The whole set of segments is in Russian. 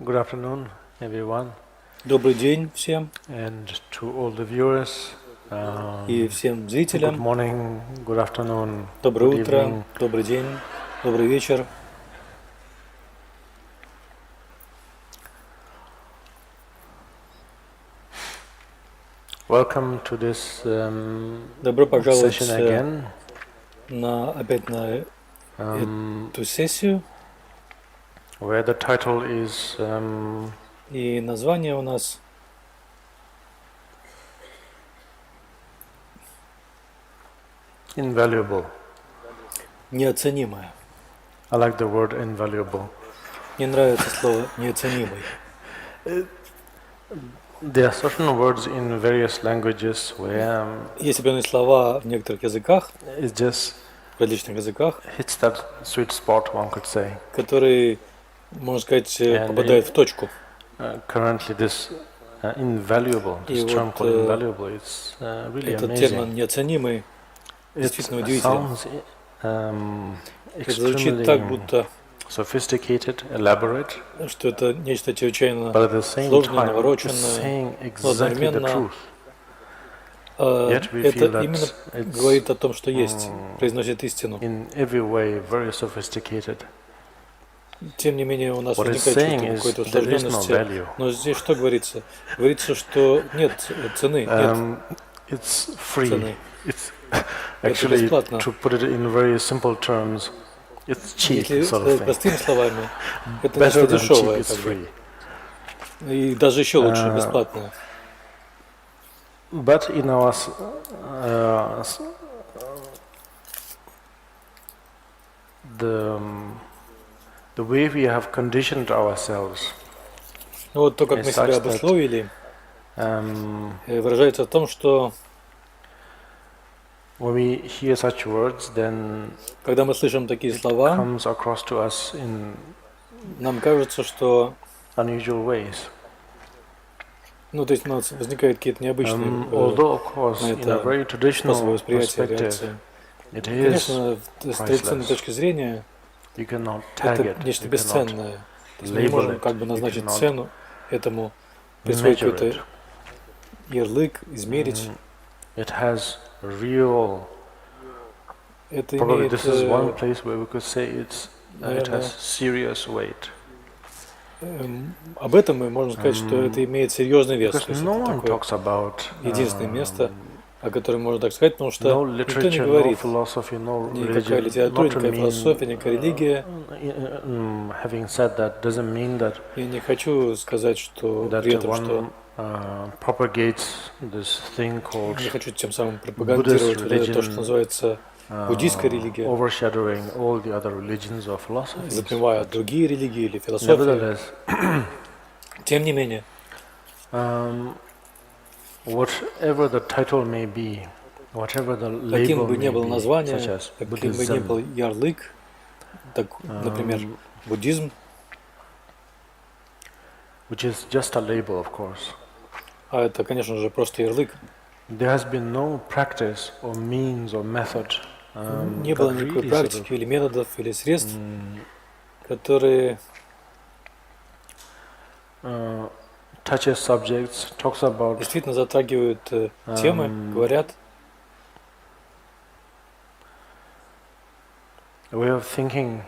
Good afternoon, everyone, Добрый день всем and to all the viewers. и всем Good зрителям. morning, good afternoon, Доброе good утро, evening. добрый день, добрый вечер. Welcome to this Добро пожаловать session again. опять на эту сессию. Where the title is И название у нас invaluable. неоценимое. I like the word invaluable. Мне нравится слово неоценимый. There are certain words in various languages where Есть определенные слова в некоторых языках, it just в различных языках, hits that sweet spot, one could say. которые, можно сказать, попадают в точку. Currently, this invaluable, this term called invaluable, it's really Этот amazing. термин неоценимый действительно удивителен. Это звучит так, будто Sophisticated, elaborate, что это нечто чрезвычайно but at the same сложное, time, it's навороченное, saying но exactly the одновременно truth. Yet we это feel that именно it's говорит о том, что есть, произносит истину. in every way very sophisticated. Тем не менее, у нас What возникает it's saying чувство is какой-то there is no усложненности. value. Но здесь что говорится? Говорится, что нет цены, нет It's free. цены. It's Это actually, бесплатно. to put it in very simple terms, it's cheap, Если sort of сказать thing. простыми словами, это Better нечто than cheap, дешевое, it's как бы. free. И даже еще лучше, бесплатное. But in our the way we have conditioned ourselves Ну вот то, как мы is себя such that обусловили, выражается в том, что when we hear such words, then когда мы слышим такие it слова, comes across to us in нам кажется, что unusual ways. ну, то есть у нас возникают какие-то необычные Although, of course, на in a это very способы traditional восприятия, perspective, реакции. it Конечно, is с традиционной priceless. точки зрения, You cannot tag это it, нечто you cannot бесценное. То есть мы не label можем it, как бы you назначить cannot цену этому, присвоить measure какой-то it. ярлык, измерить. It has real. Это Probably имеет, this is one place where we could say it наверное, has serious weight. об этом мы можем сказать, что это имеет серьезный вес. Because То есть no это one такое talks about единственное место, о котором можно так сказать, потому что no никто не literature, no говорит, philosophy, no никакая religion. литература, Not to никакая философия, никакая религия. Having said that, doesn't mean that Я не хочу сказать, что при этом, что propagates this thing called не хочу тем самым пропагандировать вот это то, что называется буддийская религия, overshadowing all the other religions or philosophies. затмевая другие религии или философии. Nevertheless, Тем не менее, whatever the title may be, whatever the каким label бы ни may было be, название, such as каким бы ни был Buddhism, ярлык, так, например, буддизм, which is just a label, of course. а это, конечно же, просто ярлык, There has been no practice or means or method не было that никакой really практики или методов, или средств, которые touches subjects, talks about действительно затрагивают темы, говорят a way of thinking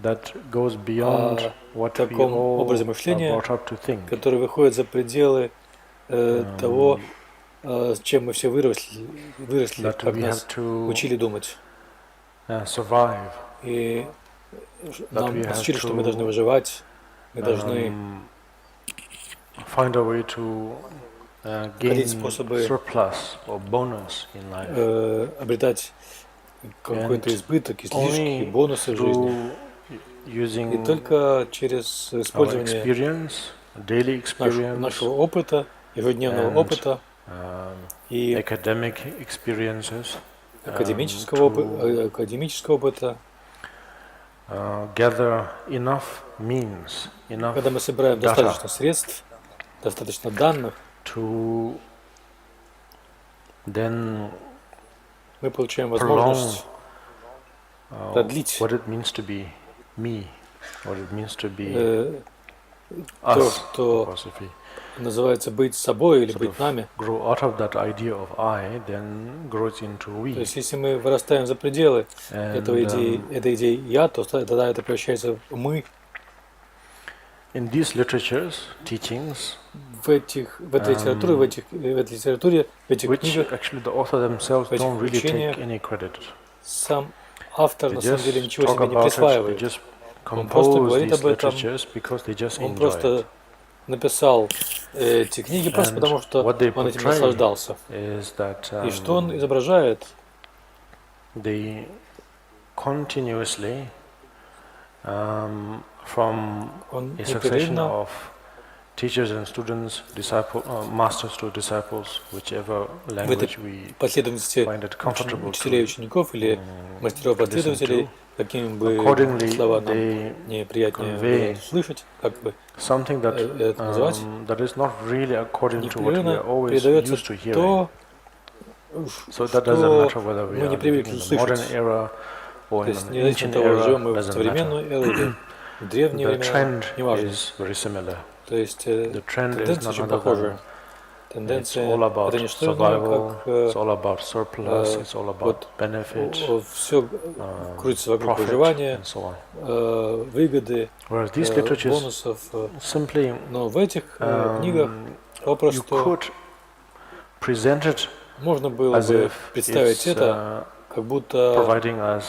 that goes beyond what we таком all образе are мышления, brought up to think. который выходит за пределы того, с чем мы все выросли, That как we нас have to учили думать. survive. И нам we have учили, что мы to, должны выживать, мы должны find a way to gain способы surplus or bonus in life. Обретать какой-то избыток, излишки, бонусы в жизни. И только через использование нашего опыта, ежедневного опыта и академического опыта, когда мы собираем достаточно средств, достаточно данных, мы получаем возможность продлить то, us, что because if we называется быть собой или sort быть of нами. grow out of that idea of I, then grows into То we. есть, если мы вырастаем за пределы этой идеи «я», то тогда это превращается в «мы». In these literatures, teachings, В этой литературе, в этих which книгах, actually the author themselves в этих don't really учениях take any credit. сам автор They на самом деле just ничего talk себе не about it, they присваивает. just Он просто compose говорит these об этом, literatures because they just он enjoy it. просто написал эти книги просто And потому, что what they он этим portray наслаждался. is that И что он изображает? they continuously, from Он a succession непрерывно of teachers and students, masters to disciples, whichever в этой language we последовательности find it comfortable учителей и to учеников или мастеров-последователей, какими бы accordingly слова нам they не приятнее convey было слышать, как бы something that это назвать, that is not really according to what we непрерывно are always передается used to hearing. то, So that doesn't matter что whether we мы не are living привыкли in the modern слышать. era or То in есть an независимо ancient от того, era, живем мы в doesn't matter. современную эру или в древние The времена, trend неважно. is very similar. То есть The trend is тенденции none очень other похожи. than it's Тенденция all about это не что иное, survival, как it's all about surplus, it's all about вот benefit, все крутится вокруг profit, выживания, and so on. выгоды, Whereas these literatures бонусов. simply Но в этих книгах you попросту could present it можно было as бы if представить it's это, как будто providing us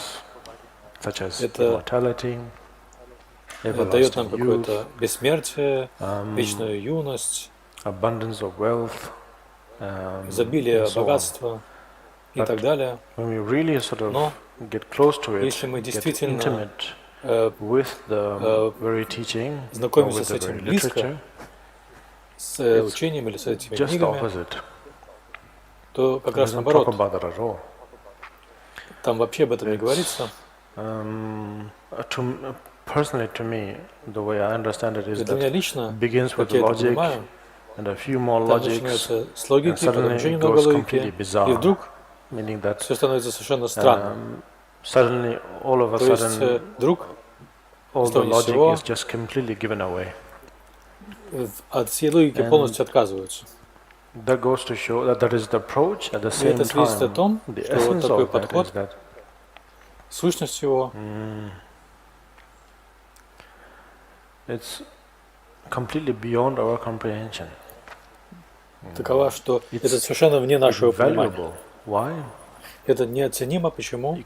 such as это immortality, дает нам everlasting youth, какое-то бессмертие, вечную юность, abundance of wealth, изобилие and so on. богатства и But так далее. when we really sort of Но get close to it, если мы get действительно intimate with the very teaching, or знакомимся with с the этим very близко, literature, с учением или с этими just the книгами, opposite. то как It раз doesn't наоборот. talk about that at all. Там вообще об этом не говорится. Personally, to me, the way I understand it is Для меня that лично, it begins with как я это logic понимаю, and a few more там logics, начинается с and логики, потом suddenly еще it немного goes completely логики, и bizarre, вдруг meaning that все становится совершенно странным. suddenly, all of a То есть sudden, вдруг all с того the ни с logic сего is just completely given away. от всей логики And полностью отказываются. that goes to show that that is the approach. At the И это same свидетельствует о time, том, the что вот essence такой of that подход, is that сущность его, it's completely beyond our comprehension. такова, что It's это совершенно вне нашего понимания. valuable. Why? Это неоценимо. Почему? You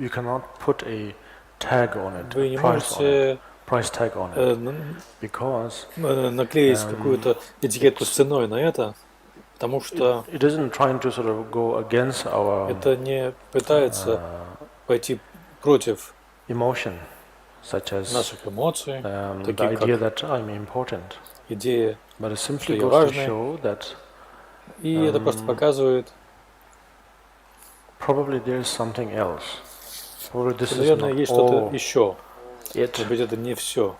cannot put a tag on it, Вы a не price on it, можете price tag on it, because наклеить какую-то этикетку с ценой на это, потому что it isn't trying to sort of go against our это не пытается пойти против emotion, such as наших эмоций, the таких idea как that I'm important. идея, But it что simply я goes to важный, show that и это просто показывает, probably there is something else. Probably this что, is наверное, not есть что-то all еще. it. Может быть, это не все,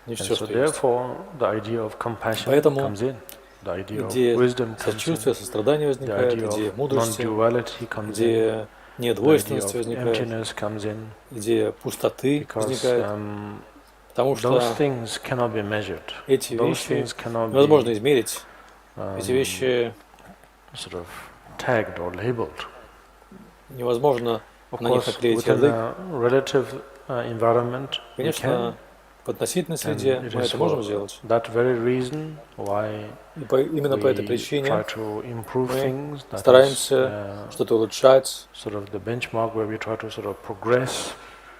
не And все, so что есть. therefore, the idea of compassion Поэтому comes in. The idea of идея wisdom comes in. сочувствия, сострадания The возникает, idea идея of мудрости, non-duality comes in. идея The idea недвойственности of возникает, emptiness comes in. идея пустоты Because возникает, потому что those things cannot be measured. эти Those вещи things cannot невозможно be измерить. Эти вещи sort of tagged or labeled. невозможно Of на них course, наклеить within ярлык. a relative environment, we can. Конечно, в относительной And среде it мы is это можем for сделать. that very reason why И именно по этой we причине try to improve мы things. That is стараемся что-то улучшать. sort of the benchmark where we try to sort of progress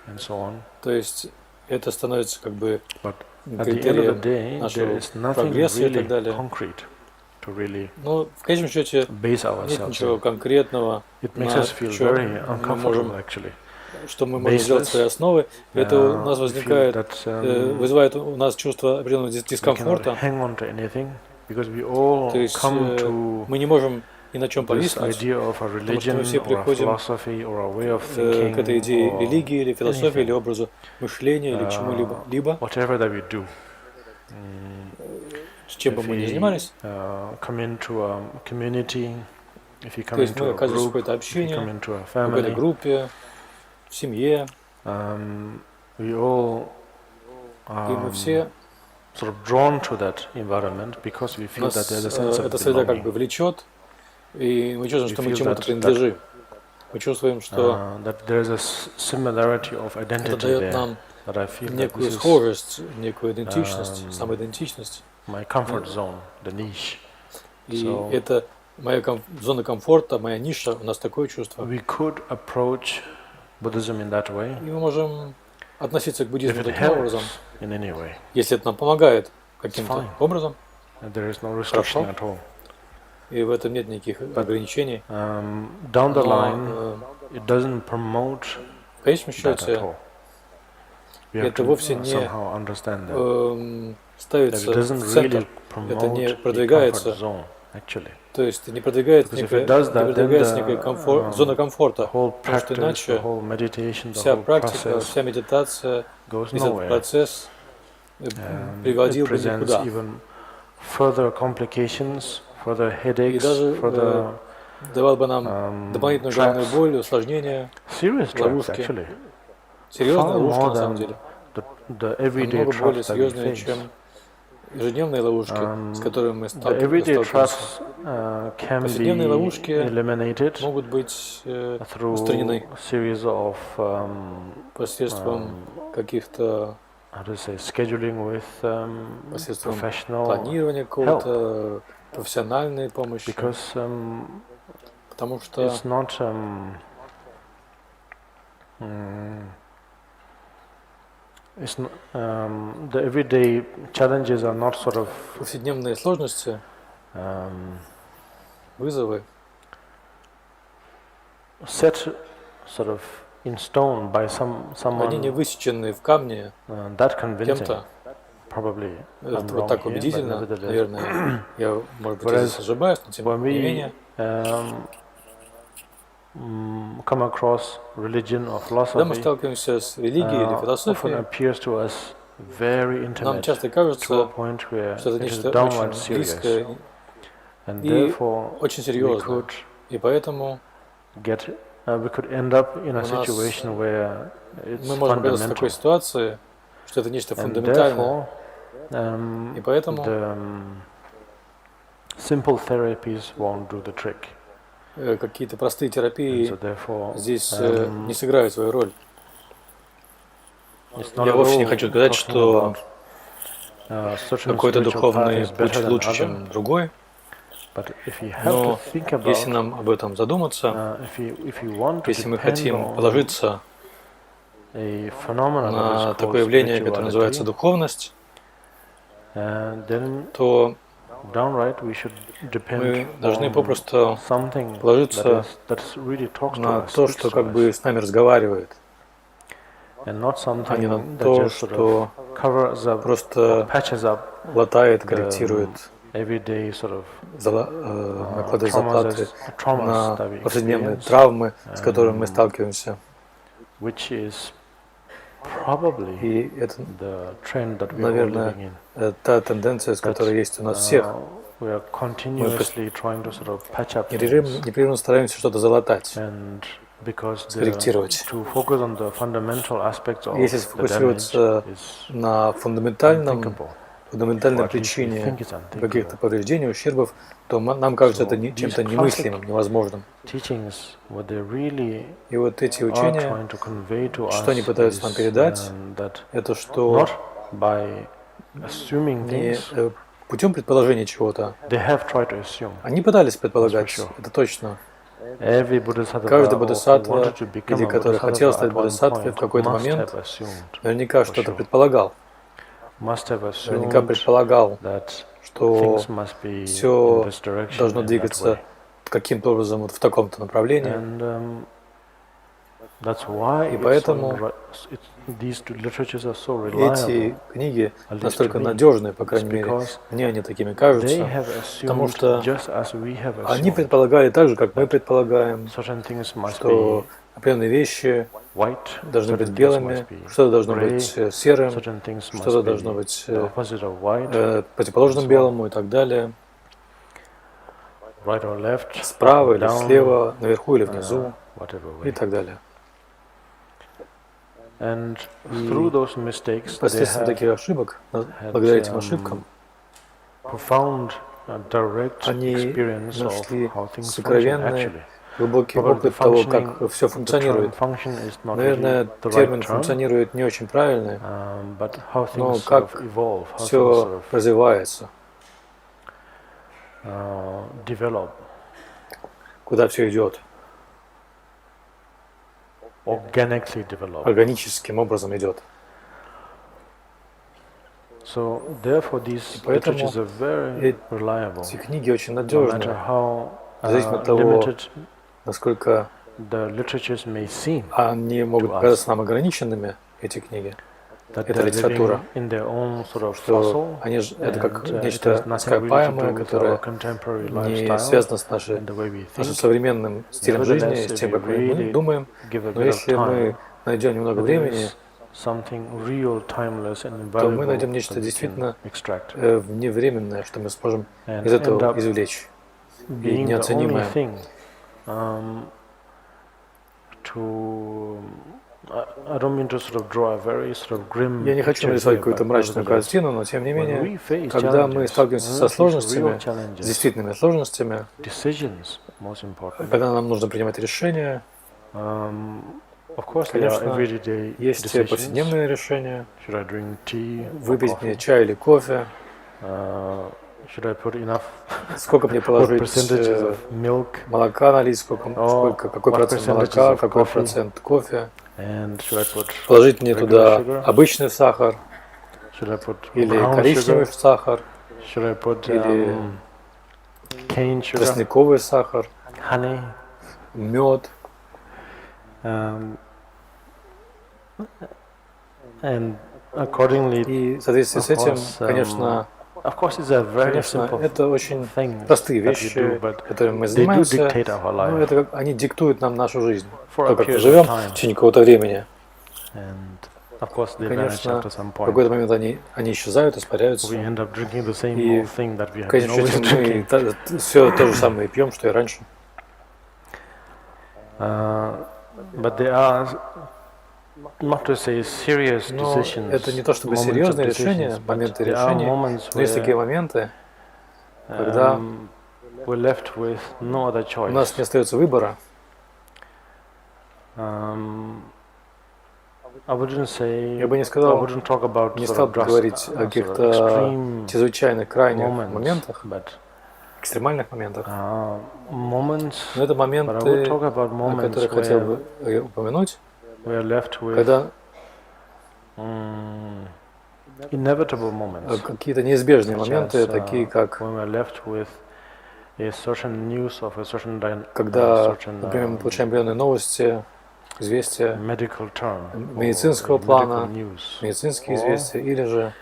and so on. То есть это становится как бы But at the end of the критерием day, there нашего is nothing прогресса и really так далее. concrete to really Но в конечном счете base нет ourselves ничего on. конкретного, It makes на us feel чем very мы uncomfortable можем, actually. что мы можем сделать свои основы. Это у нас We feel возникает, that вызывает у нас чувство определенного we cannot дискомфорта. hang on to anything because we all То есть come to мы не можем ни на чем this повиснуть, idea of a потому что мы religion все or a приходим philosophy or a way of к этой thinking идее or религии или философии, или anything, образу мышления, или к чему-либо, whatever that we do. с чем бы If мы ни we занимались. come into a community, if you То come есть мы into a оказываемся в group, какой-то if you общине, come into a в какой-то family, группе, в семье, we all и мы все sort of drawn to that environment because we feel Нас that there's a sense of эта среда как бы belonging. влечет, и мы чувствуем, что мы feel чему-то that- принадлежим. Мы чувствуем, что That there is a similarity of это identity дает there. нам That I feel that некую this is схожесть, некую идентичность, самоидентичность. my comfort zone, the niche. И So- это моя зона комфорта, моя ниша, у нас такое чувство. We could approach Buddhism in that way И мы можем относиться к if буддизму it таким образом, helps in any way. если это нам помогает каким-то fine. образом, And there is no restriction at all. и в этом нет никаких ограничений. Down the Но, line, it doesn't promote в конечном that at счете all. We have это to вовсе не somehow understand that. That ставится it в doesn't центр, really это не promote the продвигается. comfort zone, actually. То есть не продвигается Because if некая, it does that, не продвигается then некая зона the комфорта, whole потому что practice, the иначе whole meditation, the вся whole практика, process вся медитация, goes весь этот nowhere. процесс It приводил бы presents никуда. even further complications, further И headaches, даже further давал бы нам дополнительную головную traps. боль, усложнения, serious traps, ловушки. actually. Серьезные Far ловушки more на самом than деле. the everyday Намного более traps that we серьезные, face. чем ежедневные ловушки, с которыми мы The everyday сталкиваемся. traps can Повседневные be ловушки eliminated могут быть through устранены a series of посредством каких-то, how to say, scheduling with посредством professional планирования какого-то, профессиональной помощи, because потому что it's not it's not, the everyday challenges are not sort of повседневные сложности, вызовы set sort of in stone by они не someone высечены в камне that convincing. кем-то. Probably I'm Это wrong вот так here, but убедительно, nevertheless. наверное. Я, может быть, Whereas здесь ошибаюсь, но тем When не we менее. come across religion or Когда мы philosophy, сталкиваемся с религией или often философией, appears to us very нам intimate часто to a кажется, point where что это it is нечто downright очень serious. близкое And и therefore, очень we серьезное. could И поэтому we could end up in a У нас situation where it's мы можем оказаться в такой fundamental. ситуации, что это нечто And фундаментальное. therefore, И поэтому the simple therapies won't do the trick. какие-то простые And терапии so therefore, здесь не сыграют свою роль. it's not Я at вовсе не all хочу сказать, talking что certain какой-то spiritual path духовный is путь better than лучше, other. чем другой, But if you have to но think about, если нам об этом задуматься, if you want to если мы depend хотим on положиться a phenomenon that на is called такое явление, которое называется spirituality, духовность, then то downright we should depend мы должны on попросту something положиться that really talks to на us, то, speaks что to как us, бы с нами разговаривает, and not а не на something that то, just sort что of covers up, просто patches up латает, корректирует everyday sort of накладывает заплаты traumas на that we повседневные experience, травмы, с которыми мы сталкиваемся. which is probably И это, the trend that we are all наверное, living in. та тенденция, с которой есть у нас всех. We are continuously trying to sort of patch up things, Непрерывно стараемся что-то залатать. and because скорректировать. to focus on the fundamental aspects of Если the сфокусироваться damage is на фундаментальной unthinkable. Or at least we причине think it's unthinkable. каких-то повреждений, ущербов, то нам кажется это these чем-то classic немыслимым, невозможным. Teachings, what they really И вот эти are учения, trying to convey to что они us пытаются нам is передать, that это что not by assuming не things, путем предположения чего-то. they have tried to assume. Они пытались предполагать, That's for sure. это точно. Every bodhisattva Каждый who бодхисаттва, wanted to become или a который хотел bodhisattva стать at one бодхисаттвой в point какой-то must момент, have assumed, наверняка for что-то sure. предполагал. Must have Наверняка assumed предполагал, that что things must be все in this direction, должно in that двигаться way. каким-то образом вот в таком-то направлении. And that's why И it's поэтому these two literatures are so эти reliable. книги At least настолько to me. надежные, по крайней It's мере, because мне они такими They кажутся, have потому assumed, что just as we have они assumed, предполагали так же, как мы предполагаем, certain things must что be определенные вещи white, должны быть certain things белыми, must be что-то должно gray, быть серым, certain things что-то must должно be быть the opposite of white, противоположным so on. белому и так далее, right or left, справа up or или down, слева, наверху или внизу whatever и way. так далее. And through those mistakes, they Посредством have таких ошибок, благодаря этим ошибкам, profound, direct они experience of нашли how things function сокровенный, actually. глубокий Probably опыт того, как все функционирует. function is not Наверное, really the термин right term, функционирует не очень правильный, but how но things sort как of evolve, how things все sort развивается, of develop, куда все идет, organically develop. органическим образом идет. So therefore, these Поэтому literatures are very reliable, эти книги очень no надежны, matter how независимо от того, limited насколько the literatures may seem. они могут показаться нам ограниченными, эти книги, эта литература, что они это как нечто ископаемое, которое не связано с нашим современным стилем жизни, с тем, как мы думаем. Но если мы найдем немного времени, то мы найдем нечто действительно вневременное, что мы сможем из этого извлечь, и неоценимое. Я не хочу нарисовать какую-то мрачную картину, но тем не менее, когда мы сталкиваемся со сложностями, с действительными сложностями, когда нам нужно принимать решения, конечно, есть повседневные решения, выпить мне чай или кофе, сколько мне положить молока налить, какой процент молока, какой процент кофе, положить мне туда обычный сахар, или коричневый сахар, или тростниковый сахар, мед. И в соответствии с этим, конечно, это очень простые вещи, которыми мы занимаемся, но это как они диктуют нам нашу жизнь, то, как мы живем в течение какого-то времени. Конечно, в какой-то момент они исчезают, испаряются, и в конечном счете мы все то же самое пьем, что и раньше. Но это не то чтобы серьезные решения, моменты решения, но есть такие моменты, когда у нас не остается выбора. Я бы не сказал, не стал бы говорить о каких-то чрезвычайных крайних моментах, экстремальных моментах. Но это моменты, о которых хотел бы упомянуть, когда какие-то неизбежные моменты, такие как когда, например, мы получаем определенные новости, известия медицинского плана, медицинские известия, или же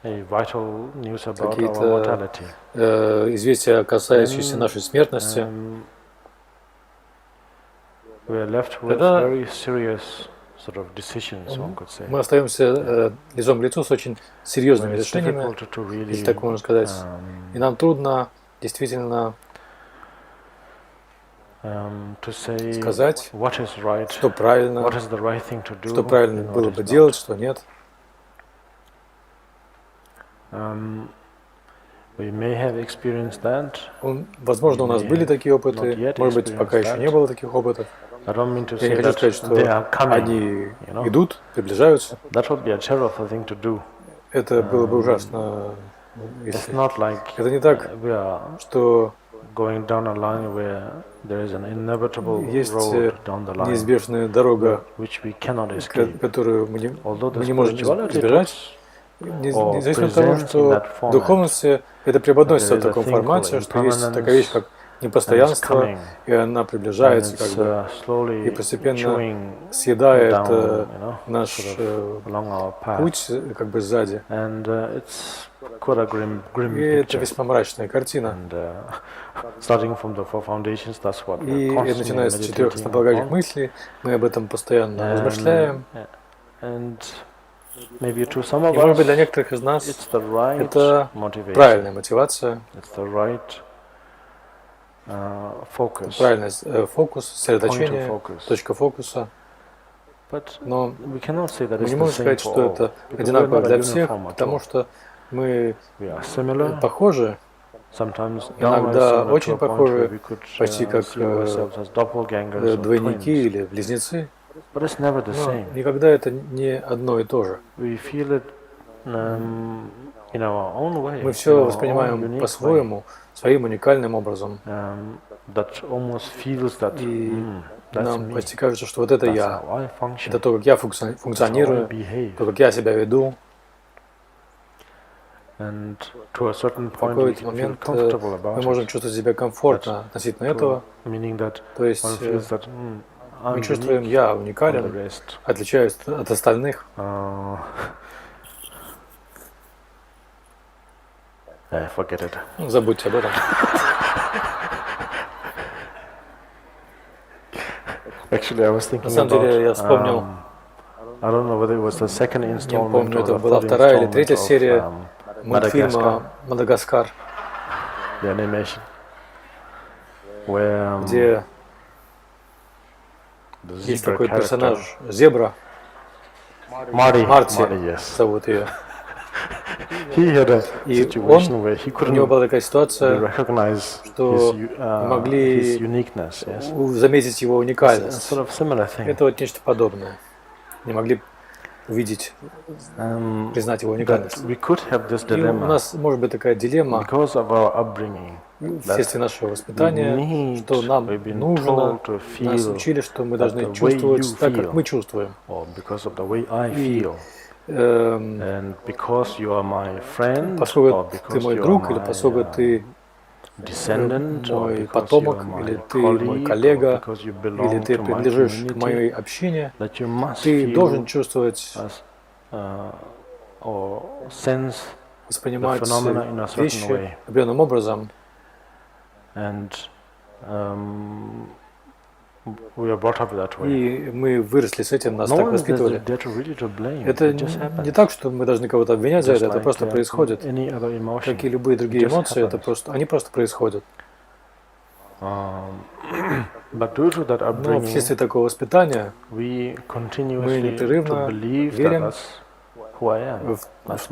какие-то известия, касающиеся нашей смертности. Тогда мы остаемся лицом к лицу с очень серьезными решениями, если так можно сказать. И нам трудно действительно сказать, что правильно, что правильно было бы делать, что нет. Возможно, у нас были такие опыты, может быть, пока еще не было таких опытов. Я не хочу сказать, что они идут, приближаются. Это было бы ужасно. Это не так, что есть неизбежная дорога, которую мы не можем избежать. Независимо от того, что в духовности это преподносится в таком формате, что есть такая вещь, как непостоянство, и она приближается как бы, и постепенно съедает наш путь как бы сзади. И это весьма мрачная картина. И начиная с 4 основополагающих мыслей, мы об этом постоянно размышляем. И, может быть, для некоторых из нас это правильная мотивация, правильный фокус, сосредоточение, точка фокуса. Но мы не можем сказать, что это одинаково для всех, потому что мы похожи, иногда очень похожи, почти как двойники или близнецы, но никогда это не одно и то же. Мы все воспринимаем по-своему, своим уникальным образом. И нам почти кажется, что вот это я, это то, как я функционирую, то, как я себя веду. В какой-то момент мы можем чувствовать себя комфортно относительно этого. То есть мы чувствуем, я уникален, отличаюсь от остальных. Забудьте об этом. На самом деле я вспомнил, не помню, это была вторая или третья серия мультфильма «Мадагаскар», где есть такой персонаж, зебра, Марти зовут ее. И у него была такая ситуация, что могли заметить его уникальность. Это вот нечто подобное. Не могли увидеть, признать его уникальность. И у нас может быть такая дилемма вследствие нашего воспитания, что нам нужно, нас учили, что мы должны чувствовать так, как мы чувствуем. Поскольку ты мой друг, или поскольку ты мой потомок, или ты мой коллега, или ты принадлежишь к моей общине, ты должен чувствовать, воспринимать вещи определенным образом. И мы выросли с этим, нас так воспитывали. Это не так, что мы должны кого-то обвинять за это просто происходит. Как и любые другие эмоции, они просто происходят. Но вследствие такого воспитания мы непрерывно верим в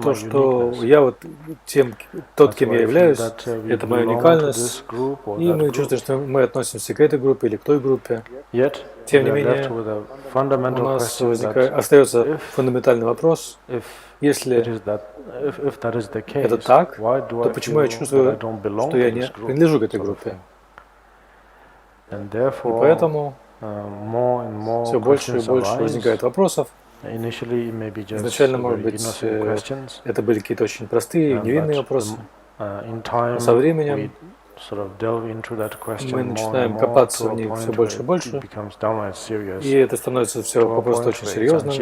то, что я вот тот, кем я являюсь, это моя уникальность, и мы чувствуем, что мы относимся к этой группе или к той группе. Тем не менее, у нас остается фундаментальный вопрос, если это так, то почему я чувствую, что я не принадлежу к этой группе? И поэтому все больше и больше возникает вопросов. Изначально, может быть, это были какие-то очень простые, невинные вопросы. Но со временем мы начинаем копаться в них все больше и больше, и это становится все попросту очень серьезным,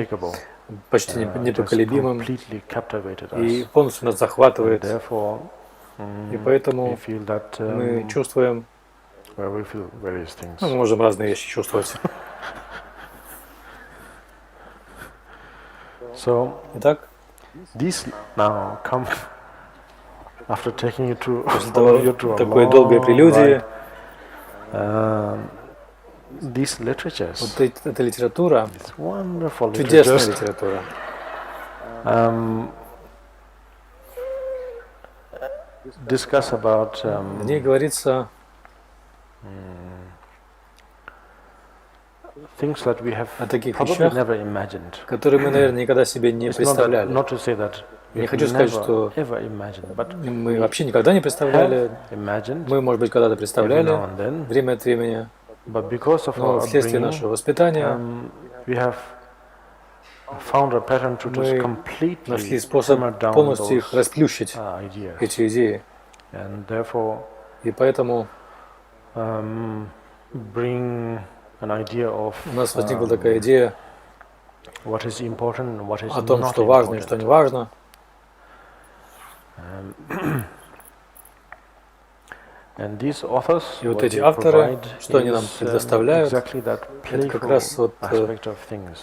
почти непоколебимым, и полностью нас захватывает. И поэтому мы чувствуем, мы можем разные вещи чувствовать. Итак, после такой долгой прелюдии, вот эта литература, чудесная литература, в ней говорится о таких вещах, которые мы, наверное, никогда себе не представляли. Я не хочу сказать, что мы вообще никогда не представляли. Мы, может быть, когда-то представляли время от времени, но вследствие нашего воспитания мы нашли способ полностью их расплющить, эти идеи. И поэтому у нас возникла такая идея о том, что важно и что не важно. И вот эти авторы, что они нам предоставляют, это как раз вот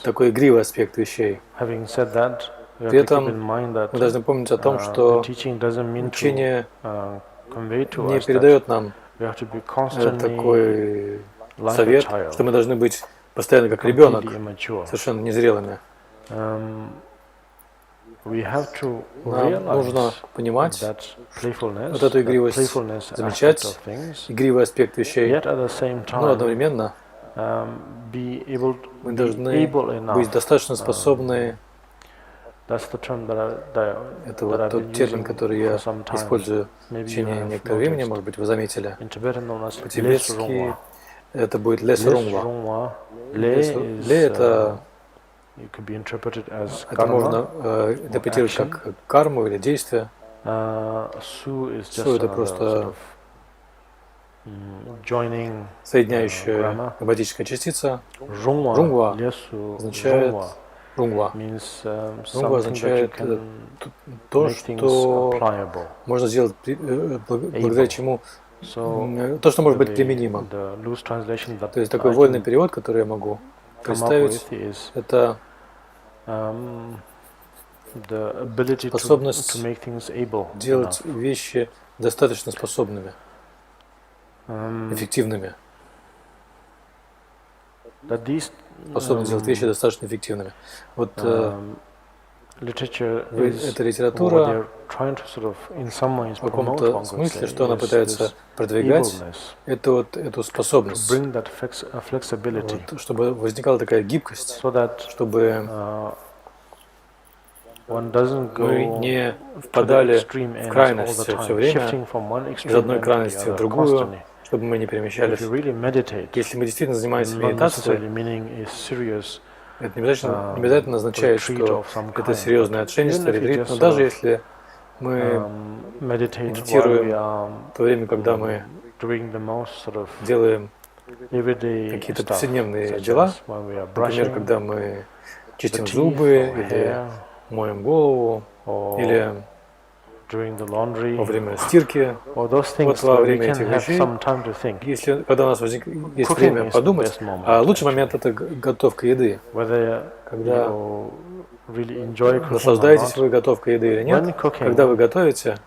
такой игривый аспект вещей. При этом мы должны помнить о том, что учение не передает нам такой совет, что мы должны быть постоянно как ребенок, совершенно незрелыми. Нам нужно понимать вот эту игривость, замечать игривый аспект вещей, но одновременно мы должны быть достаточно способны. Это вот тот термин, который я использую в течение некоторого времени, может быть, вы заметили. По-тибетски это будет лесрунгва. Ле это можно интерпретировать как карму или действие. Су это просто соединяющая грамматическая частица. Рунгва означает рунгва. Рунгва означает то, что можно сделать, благодаря чему то, что может быть применимо. То есть такой вольный перевод, который я могу представить, это способность делать вещи достаточно способными, эффективными. Способны делать вещи достаточно эффективными. Вот эта литература в каком-то смысле, что она пытается продвигать, это вот эту способность, вот, чтобы возникала такая гибкость, чтобы мы не впадали в крайность все время, из одной крайности в другую, чтобы мы не перемещались. Если мы действительно занимаемся медитацией, это не обязательно означает, что это серьезное отшельничество, ретрит, но даже если мы медитируем в то время, когда мы делаем какие-то повседневные дела, например, когда мы чистим зубы, или моем голову, или во время стирки, вот во время этих вещей, если, когда у нас есть время подумать, а лучший момент – это готовка еды. Когда наслаждаетесь вы готовкой еды или нет, когда вы готовите,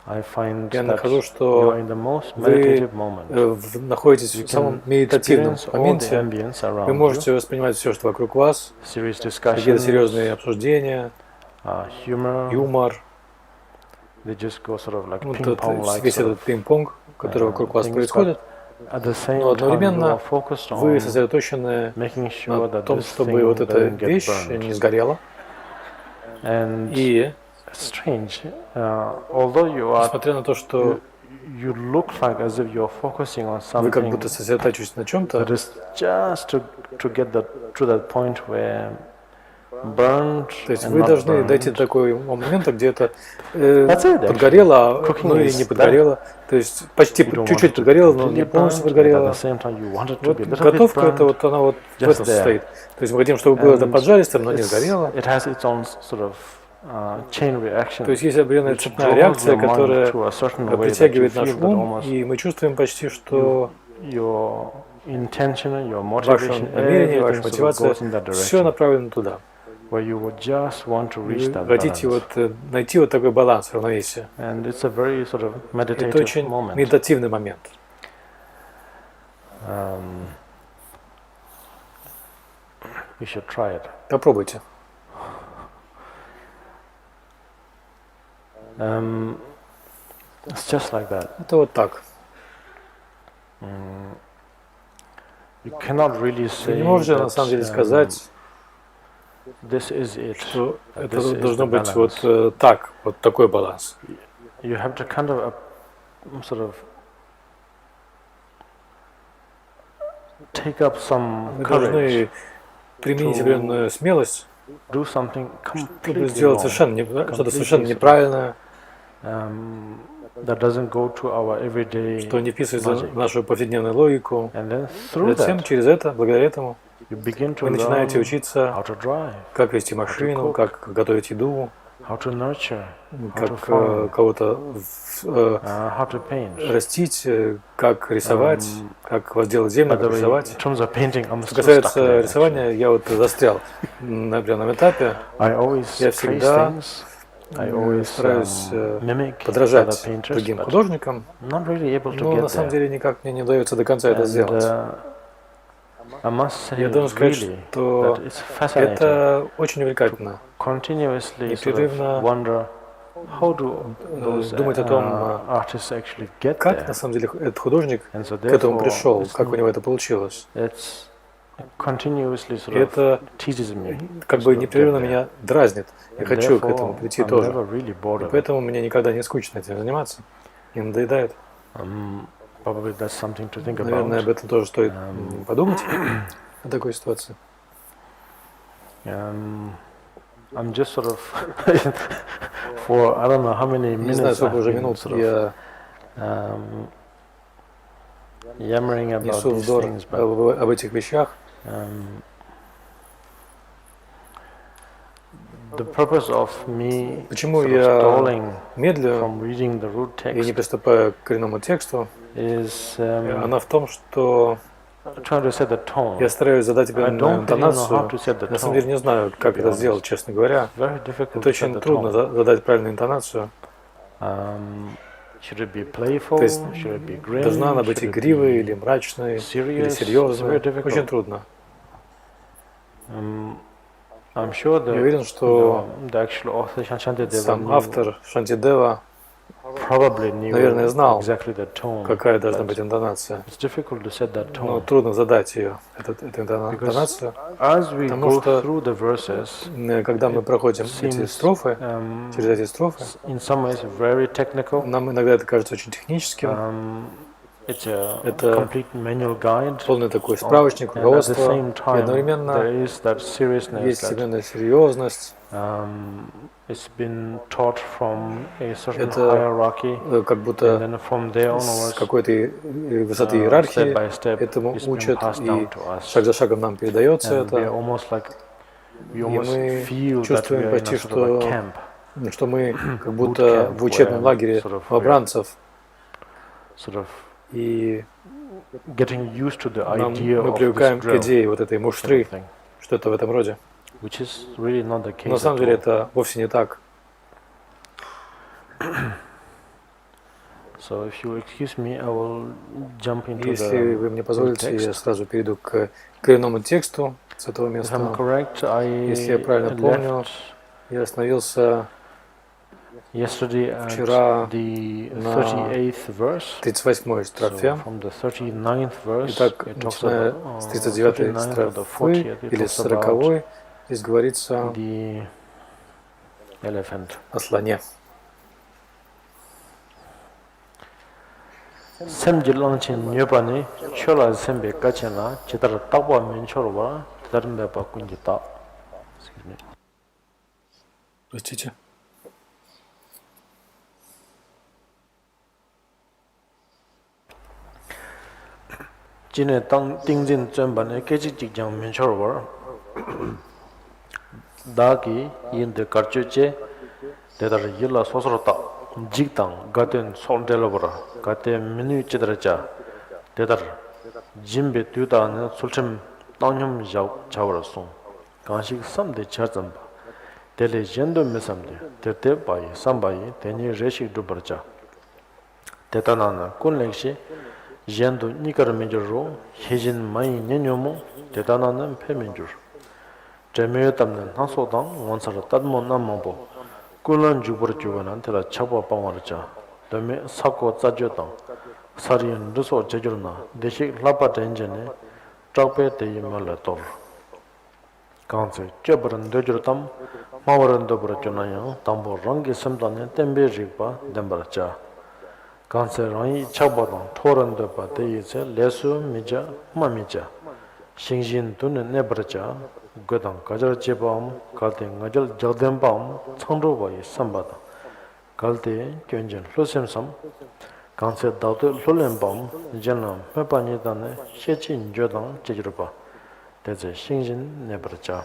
я нахожу, что вы находитесь в самом медитативном моменте, вы можете воспринимать все, что вокруг вас, какие-то серьезные обсуждения, юмор, весь этот пинг-понг, который вокруг вас происходит, но одновременно вы сосредоточены на том, чтобы вот эта вещь не сгорела. И несмотря на то, что вы как будто сосредотачиваетесь на чем-то, то есть вы должны дойти до такого момента, где это подгорело, но и не подгорело. То есть почти чуть-чуть подгорело, но не полностью подгорело. Вот готовка, это вот она вот в этом состоит. То есть мы хотим, чтобы было это поджаристым, но не сгорело. То есть есть определенная цепная реакция, которая притягивает наш ум, и мы чувствуем почти, что ваше намерение, ваша мотивация, все направлено туда. Вы хотите вот найти вот такой баланс, равновесие. Это очень медитативный момент. Попробуйте. Это вот так. Вы не можете на самом деле сказать, что это должно быть вот так, вот такой баланс. Вы должны применить определенную смелость, чтобы сделать что-то совершенно неправильное, что не вписывается в нашу повседневную логику. Затем через это, благодаря этому, вы начинаете учиться, как вести машину, как готовить еду, как кого-то растить, как рисовать, как возделать землю, как рисовать. Что касается рисования, я вот застрял на определенном этапе. Я всегда стараюсь подражать другим художникам, но на самом деле никак мне не удается до конца это сделать. Я должен сказать, что это очень увлекательно. Непрерывно думать о том, как на самом деле этот художник к этому пришел, как у него это получилось. И это как бы непрерывно меня дразнит. Я хочу к этому прийти тоже. И поэтому мне никогда не скучно этим заниматься. Не надоедает. Наверное, об этом тоже стоит подумать, о такой ситуации. I'm just sort of for I don't know how many minutes. Не знаю, сколько уже минут я несу вздор об этих вещах. Почему я медлю и не приступаю к коренному тексту, она в том, что я стараюсь задать определенную интонацию. На самом деле не знаю, как это сделать, честно говоря. Это очень трудно задать правильную интонацию. То есть должна она быть игривой, или мрачной, или серьезной. Очень трудно. Я уверен, что сам автор Шантидева, наверное, знал, какая должна быть интонация. Но трудно задать ее, эту интонацию, потому что, когда мы проходим эти строфы, через эти строфы, нам иногда это кажется очень техническим. Это полный такой справочник, руководство, и одновременно есть определенная серьезность. Это как будто с какой-то высоты иерархии этому учат, и шаг за шагом нам передается это. И мы чувствуем почти, что мы как будто в учебном лагере новобранцев. И мы привыкаем к идее вот этой муштры, что-то в этом роде. Но на самом деле это вовсе не так. Если вы мне позволите, я сразу перейду к коренному тексту с этого места. Если я правильно помню, я остановился вчера на 38-й строфе. Итак, начиная с 39-й строфы или с 40-й, здесь говорится о слоне. Простите. 진에 땅 띵진 전반에 깨지 직장 면처럼 다기 인데 가르쳐제 대다를 일라 소소로다 직당 가든 손델로버라 가데 미니치더자 대다를 짐베 뒤다는 술침 땅념 자워라송 간식 삼대 차점 델레 젠도 메삼데 대대 바이 삼바이 대니 레식도 버자 대단하나 꾼렉시 젠도 니카르민저로 해진 마이 년요모 대단한 페민저 제메 담는 하소당 원사라 따드모 남모보 꿀런 주버주원한테라 차보 방어르자 다음에 사고 짜죠당 사리엔 르소 제저나 대식 라파텐제네 적배 대임말라도 간세 쩨버른 되저담 마워런도 버르잖아요 담보 랑게 섬단에 템베지바 담버자 간세랑이 차보당 토런도 바데이세 레수 미자 마미자 싱신 돈은 내버려자 고당 가절 제범 갈때 가절 저dem밤 청로바이 삼바다 갈때 견전 로셈섬 간세 다도 롤렘밤 전남 페파니다네 셰친 조당 제주로바 대제 싱신 내버려자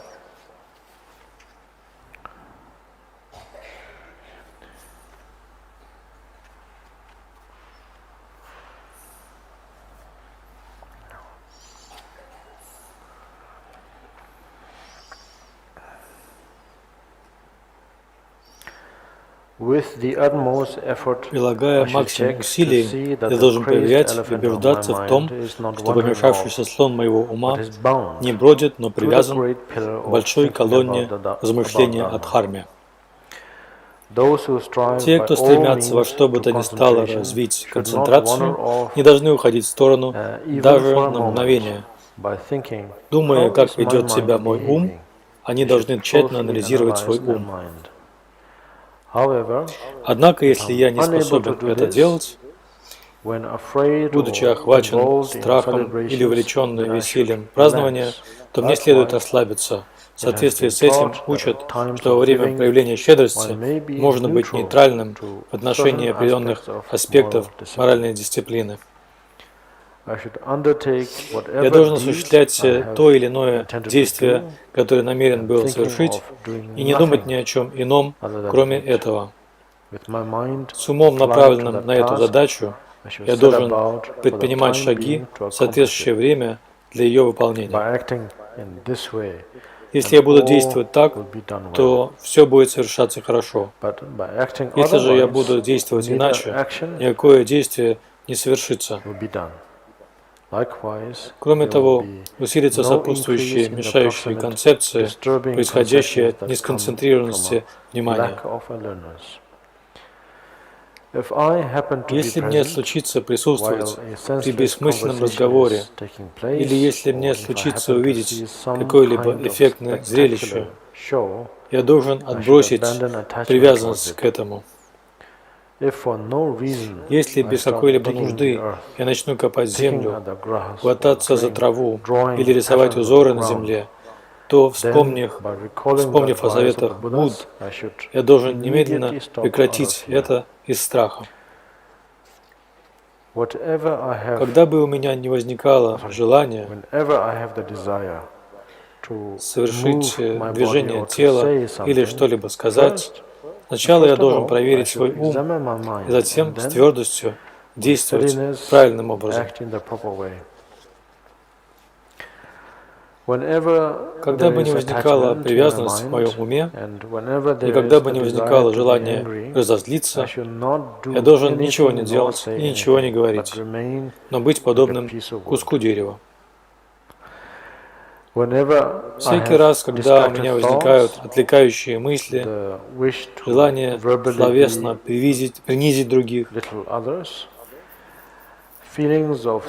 Прилагая максимум усилий, я должен проверять и убеждаться в том, что помешавшийся слон моего ума не бродит, но привязан к большой колонне размышления о дхарме. Те, кто стремятся во что бы то ни стало развить концентрацию, не должны уходить в сторону даже на мгновение. Думая, как ведет себя мой ум, они должны тщательно анализировать свой ум. Однако, если я не способен это делать, будучи охвачен страхом или увлечен весельем празднования, то мне следует расслабиться. В соответствии с этим учат, что во время проявления щедрости можно быть нейтральным в отношении определенных аспектов моральной дисциплины. Я должен осуществлять то или иное действие, которое намерен был совершить, и не думать ни о чем ином, кроме этого. С умом, направленным на эту задачу, я должен предпринимать шаги в соответствующее время для ее выполнения. Если я буду действовать так, то все будет совершаться хорошо. Если же я буду действовать иначе, никакое действие не совершится. Кроме того, усилятся сопутствующие, мешающие концепции, происходящие от несконцентрированности внимания. Если мне случится присутствовать при бессмысленном разговоре, или если мне случится увидеть какое-либо эффектное зрелище, я должен отбросить привязанность к этому. Если без какой-либо нужды я начну копать землю, хвататься за траву или рисовать узоры на земле, то, вспомнив о советах Будд, я должен немедленно прекратить это из страха. Когда бы у меня не возникало желания совершить движение тела или что-либо сказать, сначала я должен проверить свой ум и затем с твердостью действовать правильным образом. Когда бы не возникала привязанность в моем уме, и когда бы не возникало желание разозлиться, я должен ничего не делать и ничего не говорить, но быть подобным куску дерева. Всякий раз, когда у меня возникают отвлекающие мысли, желание словесно принизить других,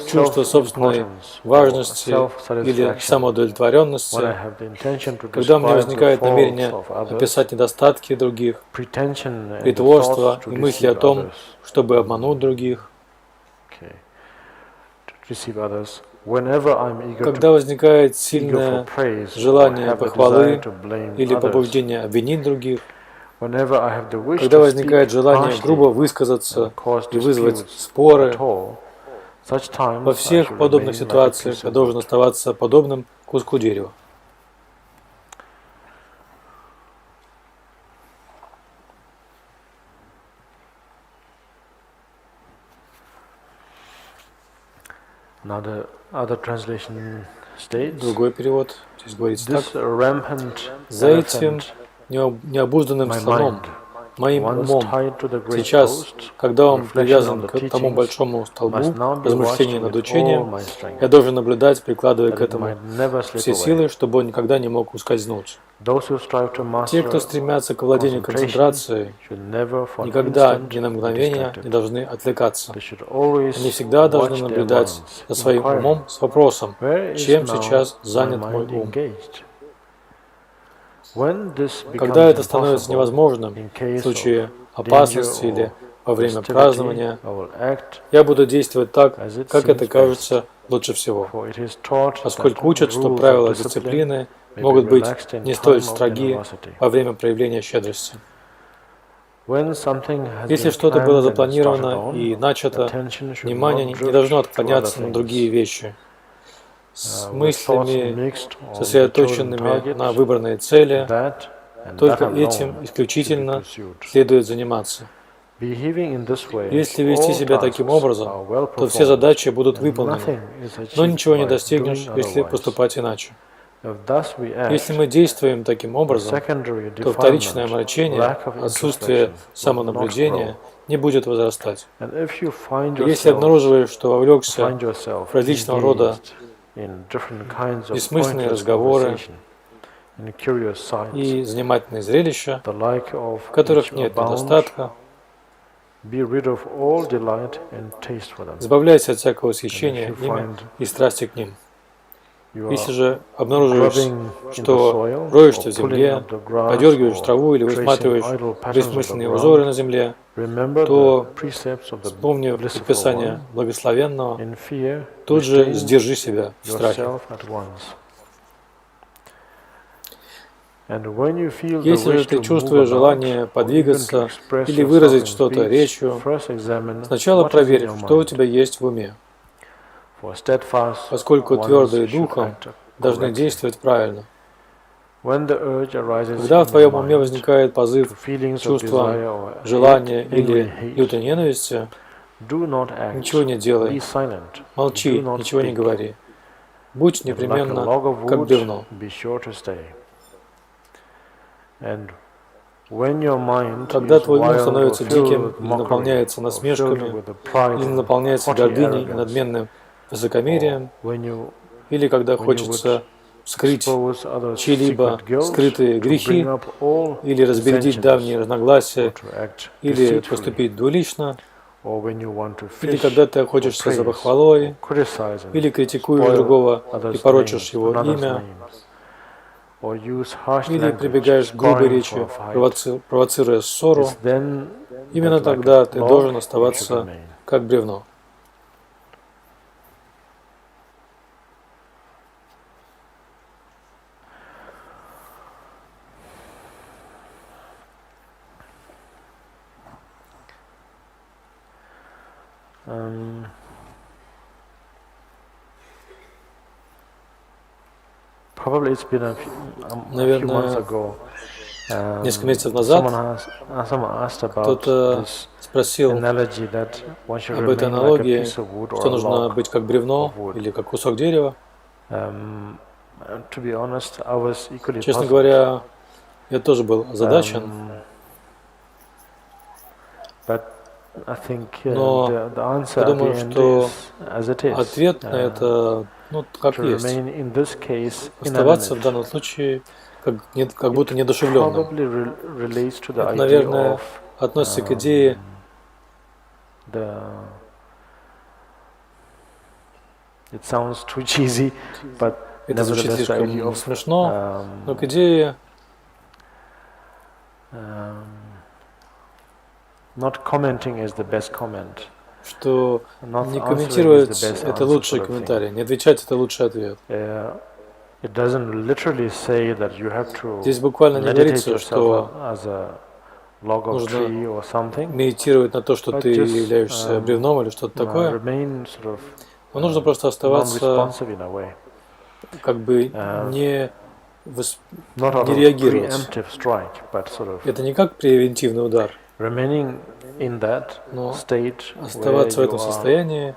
чувство собственной важности или самоудовлетворенности, когда у меня возникает намерение описать недостатки других, притворство и мысли о том, чтобы обмануть других, когда возникает сильное желание похвалы или побуждение обвинить других, когда возникает желание грубо высказаться и вызвать споры, во всех подобных ситуациях я должен оставаться подобным куску дерева. Другой перевод здесь говорится так: за этим необузданным слоном, моим умом, сейчас, когда он привязан к тому большому столбу размышлений над учением, я должен наблюдать, прикладывая к этому все силы, чтобы он никогда не мог ускользнуть. Те, кто стремятся к владению концентрацией, никогда ни на мгновение не должны отвлекаться. Они всегда должны наблюдать за своим умом с вопросом, чем сейчас занят мой ум. Когда это становится невозможным, в случае опасности или во время празднования, я буду действовать так, как это кажется лучше всего, поскольку учат, что правила дисциплины могут быть не столь строги во время проявления щедрости. Если что-то было запланировано и начато, внимание не должно отклоняться на другие вещи. С мыслями, сосредоточенными на выбранной цели, только этим исключительно следует заниматься. Если вести себя таким образом, то все задачи будут выполнены, но ничего не достигнешь, если поступать иначе. Если мы действуем таким образом, то вторичное омрачение, отсутствие самонаблюдения не будет возрастать. Если обнаруживаешь, что вовлекся в различного рода бессмысленные разговоры и занимательные зрелища, в которых нет недостатка, избавляйся от всякого восхищения ими и страсти к ним. Если же обнаруживаешь, что роешься в земле, подергиваешь траву или высматриваешь бессмысленные узоры на земле, то, вспомнив предписание благословенного, тут же сдержи себя в страхе. Если же ты чувствуешь желание подвигаться или выразить что-то речью, сначала проверь, что у тебя есть в уме, поскольку твердые духом должны действовать правильно. Когда в твоем уме возникает позыв чувства, желания или лютой ненависти, ничего не делай, молчи, ничего не говори. Будь непременно как бревно. Когда твой ум становится диким, или наполняется насмешками, или наполняется гордыней и надменным высокомерием, или когда хочется скрыть чьи-либо скрытые грехи, или разбередить давние разногласия, или поступить двулично, или когда ты охотишься за похвалой, или критикуешь другого и порочишь его имя, или прибегаешь к грубой речи, провоцируя ссору, именно тогда ты должен оставаться как бревно. Наверное, несколько месяцев назад кто-то спросил об этой аналогии, что нужно быть как бревно или как кусок дерева. Честно говоря, я тоже был озадачен. Но я думаю, что ответ на это, как есть. Оставаться в данном случае как будто неодушевленным. Это, наверное, относится к идее это звучит слишком смешно, но к идее что не комментировать – это лучший комментарий, не отвечать – это лучший ответ. Здесь буквально не говорится, что нужно медитировать на то, что ты являешься бревном или что-то такое. Но нужно просто оставаться, как бы не реагировать. Это не как превентивный удар. Но оставаться в этом состоянии,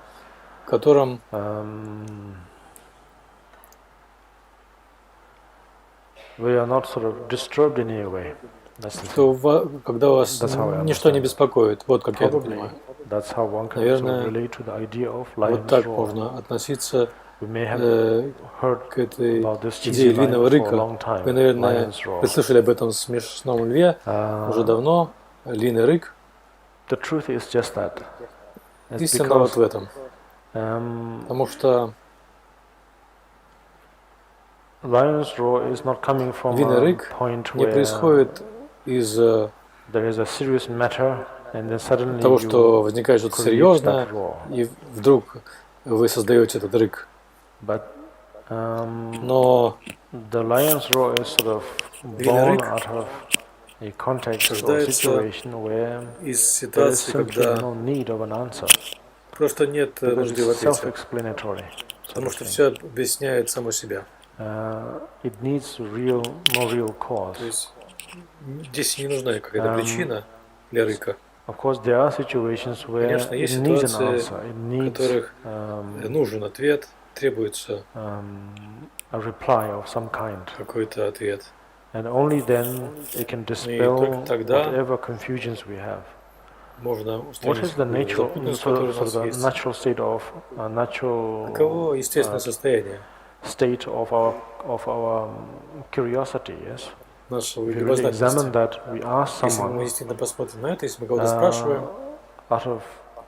в котором что когда вас ничто не беспокоит, вот как я это понимаю. Наверное, вот так можно относиться к этой идее львиного рыка. Вы, наверное, слышали об этом смешном льве уже давно. Львиный рык. Истина вот в этом. Потому что львиный рык не происходит из того, что возникает что-то серьезное, и вдруг вы создаете этот рык. Но львиный рык рождается из ситуации, когда просто нет нужды в ответе, потому что все объясняет само себя. То есть здесь не нужна какая-то причина для рыка. Конечно, есть ситуации, в которых нужен ответ, требуется a reply of some kind. Какой-то ответ. And only then it can dispel whatever confusions we have. What is the natural state of state of our curiosity? Yes. If we really examine that, we ask someone out of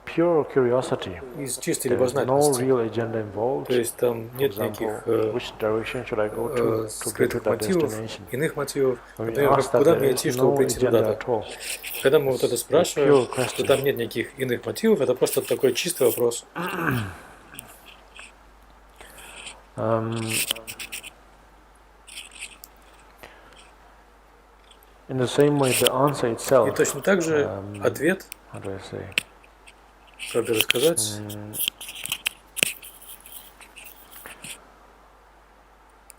pure curiosity. There's no real agenda involved. For example, which direction should I go to get to that destination? When we ask that, there is no agenda at all. Когда мы вот это спрашиваем, то там нет никаких иных мотивов, это просто такой чистый вопрос. In the same way, the answer itself. И точно так же ответ. How do I say? Как бы рассказать?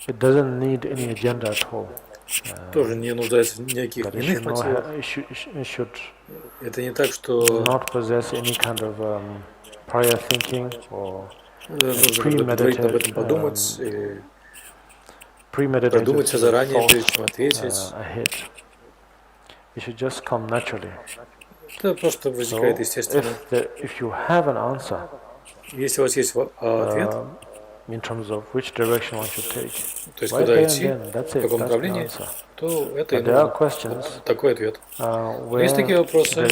It doesn't need any agenda at all. Тоже не нуждается в никаких иных мотивах. Это не так, что not possess any kind of prior thinking or нужно об этом подумать или продумать все заранее, прежде чем ответить. It should just come naturally. Это просто возникает естественно. If you have an answer, если у вас есть ответ, in terms of which direction one should take, то есть куда идти, в каком направлении, то это и нужно. Такой ответ. Но есть такие вопросы, на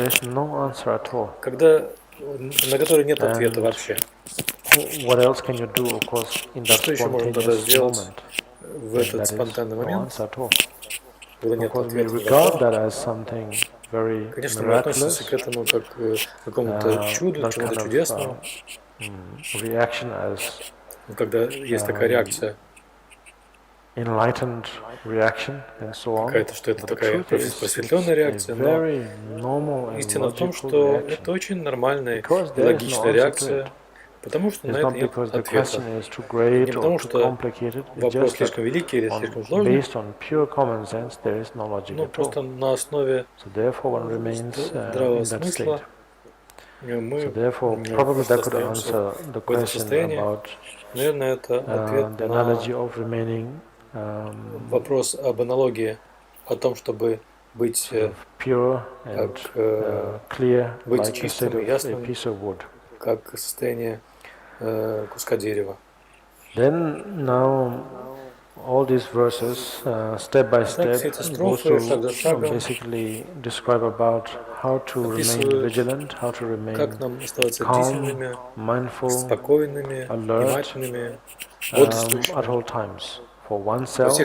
которые нет ответа вообще. Что еще можно тогда сделать в этот спонтанный момент, когда нет ответа? Конечно, мы относимся к этому как к какому-то чуду, чему-то чудесному. Когда есть такая реакция, какая-то, что это такая просветленная реакция, но истина в том, что это очень нормальная и логичная реакция, потому что на это нет ответа. Не потому что вопрос слишком великий или слишком сложный, но просто на основе здравого смысла мы остаемся в этом состоянии. Наверное, это ответ на вопрос об аналогии, о том, чтобы быть быть чистым и ясным, как состояние куска дерева. Then now all these verses, step by step, basically describe about how to remain vigilant, how to remain calm, mindful, alert at all times, for oneself,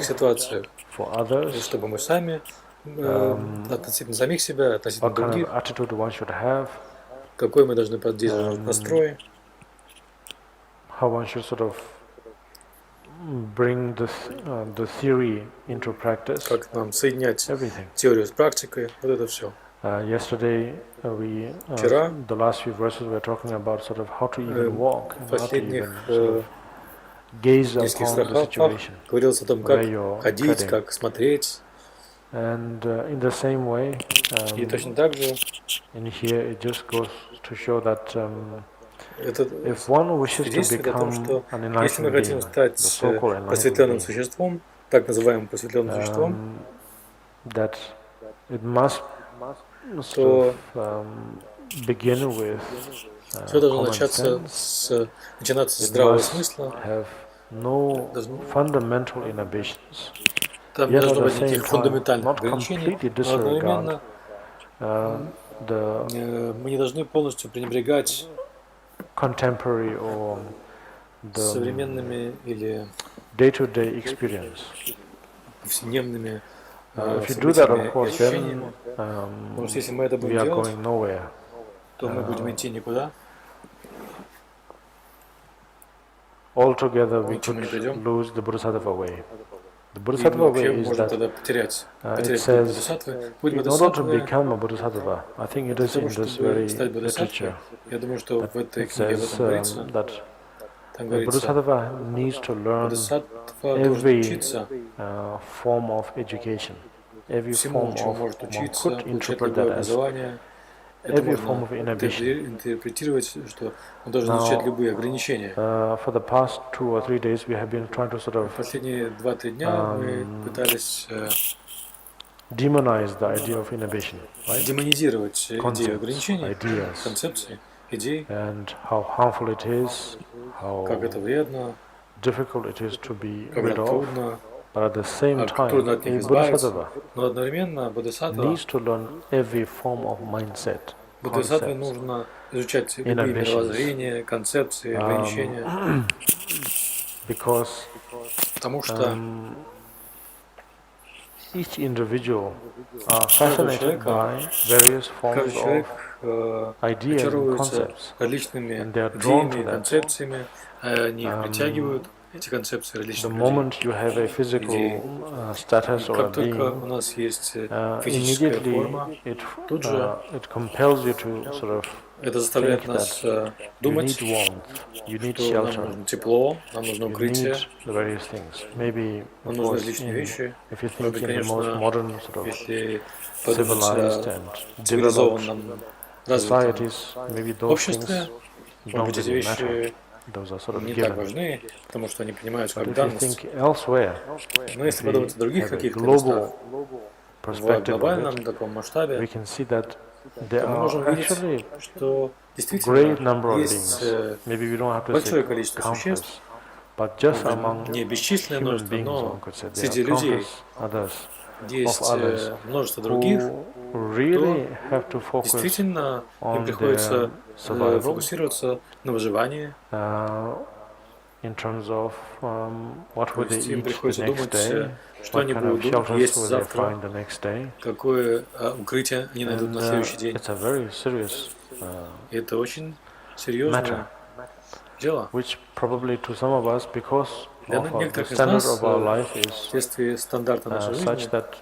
for others, чтобы мы сами, относительно самих себя, относительно других, какой мы должны поддерживать настрой, how one should sort of bring the theory into practice. Как нам соединять теорию с практикой, вот это все. Yesterday the last few verses we were talking about sort of how to even walk, and how to even sort of gaze upon the situation, говорилось о том, как ходить, как смотреть. And in the same way, и точно так же, in here it just goes to show that if one wishes to become an enlightened being, the so-called просветленным существом, так называемым просветленным существом, that it must sort of begin with все должно начинаться с здравого смысла. No fundamental inhibitions. Там не должно быть никаких фундаментальных ограничений, но одновременно мы не должны полностью пренебрегать contemporary or современными или day-to-day experience. Повседневными if you do that, of course, then потому что если мы это будем делать, то мы будем идти никуда. Altogether, we could lose the Bodhisattva way. The Bodhisattva way is that it says, in order to become a Bodhisattva, I think it is in this very literature, that it says that the Bodhisattva needs to learn every form of education, every form of, one could interpret that as every form of inhibition. Интерпретировать, что он должен изучать любые ограничения. For the past 2 or 3 days, we have been trying to sort of Последние 2-3 дня мы пытались demonize the idea of inhibition, right? Демонизировать идею ограничений, концепции, идей, and how harmful it is, how как это вредно, difficult it is to be как rid of. трудно, But at the same time, трудно от них a избавиться. bodhisattva Но одновременно бодхисаттва needs to learn every form of mindset, бодхисаттве concepts, нужно изучать любые мировоззрения, концепции, ограничения, because потому что each individual are fascinated by various forms of ideas and concepts, различными and they are drawn to идеями, that. концепциями, они их притягивают, эти концепции The различных moment you have a physical status or a Как только being, у нас есть физическая immediately форма, тут же it compels you to sort of это заставляет think нас that you думать, need warmth, you need что нам shelter, нужно тепло, нам нужно you укрытие, need the various things. Maybe, нам of нужны course, различные вещи. if you Может think быть, in the most конечно, modern sort of если подумать civilized о and developed цивилизованном развитом societies, maybe those обществе, things может don't быть, эти really matter. вещи Those are sort of не так given. важны, потому что они принимаются But как if you данность. think elsewhere, Но если if подумать о we других have a каких-то местах, global в perspective of глобальном it, таком масштабе, we can see that there то мы are можем видеть, actually что great действительно number of есть beings. Maybe we don't have to большое say количество существ, countless, but just among не бесчисленное human множество, beings, но one could say there среди are людей countless others есть of others множество других, who really have to focus действительно им on приходится their survival, фокусироваться на выживании. in terms of what will То they есть им eat the приходится next думать, day, что what они kind of будут shelters есть will they завтра, find the next day. какое укрытие они найдут на следующий день. It's a very serious И это очень серьезное дело. which probably to some of us, because Для of the некоторых из standard нас, of our life is вследствие стандарта нашей such жизни, that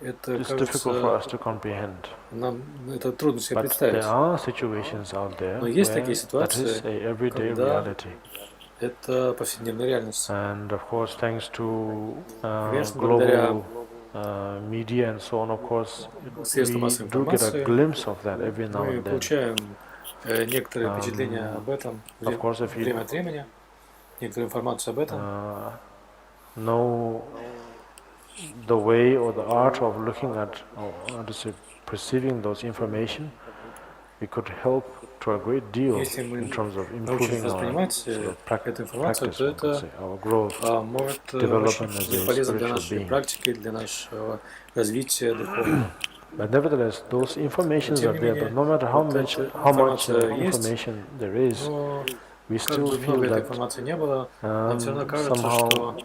это it's difficult for кажется, us to comprehend. нам это трудно себе But представить. there are situations out there Но есть where такие that ситуации, is a everyday когда reality. это повседневная реальность. And of course, thanks to Конечно, благодаря global media and so on, of course, средствам we массовой do get a информации glimpse of that every now мы and then. получаем некоторые впечатления об этом Of course, if время you от времени, некоторую информацию об этом. know the way or the art of looking at, or to say, perceiving those information, it could help to a great deal Если мы in terms of научимся improving our воспринимать sort of эту информацию, practice, то one could это say, our growth, может development as очень a полезно для spiritual нашей being. практики, для нашего развития духовного. But nevertheless, those informations Тем are не there. менее, But no matter how вот much эта информация есть, information there is, но we как still бы feel много этой that информации не было, нам все равно кажется, somehow что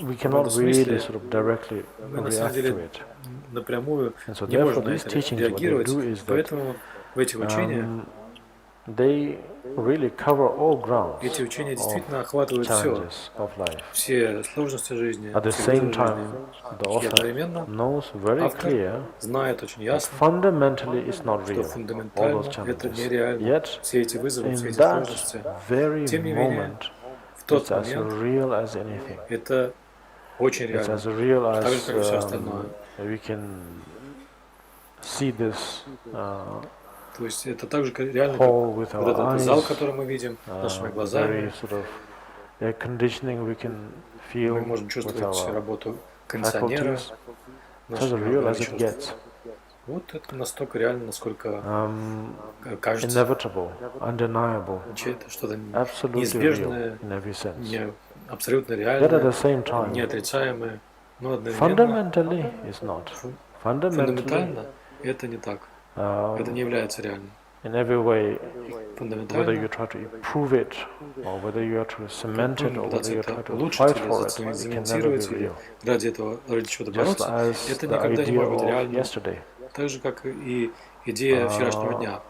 we в cannot этом really смысле sort of directly мы на самом react to деле it. напрямую And so не therefore, можем на these это teachings, what they реагировать. do is that Поэтому в этих учениях they really cover all grounds эти учения of действительно охватывают все, challenges of life. все сложности жизни, At the все same вызовы time, жизни. the И author одновременно knows very автор clear знает очень that ясно, fundamentally it's not что real, all фундаментально those это challenges. нереально. Yet, Все эти вызовы, все in эти that сложности. very Тем не менее, moment, в тот it's as момент real as anything. это очень It's реально. as real Так же, as как и все остальное. we can see this То есть это так же реально, как hall with вот our этот eyes, зал, который мы видим нашими very глазами. sort of air conditioning we can Мы feel можем with чувствовать our работу кондиционера faculties. It's as нашими real органами as it чувств. gets. Вот это настолько реально, насколько кажется. Inevitable, undeniable, Это что-то absolutely real неизбежное, in every sense. абсолютно Yet at реальное, the same time, неотрицаемое, но одновременно fundamentally it's not. Fundamentally, фундаментально это не так. Это не является реальным. in every way, whether Фундаментально, you try to improve it, or whether you try to cement it, or whether пытаться you это try to улучшить fight или for it, it can never be замонтировать, или real. ради этого, ради чего-то Just бороться, as это the никогда не idea может быть of реальным. yesterday. Так же, как и идея вчерашнего дня.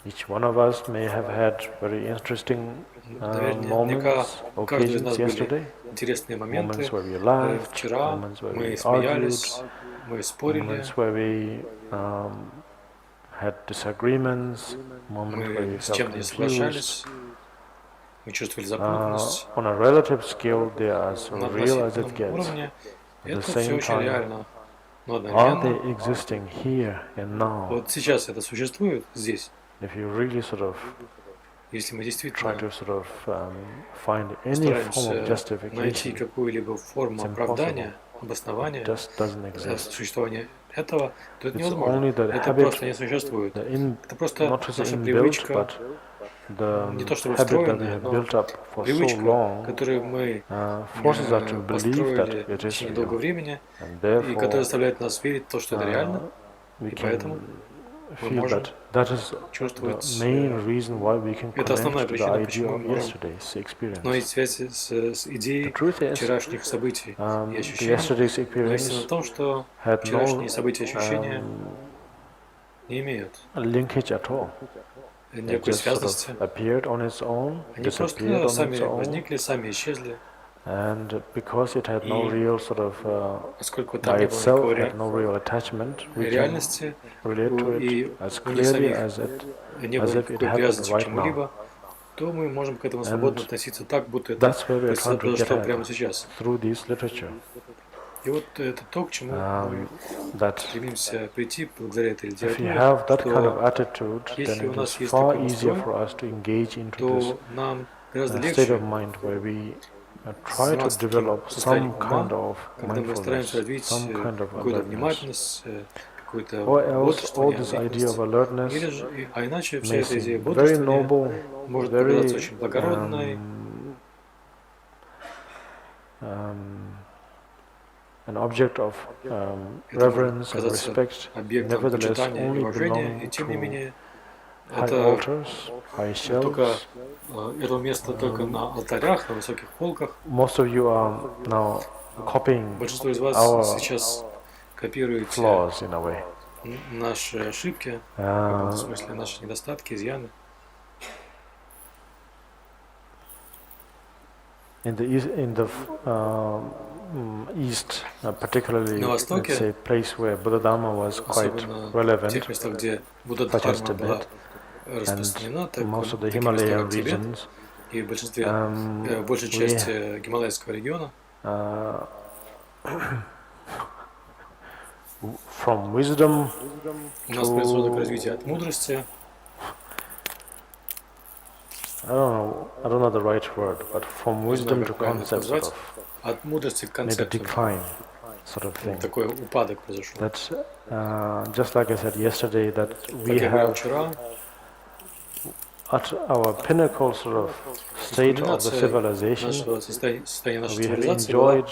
Each one of us may have had very interesting Наверняка moments, у каждого из occasions нас были yesterday, интересные моменты. moments where we laughed, Вчера moments where мы we смеялись, argued, мы спорили, moments where we had disagreements, moments where we мы с felt чем-то не confused. соглашались, мы чувствовали запутанность. On a relative scale, they are as На real as it относительном gets. уровне At the это все same очень time, реально. но are they existing here and now? Вот сейчас это существует здесь. If you really sort of если мы действительно try to sort of find any form of стараемся найти justification, какую-либо форму оправдания, обоснования существования этого, то это невозможно. Это просто не существует. Это просто наша привычка, не то чтобы встроенная, но привычка, которую мы построили в течение долгого времени, и которая заставляет нас верить в то, что это реально, и поэтому мы можем чувствовать. Это основная причина, почему мы можем установить связь с идеей вчерашних событий и ощущений. Но истина в том, что вчерашние события и ощущения не имеют никакой связности. Они просто сами возникли, сами исчезли. And because it had no real sort of by itself had no real attachment, we can relate to it as clearly as if it happened right now. То мы можем к этому свободно относиться так, будто это произошло прямо сейчас. Through this literature. И вот это то, к чему мы стремимся прийти благодаря этой литературе, что если у нас есть такой настрой, то нам гораздо легче try to develop some kind of mindfulness, some kind of alertness, or else all this idea of alertness may seem very noble, very an object of reverence and respect, nevertheless only belong to high altars, high shelves. Это место только на алтарях, на высоких полках. Most of you are now copying большинство из вас сейчас копируете flaws in a way. Наши ошибки, в смысле наши недостатки, изъяны. In the East, particularly, let's say, place where Buddha Dharma was quite relevant, such as Tibet, and most of the Himalayan regions, и в большинстве, большей части Гималайского региона, from wisdom у нас происходит развитие от мудрости. I don't know the right word, but from wisdom to concept sort of. От мудрости к концепту. Decline, sort of thing. Такой упадок произошел. That's just like I said yesterday, that we have at our pinnacle sort of state of the civilization, we have enjoyed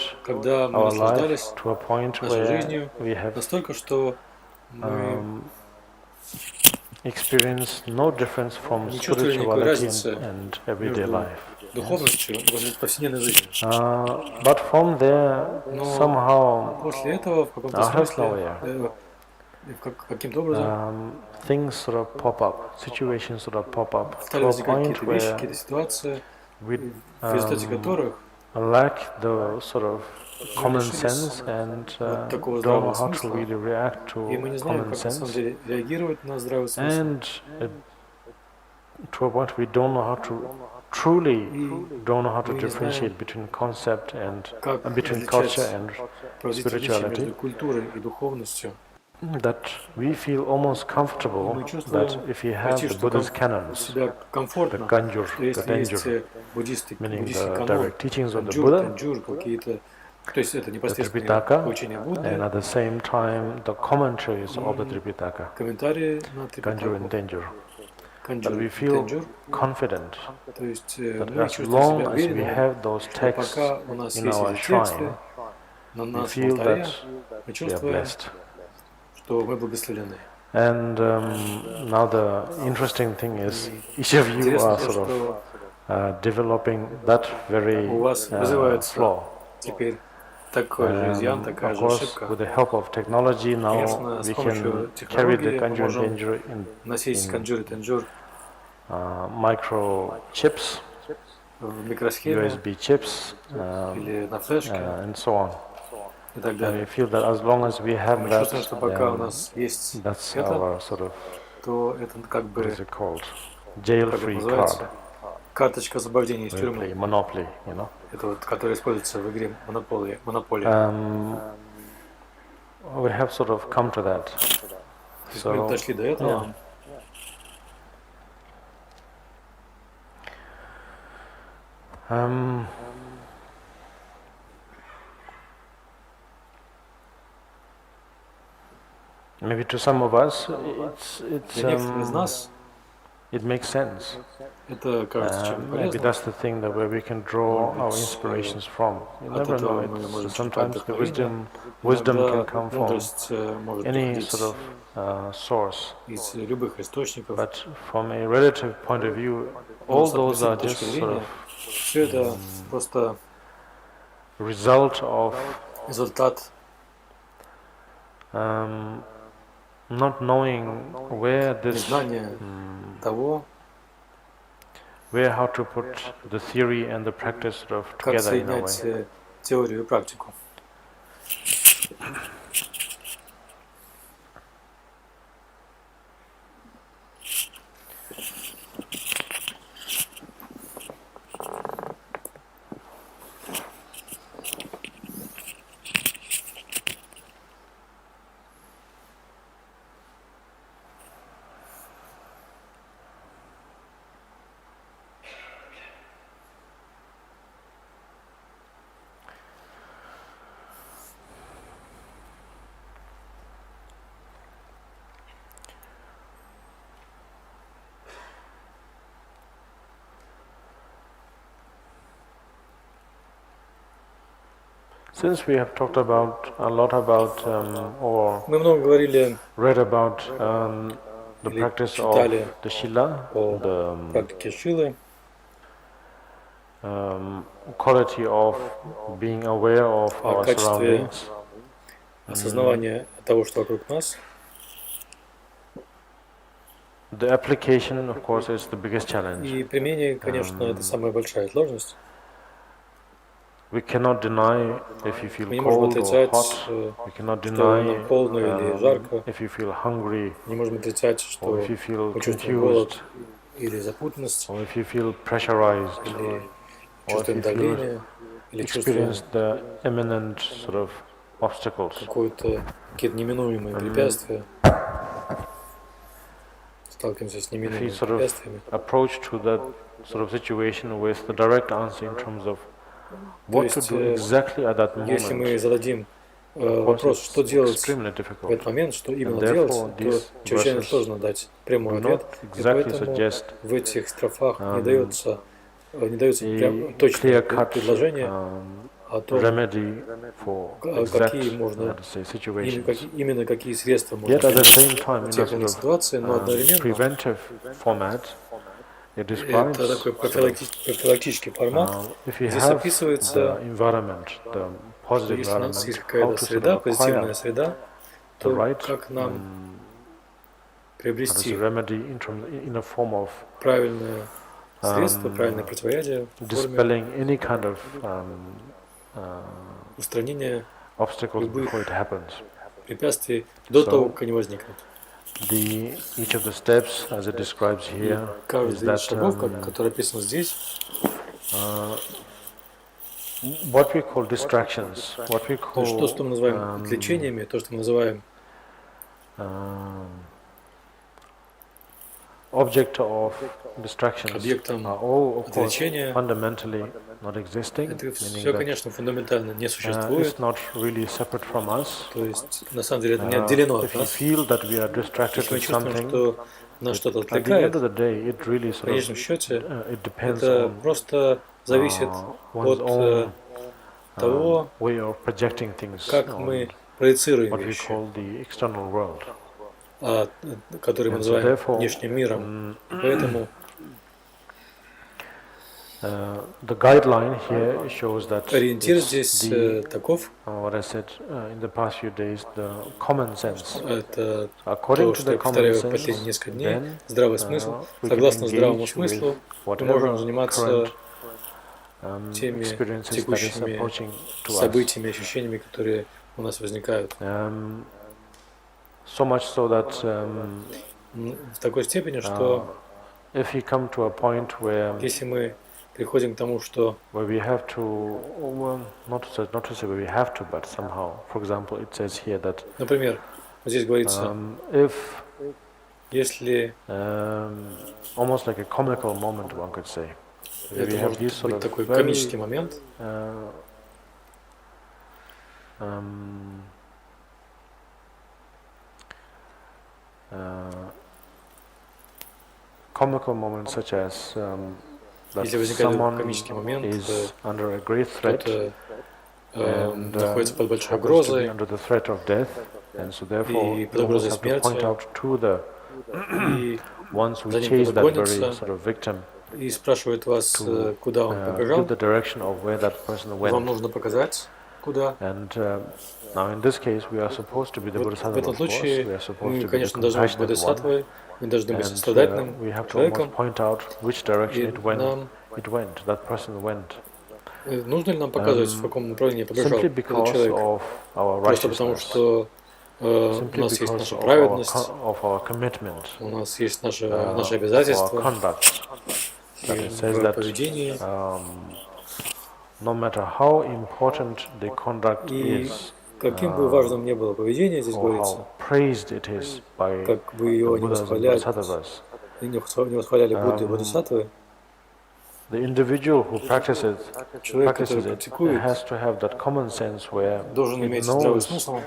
our life to a point where we have experienced no difference from spirituality and everyday life. But from there, somehow, things sort of pop up, situations sort of pop up to a point where we lack the sort of common sense and don't know how to really react to common sense, and to a point we don't know how to truly don't know how to differentiate between concept and between culture and spirituality. That we feel almost comfortable that if you have the Buddha's canons, the Ganjur, the Denjur, meaning the direct teachings of the Buddha, the Tripitaka, and at the same time the commentaries of the Tripitaka, Ganjur and Denjur. That we feel confident that as long as we have those texts in our shrine, we feel that we are blessed. And now the interesting thing is, each of you are sort of developing that very flaw. Of course, with the help of technology, now we can carry the Ganjur and Denjur in microchips, USB chips, and so on. And we feel that as long as we have that, that's our sort of, what is it called, jail-free card. Карточка освобождения из тюрьмы. Monopoly, you know. Это вот, которая используется в игре Монополия. we have sort of come to that. So, мы дошли до этого. Maybe to some of us, it makes sense. Maybe that's the thing that where we can draw our inspirations from. You never know. Sometimes the wisdom can come from any sort of source. But from a relative point of view, all those are just sort of result of not knowing where this, where how to put the theory and the practice sort of together in a way. Теорию и практику. Since we have talked about a lot about or read about the practice of the Shila, the quality of being aware of our surroundings, осознавание того, что вокруг нас, the application, of course, is the biggest challenge. И применение, конечно, это самая большая сложность. We cannot deny if you feel cold or hot. We cannot deny if you feel hungry, or if you feel confused, or if you feel pressurized, or if you feel experience the imminent sort of obstacles. Какие-то неминуемые препятствия. Сталкиваемся с неминуемыми препятствиями. Approach to that sort of situation with the direct answer in terms of what to do exactly at that moment. Если мы зададим вопрос, что делать в этот момент, что именно делать, то чрезвычайно сложно дать прямой ответ. И поэтому в этих строфах не дается точное предложение о том, какие можно, именно какие средства можно применить в тех или иных ситуациях, но одновременно это такой профилактический формат, здесь описывается, если у нас есть какая-то среда, позитивная среда, то как нам приобрести правильное средство, правильное противоядие в форме устранения любых препятствий до того, как они возникнут. Each of the steps, as it describes here, is that what we call distractions, what we call то, что мы называем отвлечениями, то, что мы называем object of distractions, объектом are all, of course, отвлечения. fundamentally not existing. Это все, конечно, фундаментально не существует. It's not really separate from us. То есть, на самом деле, это не отделено от нас. If you feel that we are distracted with something, что нас что-то отвлекает, в конечном счете, это просто зависит от того, как мы проецируем вещи, который мы называем внешним миром. Поэтому the guideline here shows that ориентир здесь таков, what I said in the past few days, the common sense. Это According то, что я повторяю последние несколько дней, здравый смысл. Согласно здравому смыслу, мы можем заниматься теми текущими событиями, ощущениями, которые у нас возникают. So much so that в такой степени, что if you come to a point where если мы приходим к тому, что where we have to, well, not to say where we have to, but somehow, for example, it says here that, например, здесь говорится, if если almost like a comical moment, one could say, where we это have может these sort быть of такой very комический момент, comical moments such as that если возникает someone комический момент, is under a great threat кто-то and находится под большой happens to be угрозой, under the threat of death, and so therefore и you под almost угрозой have to point смерти, out to the и ones who за ним chase кто-то that very гонится, sort of victim и спрашивает вас, to куда он give побежал, the direction of where that person вам went. нужно показать, куда. And now in this case we are supposed to be the В Bodhisattva, этом of course. случае We are supposed мы, to be the конечно, должны быть compassionate one. бодхисаттвой, мы должны быть And сострадательным we have to almost человеком. point out which direction И it went, нам that person went. нужно ли нам показывать, в каком направлении побежал Simply этот because человек? of our Просто потому, righteousness, что у simply нас есть because наша of праведность, our commitment, у нас есть наши of our обязательства, conduct. That и it says в that поведении. no matter how important the conduct И is, каким бы важным ни было поведение, здесь or говорится, how praised it is by как бы the его не Buddhas and восхваляли, Bodhisattvas, не восхваляли Будды и Бодхисаттвы, the individual who practices человек, который it практикует, has to have that common sense where должен it иметь здравый knows смысл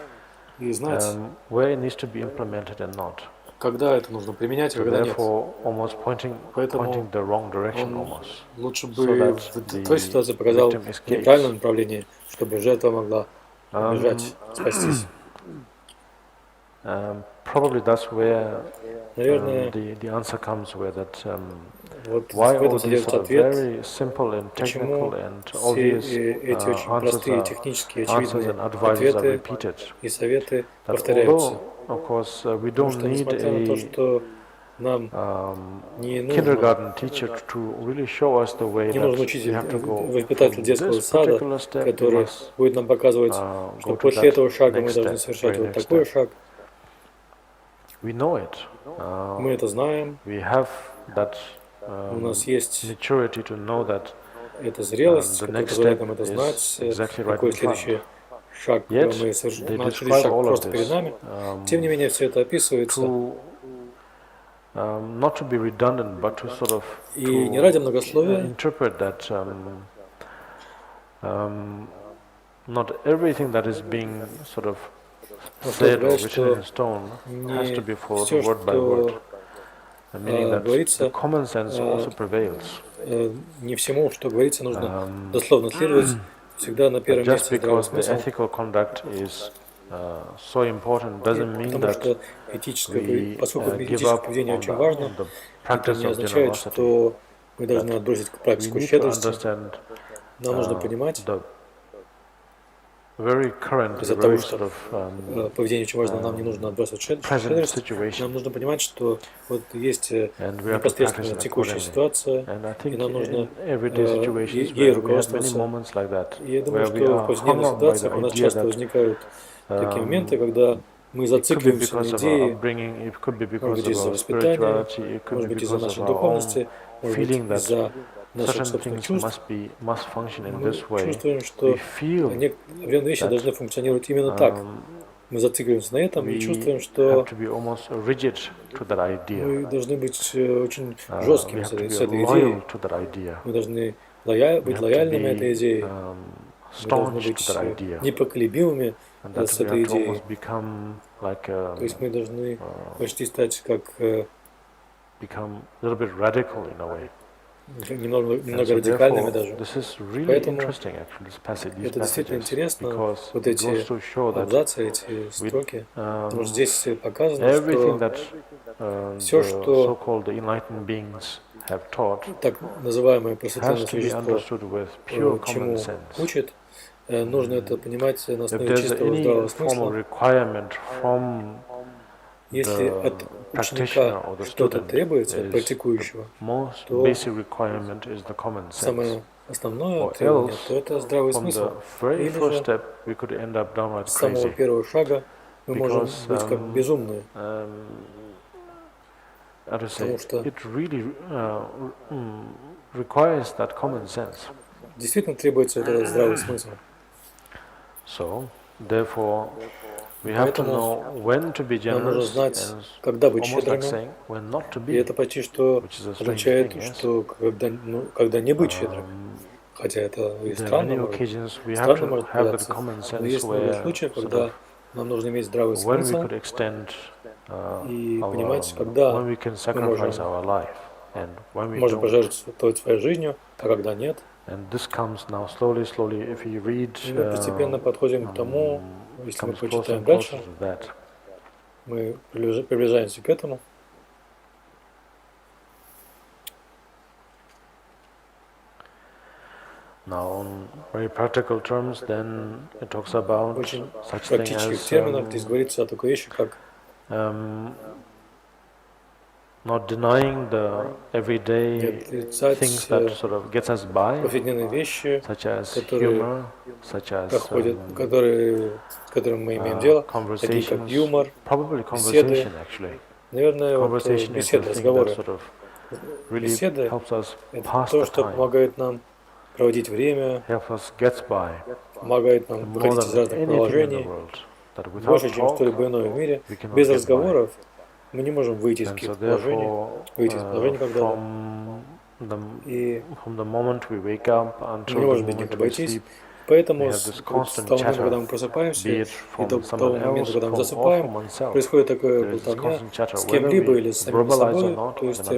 и знать, where it needs to be implemented and not. когда это нужно применять, а So когда нет. therefore, almost pointing the wrong direction almost. Лучше So бы that в той ситуации the показал victim escapes. неправильное направление, чтобы жертва могла бежать, спастись. Probably that's where Наверное, the answer comes, where that вот why в all этом these содержится sort of ответ, very simple and почему technical and все obvious эти очень answers простые, технические, and очевидные advices are ответы repeated. и советы That повторяются. although, of course, we Потому don't что, need несмотря на то, что нам не нужно kindergarten teacher to really show us the way не that нужен we учитель, have to go воспитатель from детского this сада, particular step, we который must будет нам показывать, go что to после that этого шага мы next должны step, совершать very вот next такой step. шаг. We know it. Мы это знаем. We have that У нас есть maturity to know that эта зрелость, the которая next позволяет step нам это is знать, exactly right какой in front. следующий шаг Yet, мы they начали describe шаг all of просто перед this нами. Тем не менее, все это описывается. Not to be redundant, but to sort of И не ради многословия, interpret that not everything that is being sort of said or written in stone has to be followed все, word by word. Meaning that the говорится, common sense also prevails. не всему, что говорится, нужно дословно следовать. Всегда на первом Just месте здравый because the смысл. ethical conduct is so important doesn't mean Потому that что этическое, поскольку give этическое up поведение on очень важно, the это practice не of означает, generosity. что мы должны отбросить We практику need to щедрости. understand Нам нужно понимать, the very current, из-за very того, sort что of поведение очень важно, нам не нужно отбрасывать щедрость. Нам нужно понимать, что вот есть непосредственно текущая ситуация, и нам нужно ей руководствоваться. И я думаю, что в повседневных ситуациях у нас часто возникают такие моменты, когда мы зацикливаемся на идее, может быть, из-за воспитания, может быть, из-за нашей духовности, может быть, из-за наших собственных чувств. Мы чувствуем, что определенные вещи должны функционировать именно так. Мы зацикливаемся на этом и чувствуем, что мы должны быть очень жесткими с этой идеей. Мы должны быть лояльными этой идее. Мы должны быть непоколебимыми с этой идеей. То есть мы должны почти стать как немного радикальными даже. Поэтому это действительно интересно, вот эти абзацы, эти строки, потому что здесь показано, что все, что так называемое просветленное существо чему учит, нужно это понимать на основе чистого здравого смысла. Если от ученика что-то требуется, от практикующего, то самое основное требование, то это здравый смысл. Или же с самого первого шага мы можем быть как безумные. Потому что requires that common sense. Действительно требуется этот здравый смысл. So, therefore, we have to know when to be Нам нужно generous знать, and когда быть almost like щедрыми, saying when not to и be, это почти что which is a strange означает, thing, yes? что когда не быть щедрым. Хотя это и странно может показаться, но есть много случаев, когда нам нужно иметь здравый смысл и понимать, когда мы можем пожертвовать своей жизнью, а когда нет. И мы постепенно подходим к тому, если мы почитаем дальше, мы приближаемся к этому. Now, on very practical terms, then it talks about очень such thing практических as терминах здесь говорится о такой вещи, как not denying the everyday things that sort of gets us by, повседневные вещи, such as которые humor, such as с которыми мы имеем дело, такие как юмор, беседы. Наверное, беседы, разговоры. Беседы — это то, что помогает нам проводить время, помогает нам выходить из разных положений, больше, чем что-либо иное в мире. Без разговоров мы не можем выйти из каких-то положений, когда-то. И мы не можем без них обойтись. Поэтому с того момента, когда мы просыпаемся, и до того момента, когда мы засыпаем, происходит такая болтовня с кем-либо или с самим собой, то есть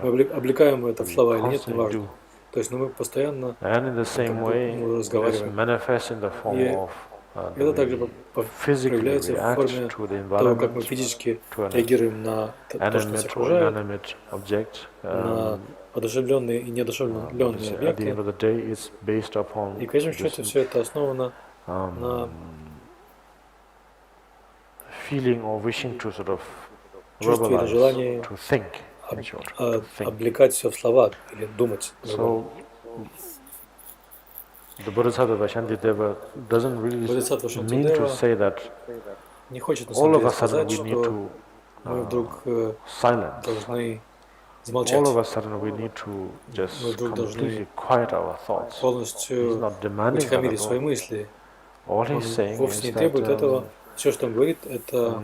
мы облекаем это в слова или нет, неважно. То есть мы постоянно разговариваем. И это также проявляется в форме того, как мы физически реагируем на то, что нас окружает, на одушевленные и неодушевленные объекты. И в конечном счете все это основано на чувстве или желании облекать все в слова или думать. The Bodhisattva Shantideva doesn't really mean to say that не хочет на самом деле сказать, что мы вдруг all должны замолчать. of a sudden we need to just completely quiet our thoughts. Полностью утихомирить свои мысли. All he's saying вовсе не требует этого. Все, что он говорит, это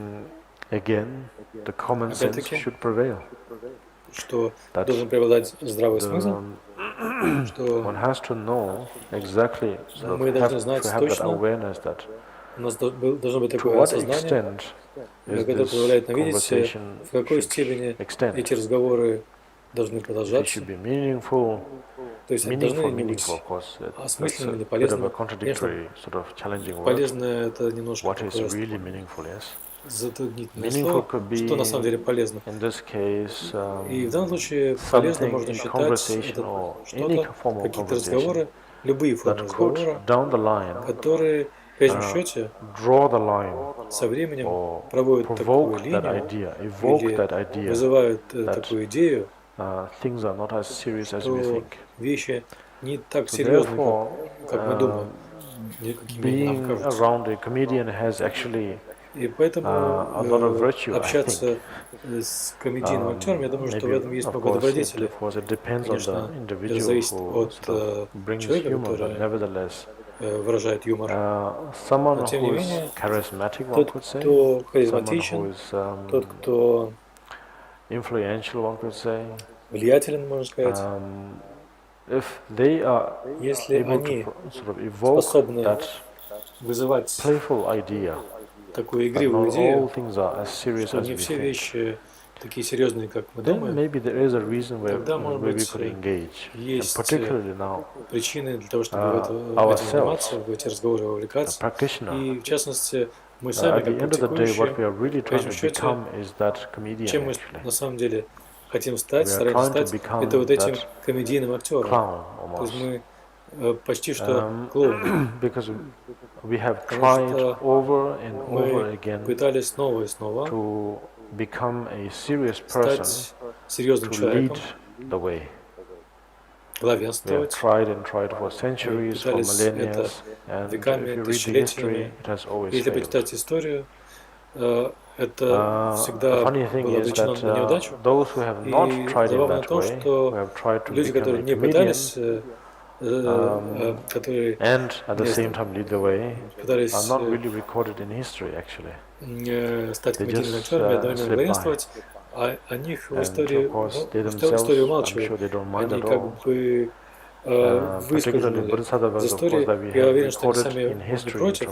again, the common sense should prevail. Что должен преобладать здравый смысл, что one has to know exactly, мы должны знать точно, у нас должно быть такое осознание, которое позволяет нам видеть, в какой степени эти разговоры должны продолжаться. То есть они должны быть осмысленными или полезными. Конечно, полезное — это немножко затруднительное слово, что на самом деле полезно. И в данном случае полезно можно считать это что-то, какие-то разговоры, любые формы разговора, которые в конечном счете со временем проводят такую линию или вызывают такую идею, что вещи не так серьезны, как мы думаем, какими нам кажутся. И поэтому общаться с комедийным актером, я думаю, что в этом есть много добродетелей. Конечно, это зависит от человека, который выражает юмор. Но тем не менее, тот, кто харизматичен, тот, кто влиятелен, можно сказать, если они способны вызывать такую игривую идею, что не все вещи такие серьезные, как мы думаем, тогда, может быть, есть причины для того, чтобы этим заниматься, в эти разговоры вовлекаться. И, в частности, мы сами, как практикующие, в конечном счете, чем мы на самом деле хотим стать, стараемся стать, это вот этим комедийным актером. То есть мы почти что клоуны. Потому что мы пытались снова и снова стать серьезным человеком, главенствовать. Мы пытались это веками, тысячелетиями. Если почитать историю, это всегда было обречено на неудачу. И забавно то, что люди, которые не пытались, которые пытались стать комедийными актерами, одновременно главенствовать, о них в истории, история умалчивает. Они как бы выскользнули из истории. Я уверен, что они сами не против.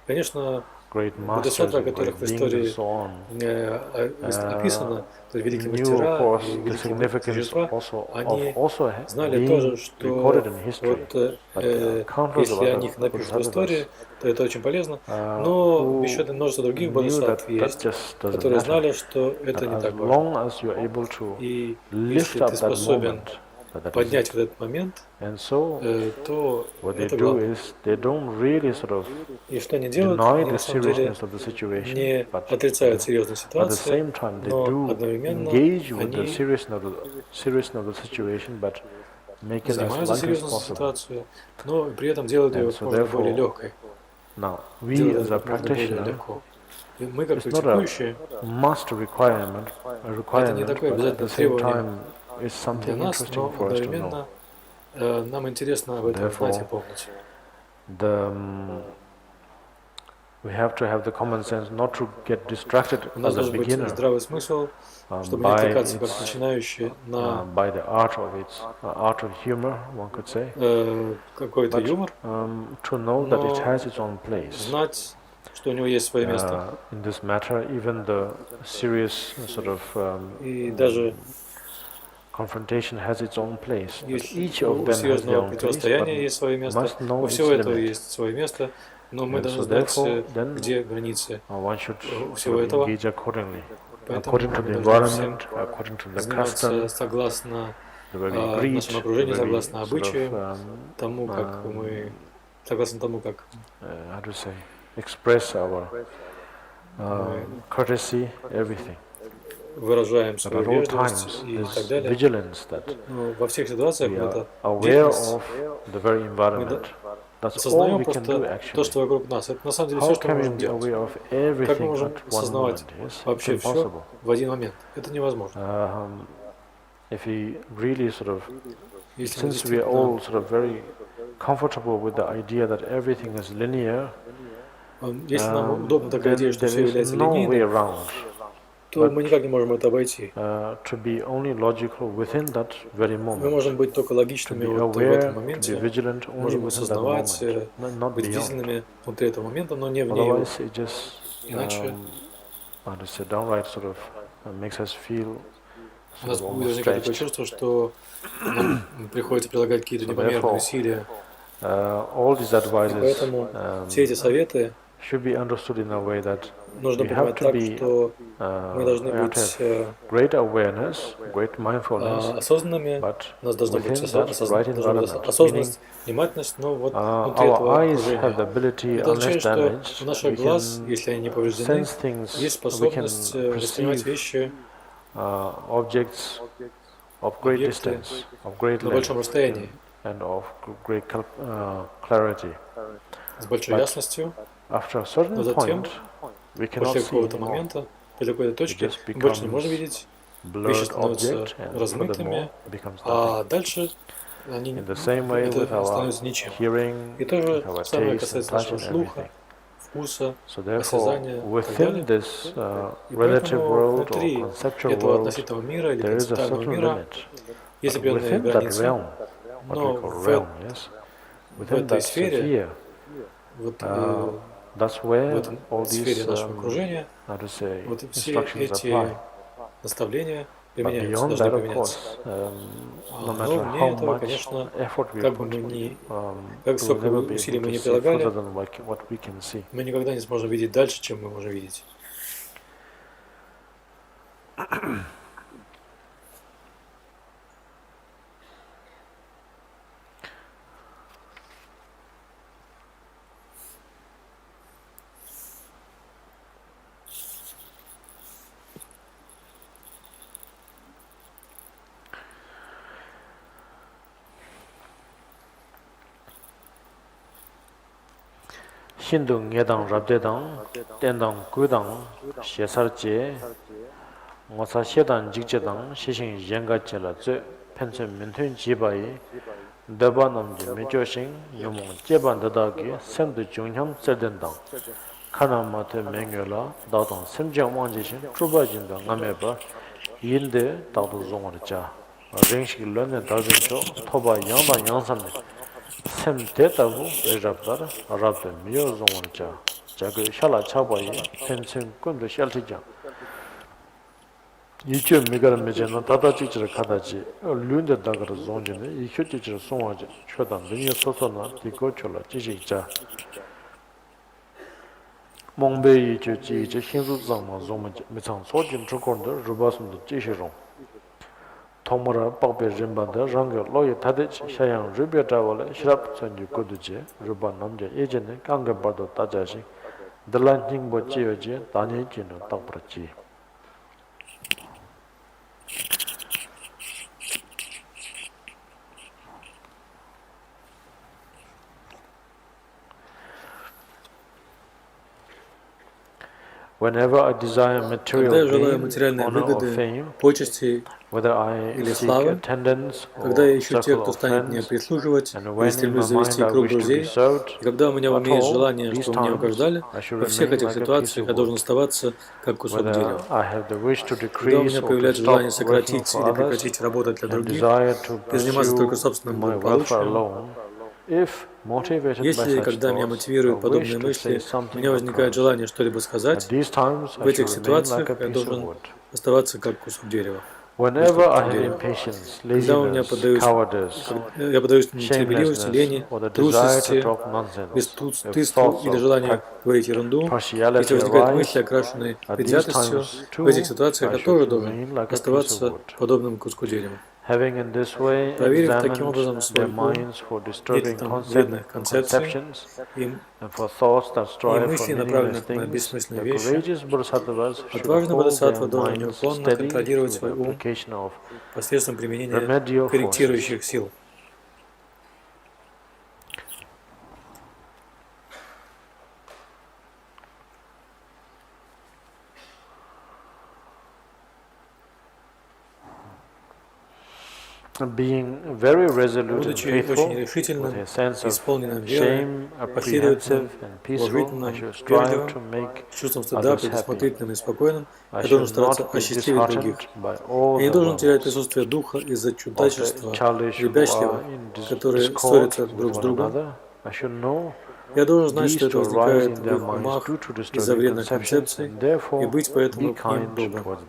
Конечно, бодхисаттвы, о которых в истории описано, то есть великие мастера и великие божества, они знали тоже, что вот, если о них напишут в истории, то это очень полезно. Но еще множество других бодхисаттв есть, которые знали, что это не так важно. И если ты способен поднять в этот момент, то это главное. И что они делают? Они на самом деле не отрицают серьезную ситуацию, но одновременно они занимаются серьезной ситуацией, но при этом делают ее как можно более легкой. Делают ее как можно более легко. И мы, как практикующие, это не такое обязательное требование для нас, но одновременно нам интересно об этом знать и помнить. У нас должен быть здравый смысл, чтобы не отвлекаться как начинающий на какой-то юмор, но знать, что у него есть свое место. И даже если у серьезного противостояния есть свое место, у всего этого есть свое место, но мы должны знать, где границы всего этого. Поэтому мы должны всем заниматься согласно нашему окружению, согласно обычаям, тому, как мы, согласно тому, как выражаем свою вежливость и так далее. Но во всех ситуациях это деятельность. Мы осознаем просто то, что вокруг нас. Это на самом деле все, что мы можем делать. Как мы можем осознавать вообще все в один момент? Это невозможно. Если мы действительно если нам удобна такая идея, что все является линейным, то мы никак не можем это обойти. Мы можем быть только логичными вот в этом моменте, можем осознавать, быть бдительными внутри этого момента, но не вне его. Иначе у нас будет возникать такое чувство, что нам приходится прилагать какие-то непомерные усилия. И поэтому все эти советы нужно понимать так, что мы должны быть осознанными, у нас должна быть осознанность, внимательность, но вот внутри этого окружения. Это означает, что у наших глаз, если они не повреждены, есть способность воспринимать вещи, объекты на большом расстоянии, с большой ясностью, но затем, после какого-то момента, после какой-то точки, мы больше не можем видеть, вещи становятся размытыми, а дальше это становится ничем. И то же самое касается нашего слуха, вкуса, осязания и так далее. И поэтому внутри этого относительного мира или концептуального мира есть определенные границы, но в этой сфере, в этой сфере нашего окружения, вот все эти наставления применяются, должны применяться. Но вне этого, конечно, как бы мы как сколько усилий мы не прилагали, мы никогда не сможем видеть дальше, чем мы можем видеть. 신도 녜당 rab대당 땐당 구당 시살제 ngasa shedan jikjedang shishin yenga chela tse penchen mentun jibayi daba namje mechoshin yomong jeban dadagi semdu jungham tsedendang kana mate mengyola dadang semjang manjishin trubajinda ngameba yinde dadu zongorja ringshik lone dadincho toba yangda yangsamne sem tetabu erabdar rabde miyo zongorja jagu shala chabayi penchen kundu shaltijang 이쪽 미가를 매제는 다다지지를 가다지 륜데 다가를 zonjene 이효지지를 송하지 최단 능이 소소나 디고초라 지지자 몽베이 주지 지 신수장마 좀은 미창 소진 주권도 루바스도 지시롱 통모라 박베 림반다 랑게 로이 다데치 샤양 르베다월에 시랍 선주 고드지 루바 남제 예전에 강가바도 따자시 들란팅 보지여지 다니지는 딱버지 Whenever I desire material gain, honor or fame, whether I seek attendance or circle of friends, and when in my mind I wish to be served, at all these times I should remain like a piece of wood. Whether I have the wish to decrease or to stop working for others, and desire to pursue my welfare alone, Если, когда меня мотивируют подобные мысли, у меня возникает желание что-либо сказать, в этих ситуациях я должен оставаться как кусок дерева. Когда я поддаюсь нетерпеливости, лени, трусости, бесстыдству или желанию говорить ерунду, если возникают мысли, окрашенные предвзятостью, в этих ситуациях я тоже должен оставаться подобным куску дерева. Проверив таким образом свой ум, нет там вредных концепций и мыслей, направленных на бессмысленные вещи, отважный бодхисаттва должен неуклонно контролировать свой ум посредством применения корректирующих сил. Будучи очень решительным, исполненным верой, последовательным, положительным, вежливым, с чувством стыда, предусмотрительным и спокойным, я должен стараться осчастливить других. Я не должен терять присутствие духа из-за чудачества, ребячливых, которые ссорятся друг с другом. Я должен знать, что это возникает в их умах из-за вредных концепций, и быть поэтому к ним добрым.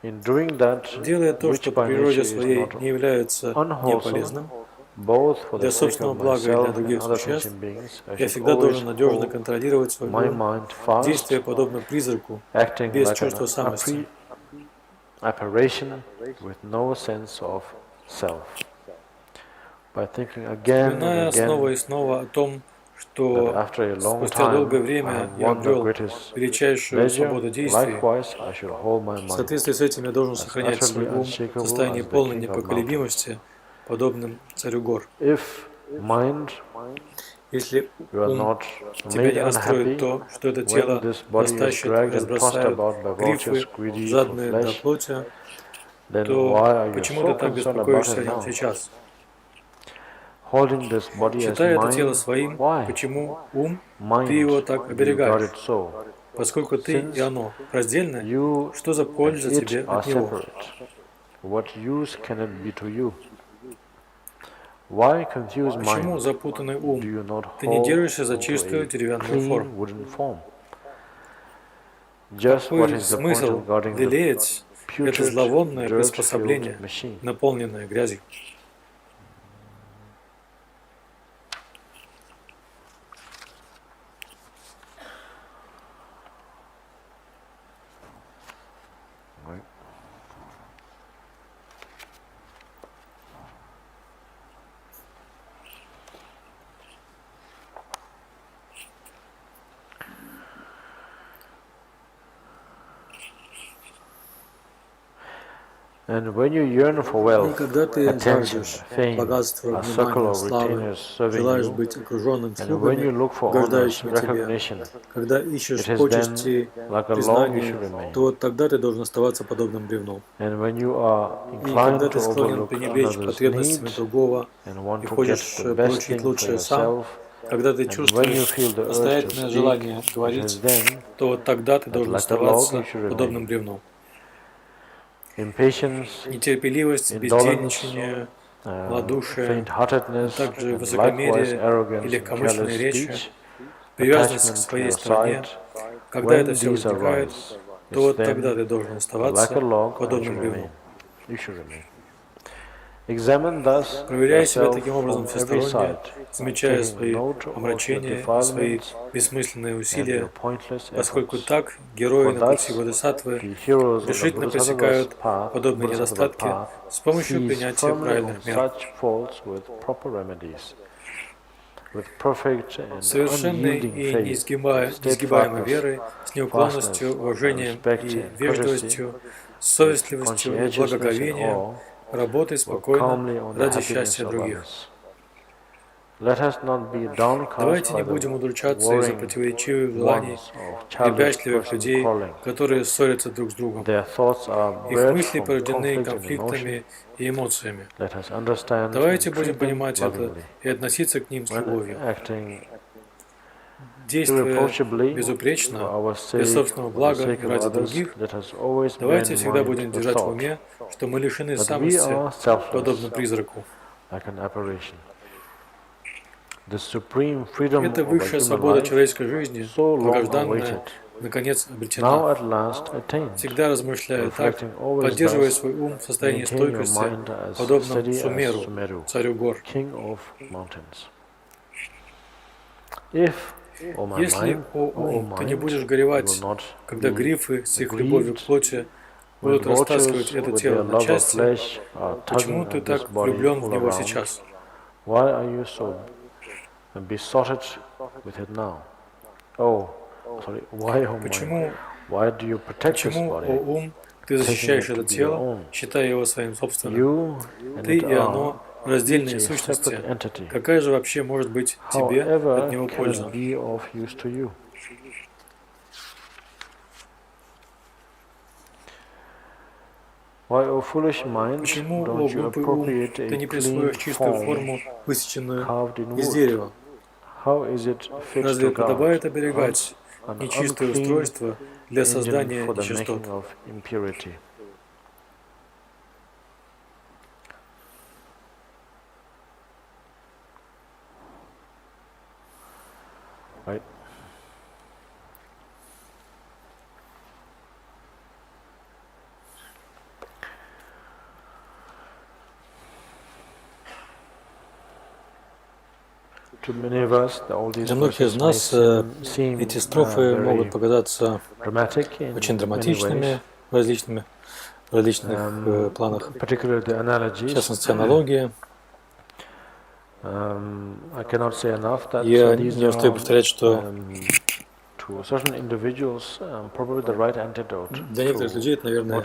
Делая то, что по природе своей не является неполезным, для собственного блага и для других существ, я всегда должен надежно контролировать свой ум, действия подобно призраку, без чувства самости. Вспоминая снова и снова о том, что спустя долгое время я обрел величайшую свободу действий, в соответствии с этим я должен сохранять свой ум в состоянии полной непоколебимости, подобным царю гор. Если ум тебя не расстроит то, что это тело растащит и разбросает грифы, жадные до плоти, то почему ты так беспокоишься о нем сейчас? Считая это тело своим, почему ум, ты его так оберегаешь? Поскольку ты и оно раздельны, что за польза тебе от него? Почему запутанный ум? Ты не держишься за чистую деревянную форму. Какой смысл лелеять это зловонное приспособление, наполненное грязью? And when you yearn for wealth, когда ты attention, жаждешь fame, богатства, a circle внимания, of славы, retainers serving желаешь you, быть окруженным and when you слугами, look for honors, угождающими тебе, recognition, когда it ищешь is then почести, like a log you should признания, remain. то вот тогда ты должен оставаться подобным бревном. And when you are И когда inclined ты to склонен overlook пренебречь another's потребностями need другого and want и to get хочешь the best получить thing for лучшее сам, yourself, когда ты and when you чувствуешь feel the urge to настоятельное speak, желание it is говорить, then то вот тогда ты that должен like a log you оставаться should подобным remain. бревном. Impatience, Нетерпеливость, indolence, бездельничание, малодушие, а faint-heartedness, также and likewise высокомерие и arrogance and легкомысленные careless речи, speech, привязанность к attachment to своей your стране, sight, когда это when все these возникает, arise, то it's вот тогда then ты должен that like a оставаться log you подобным should бревном. remain. You should remain. Examine thus Проверяй себя yourself таким образом from every всесторонне, side, замечая taking свои note of your омрачения и свои defilements бессмысленные and your усилия, pointless поскольку efforts. так герои For на пути thus, Бодхисаттвы the heroes of the решительно Bodhisattva's пресекают path, подобные Bodhisattva недостатки path, с помощью seize принятия firmly on правильных мер. such faults with proper remedies, with perfect and Совершенной unyielding и faith, неизгибаемой steadfastness, верой, с неуклонностью, fastness, уважением respect и and courtesy, вежливостью, с with совестливостью и conscientiousness and благоговением, awe, работай work спокойно calmly on the ради happiness счастья of других. others. Let us not be downcast Давайте by не the будем удручаться из-за warring противоречивых желаний ones of childish припятливых person людей, quarreling. которые ссорятся друг с другом. Their thoughts are Их bred мысли from порождены conflict and emotion. конфликтами и эмоциями. Let us understand Давайте and будем treat them понимать это lovingly. и относиться к ним с When любовью. acting Действуя irreproachably for безупречно our для sake, собственного for the блага sake и of ради others, других, let us always bear давайте in всегда mind будем the держать в thought уме, что мы лишены that we самости, are selfless, подобно призраку. like an apparition. The supreme freedom Эта of a высшая human свобода life, человеческой жизни, so long долгожданная, awaited, наконец now обретена. at last attained. Всегда размышляя так, Reflecting always поддерживая thus, свой ум в состоянии maintain your стойкости, mind as подобно steady as Сумеру, Sumeru, царю гор. king of mountains. If, O my Если, mind, о O ум, ты не mind, будешь you горевать, will not когда be грифы с их любовью к grieved плоти when будут растаскивать vultures это with тело their на love of части, flesh are почему tugging ты at this так body влюблен в all него around, сейчас? why are you so besotted with it now? Oh, sorry, why, oh Почему, mind, why do you protect this о body, ум, ты taking защищаешь it to это be your тело, own? считая его своим собственным? You and Ты it и оно are раздельные each a сущности. separate entity. Какая же вообще может быть тебе от However него can польза? it be of use to you? Why, O foolish mind, Почему, о don't you глупый ум, appropriate ты a не clean присвоишь чистую form форму, высеченную carved in из wood? дерева? How is it fit Разве to guard подобает оберегать an нечистое unclean устройство для engine создания for the нечистот? making of impurity? Right? Для многих из нас эти строфы могут показаться очень драматичными в различных планах. В частности, аналогия. Я не устаю повторять, что для некоторых людей это, наверное,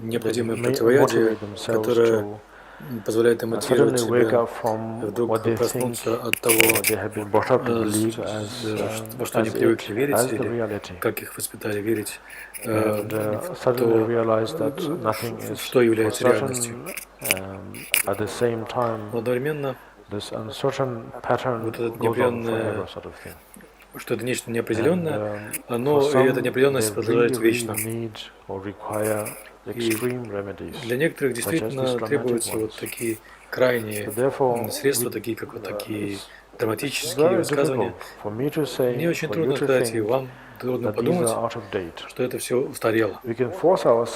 необходимое противоядие, которое позволяет им мотивировать себя вдруг проснуться от того, во что они привыкли верить, или как их воспитали верить, в то, что является реальностью. Одновременно вот это неопределенное, что это нечто неопределенное, и эта неопределенность продолжает вечно. И для некоторых действительно требуются вот такие крайние средства, такие как вот такие драматические высказывания. Мне очень трудно сказать, и вам трудно подумать, что это все устарело.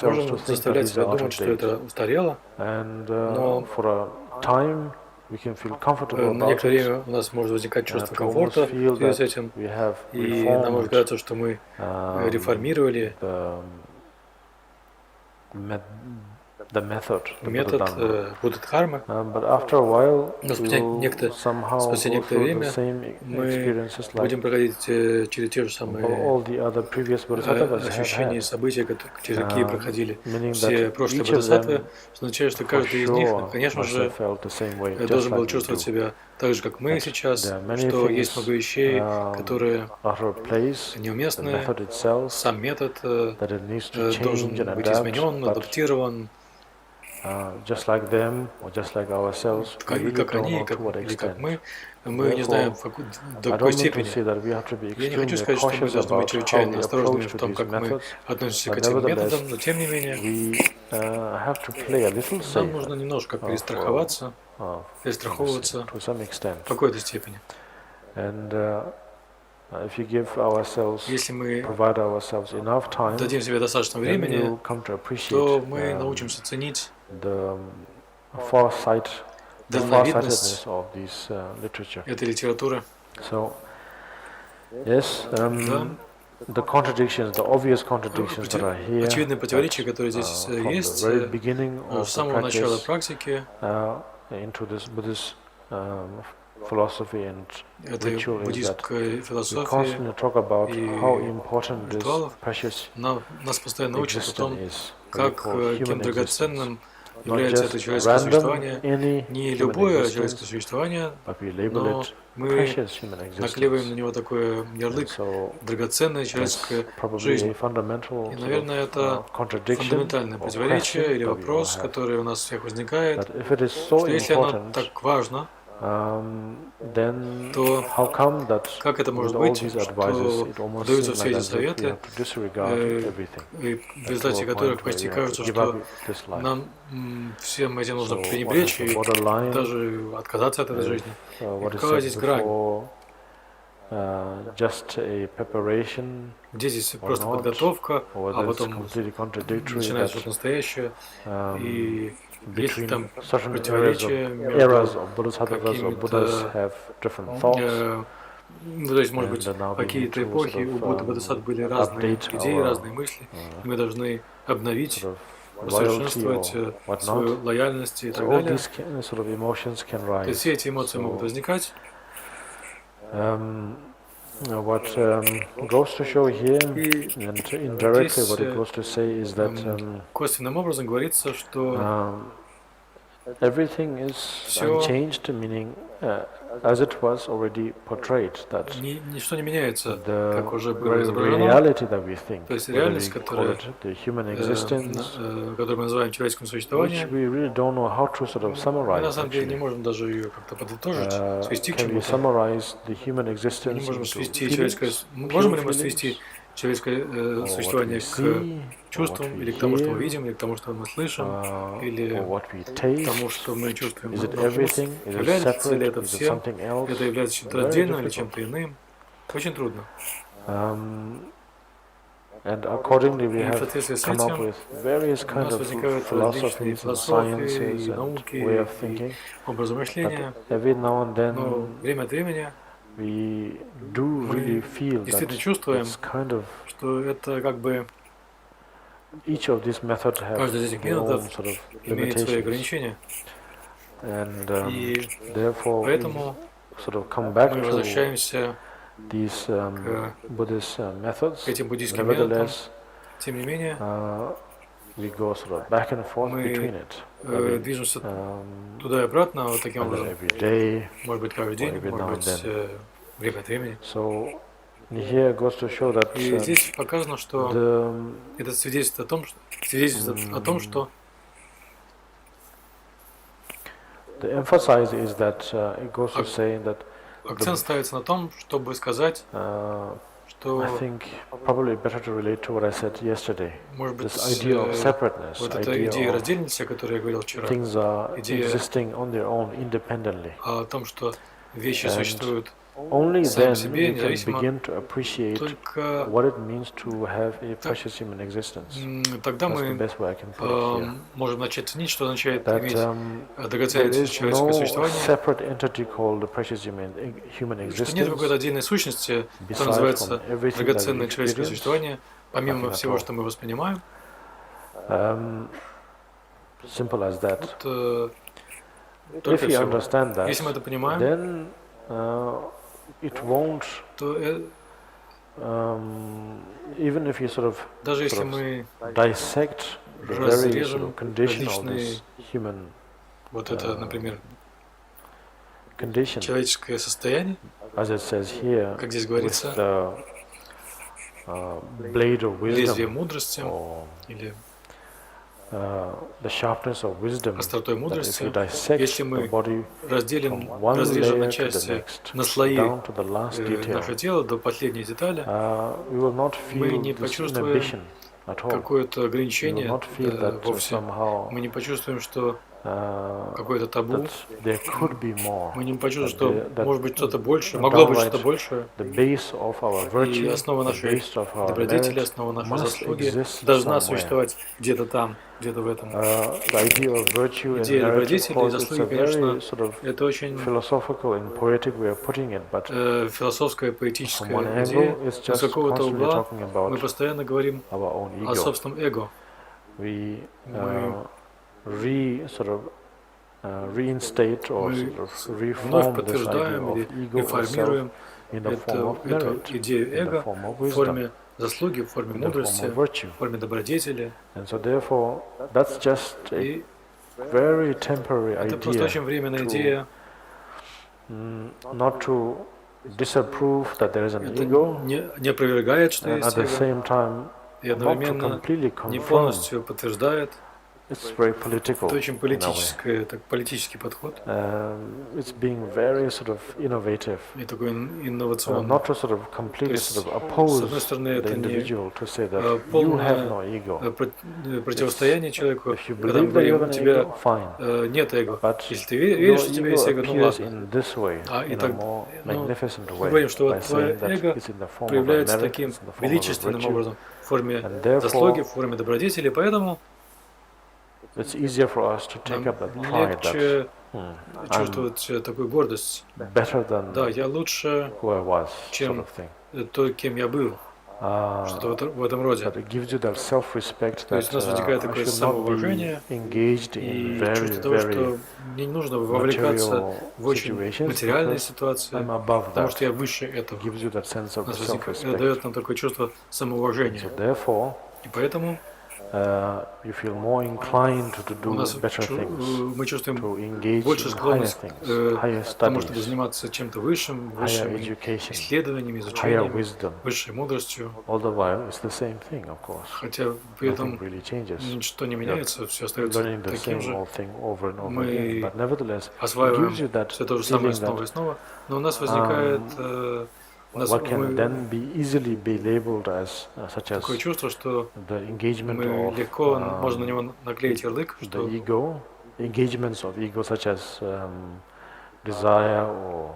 Можем заставлять себя думать, что это устарело, но на некоторое время у нас может возникать чувство комфорта в связи с этим, и нам может казаться, что мы реформировали метод Бодхичарьи. Но спустя некоторое время мы будем проходить через те же самые ощущения и события, через какие проходили все прошлые бодхисаттвы, что означает, что каждый из них, конечно же, должен был чувствовать себя так же, как мы сейчас, что есть много вещей, которые неуместны, сам метод должен быть изменен, адаптирован, как они, или как мы не знаем до какой степени. Я не хочу сказать, что мы должны быть чрезвычайно осторожными в том, как мы относимся к этим методам, но тем не менее нам нужно немножко перестраховываться в какой-то степени. Если мы дадим себе достаточно времени, то мы научимся ценить дальновидность этой литературы. Очевидные противоречия, которые здесь есть, с самого начала практики этой буддийской философии и ритуалов, нас постоянно учат о том, каким драгоценным является это человеческое существование. Не любое человеческое существование, но мы наклеиваем на него такой ярлык «драгоценная человеческая жизнь». И, наверное, это фундаментальное противоречие или вопрос, который у нас всех возникает, что если оно так важно, то как это может быть, что даются все эти советы, в результате которых почти кажется, что нам всем этим нужно пренебречь и даже отказаться от этой жизни. Какая здесь грань? Где здесь просто подготовка, а потом начинается что-то настоящее, и если там противоречия между какими-то, то есть, может быть, в какие-то эпохи у Будды Бодхисаттв были разные идеи, разные мысли, и мы должны обновить, усовершенствовать свою лояльность и так далее. То есть все эти эмоции могут возникать. What goes to show here, and indirectly what it goes to say is that косвенным образом говорится, что everything is unchanged, meaning as it was already portrayed, that ничто не меняется, как уже было изображено. То есть реальность, которую мы называем человеческим существованием, мы на самом деле не можем даже ее как-то подытожить, свести к чему-то. Не можем свести человеческое... Можем ли мы свести человеческое существование к чувствам, или к тому, что мы видим, или к тому, что мы слышим, или к тому, что мы чувствуем? Является ли это всем? Это является чем-то отдельным или чем-то иным? Очень трудно. And accordingly, we have come up with various kinds of philosophies and sciences and way of thinking. But every now and then, we do really feel that it's kind of each of these methods have their own sort of limitations. And therefore, we sort of come back to these Buddhist methods. Nevertheless, we go sort of back and forth between it. Движемся туда и обратно, вот таким образом. Every day, может быть, каждый день, может быть, время от времени. So, here goes to show that, и здесь показано, что это свидетельствует о том, что the emphasis is that it goes to say that акцент ставится на том, чтобы сказать, что I think probably better to relate to what I said yesterday. This idea of separateness, вот эта идея раздельности, о которой я говорил вчера, things are existing on their own independently. О том, что вещи существуют only then себе, you can begin to appreciate what it means to have a precious human existence. Тогда мы можем начать ценить, что означает иметь драгоценное человеческое существование. Separate entity called the precious human existence. Что нет какой-то отдельной сущности, которая называется драгоценное человеческое существование, помимо всего, что мы воспринимаем. simple as that. If you understand that, если мы это понимаем, then it won't. Even if you даже если мы dissect the very condition of различные, this human вот это, например, condition, человеческое состояние, as it says here, как здесь говорится, blade of лезвие wisdom, мудрости, или the sharpness of wisdom, остротой мудрости, if you dissect если мы the body разрежем на части, на слои down to the last detail, наше тело до последней детали, we will not мы feel не this почувствуем inhibition at all. какое-то ограничение We will not feel that вовсе. somehow Мы не почувствуем, что какое-то табу. that there could be more. Мы не почувствуем, что that может быть что-то больше, могло быть что-то большее. The base of our virtue, И основа the нашей base of our добродетели, merit основа нашей must заслуги exist должна somewhere. существовать где-то там, где-то в этом. The idea of virtue and Идея merit, of добродетели и course, it's заслуги, a конечно, very это очень philosophical and poetic way of putting it, but философская, from поэтическая one angle, идея. it's С just какого-то constantly угла talking about мы постоянно говорим our own о ego. собственном эго. We Мы reinstate or вновь reform this idea подтверждаем of или ego or self реформируем in the form of merit, эту идею in the эго form of в wisdom, форме заслуги, в форме in the form мудрости, of virtue. в форме добродетели. And so therefore, that's just a И very temporary это просто idea очень временная идея. not to disapprove that there is an Это ego, не опровергает, что and at есть the эго, same time и not to одновременно completely не confirm. полностью подтверждает. It's very political. Это очень in a way. политический подход. It's being very innovative. И такой инновационный. Not to completely oppose с одной стороны, the это не individual to say that you have no ego. Противостояние человеку, If you когда мы believe that you говорим, have у an тебя ego, fine. нет эго. But Если ты веришь, что у your тебя ego есть эго, ну appears ладно. in this way, И in a так, more magnificent мы way, говорим, что by вот твое saying that эго it's in the form of a проявляется merit, таким it's in the form of a величественным virtue. образом, в форме And therefore, заслуги, в форме добродетели, поэтому it's easier for us to take нам up that pride легче that чувствовать такую гордость. better than Да, я лучше, who I was, чем sort of thing. то, кем я был. Что-то в этом роде. But it gives you that self-respect То есть that у нас возникает I такое should not be самоуважение engaged in и very, чувство того, что very мне не нужно вовлекаться material в очень situations материальные because ситуации, I'm above потому that. что я выше этого. It gives you that sense of У нас возникает, это self-respect. дает нам такое чувство самоуважения. So therefore, И поэтому you feel more inclined to у do нас better things, мы чувствуем to engage больше in higher склонность things, к higher тому, чтобы studies, заниматься чем-то высшим, higher высшими education, исследованиями, higher изучением, wisdom. высшей мудростью. All the while, it's the same thing, of course. Хотя при этом Nothing really changes. ничто не меняется, все остается Learning the таким same же. old thing over and over Мы again. But nevertheless, it осваиваем gives you that все то же самое feeling снова и that снова, но у нас возникает what can then be easily be labeled as such as такое чувство, что the engagement мы of легко можно на него наклеить ярлык, the что ego, engagements of ego such as desire or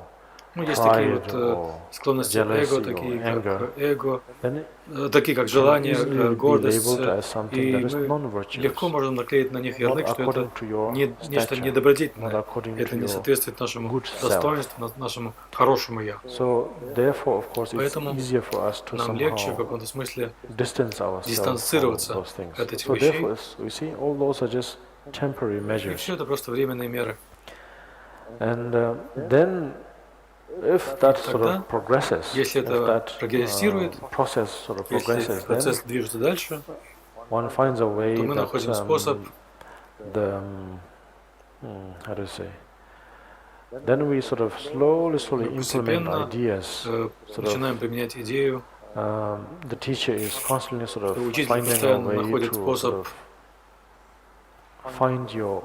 ну, есть такие pride вот or склонности эго, jealousy такие or anger, как эго, then такие как it can желание, easily be гордость, labeled as something и that is мы non-virtuous, легко можем наклеить на них not ярлык, что это according to your нечто stature, not недобродетельное, according это to не your соответствует нашему good self. достоинству, нашему хорошему я. So therefore, of course, it's Поэтому easier for us to нам легче в somehow каком-то смысле distance ourselves from дистанцироваться those things. от этих So вещей. therefore, we see all those are just temporary И measures. все это просто временные меры. And then, if that Тогда, progresses, если if это that прогрессирует, process если progresses, then процесс движется дальше, one finds a way то мы that находим способ, how to say, then we slowly implement постепенно ideas. начинаем применять идею, The teacher is constantly учитель finding a постоянно way находит to способ find your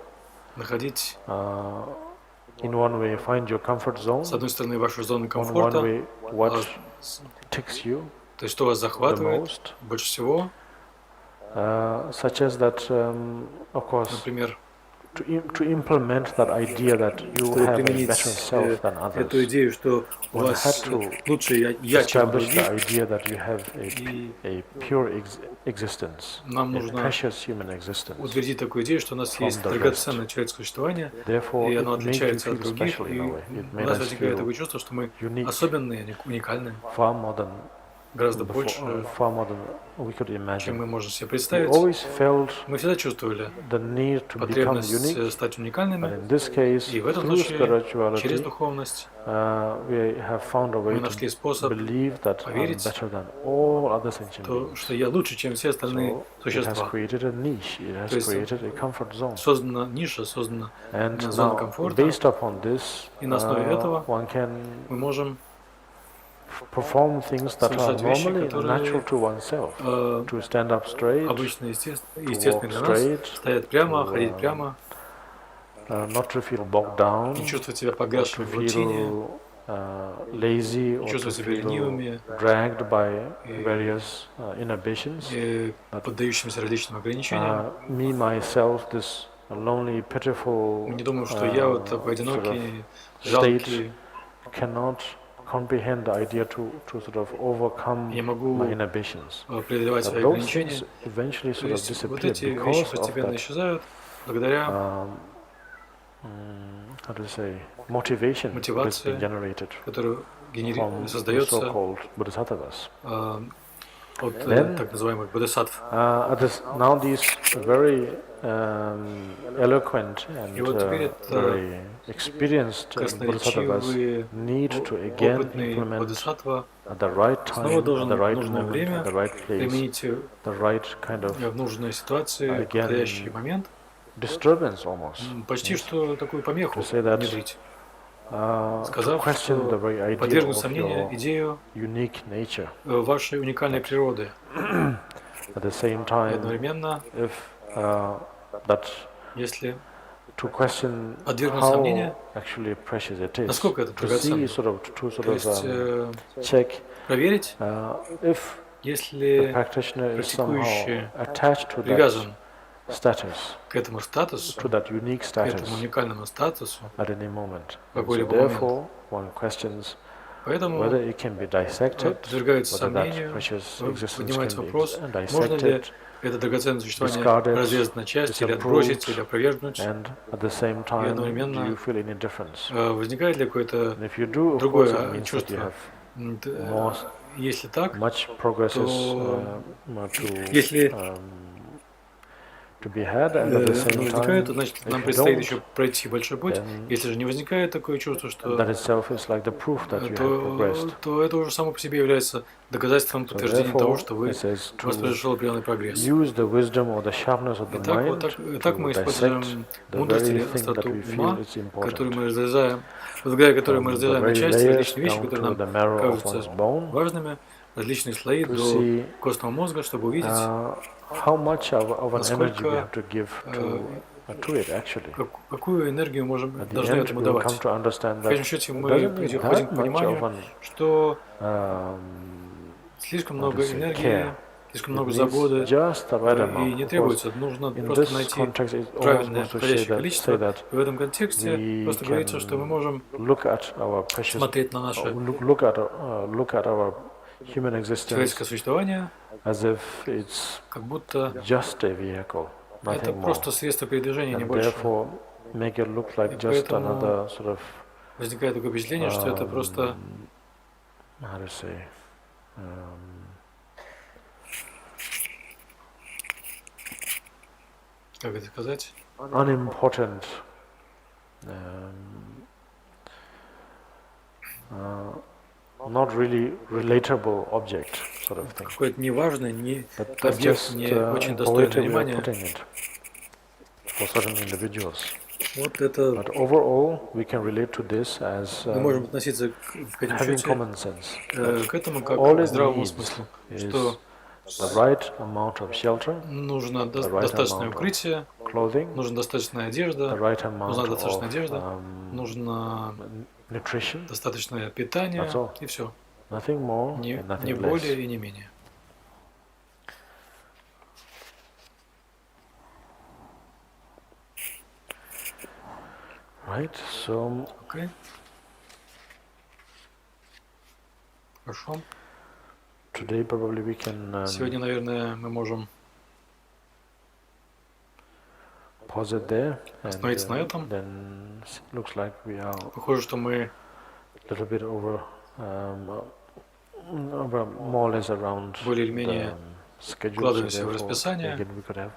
находить, in one way find your comfort zone, с одной стороны, вашу зону in one комфорта, way what ticks you то есть что вас the захватывает most, больше всего, such as that, of course, например, to implement that idea that you чтобы have a применить better self than эту others. идею, что у One вас had to лучше я, чем у establish the других, idea that you have и a pure existence, нам a нужно precious human existence. утвердить такую идею, что у нас есть the драгоценное человеческое существование, Therefore, и оно it made you отличается от feel других, special и in a way. It у made нас us возникает feel такое чувство, что мы unique, особенные, уникальные, far more than гораздо больше, чем мы можем себе представить. Мы всегда чувствовали потребность стать уникальными, и в этом случае через духовность мы нашли способ поверить, что я лучше, чем все остальные существа. То есть создана ниша, создана зона комфорта, и на основе этого мы можем совершать вещи, которые обычно естественны для нас, стоять прямо, ходить прямо, не чувствовать себя погрязшим в рутине, не чувствовать себя ленивыми, и поддающимися различным ограничениям. Мы не думаем, что я вот такой одинокий, жалкий, я могу преодолевать свои ограничения. То есть вот эти вещи постепенно исчезают благодаря мотивации, которая создается от так называемых бодхисаттв. И вот теперь это красноречивый, опытный бодхисаттва снова должен в нужное время применить в нужной ситуации, в подходящий момент, почти что такую помеху внедрить, сказав, что подвергнуть сомнению идею вашей уникальной природы. И одновременно, если подвергнуть сомнению, насколько это драгоценно. То есть проверить, если практикующий привязан к этому статусу, к этому уникальному статусу в какой-либо момент. Поэтому подвергается сомнению, поднимается вопрос, можно ли это драгоценное существование разрезать на части, или отбросить, или опровергнуть. И одновременно возникает ли какое-то другое чувство? Если так, то если возникает, то значит нам предстоит еще пройти большой путь. Если же не возникает такое чувство, что то это уже само по себе является доказательством, подтверждением того, что у вас произошел определенный прогресс. Итак, мы используем мудрость или остроту ума, которую мы разрезаем, благодаря которой мы разрезаем на части различные вещи, которые нам кажутся важными, различные слои до костного мозга, чтобы увидеть, насколько, какую энергию должны этому давать. В конечном счете мы приходим к пониманию, что слишком много энергии, слишком много заботы, и не требуется. Нужно просто найти правильное, подходящее количество. И в этом контексте просто говорится, что мы можем смотреть на наше человеческое существование, как будто это просто средство передвижения, не больше. И поэтому возникает такое впечатление, что это просто как это сказать? Unimportant, not really relatable object, sort of thing. Какой-то неважный, объект, не очень достойный внимания. For certain individuals. Вот это. But overall, we can relate to this as мы можем относиться к этому как к здравому смыслу, что нужно достаточное укрытие, нужна достаточная одежда, нужно достаточное питание, и все. Не более и не менее. Right, so okay. Хорошо. Today probably we can, сегодня, наверное, мы можем pause it there, остановиться на этом. Then looks like we are похоже, что мы little bit over более или менее вкладываемся в расписание,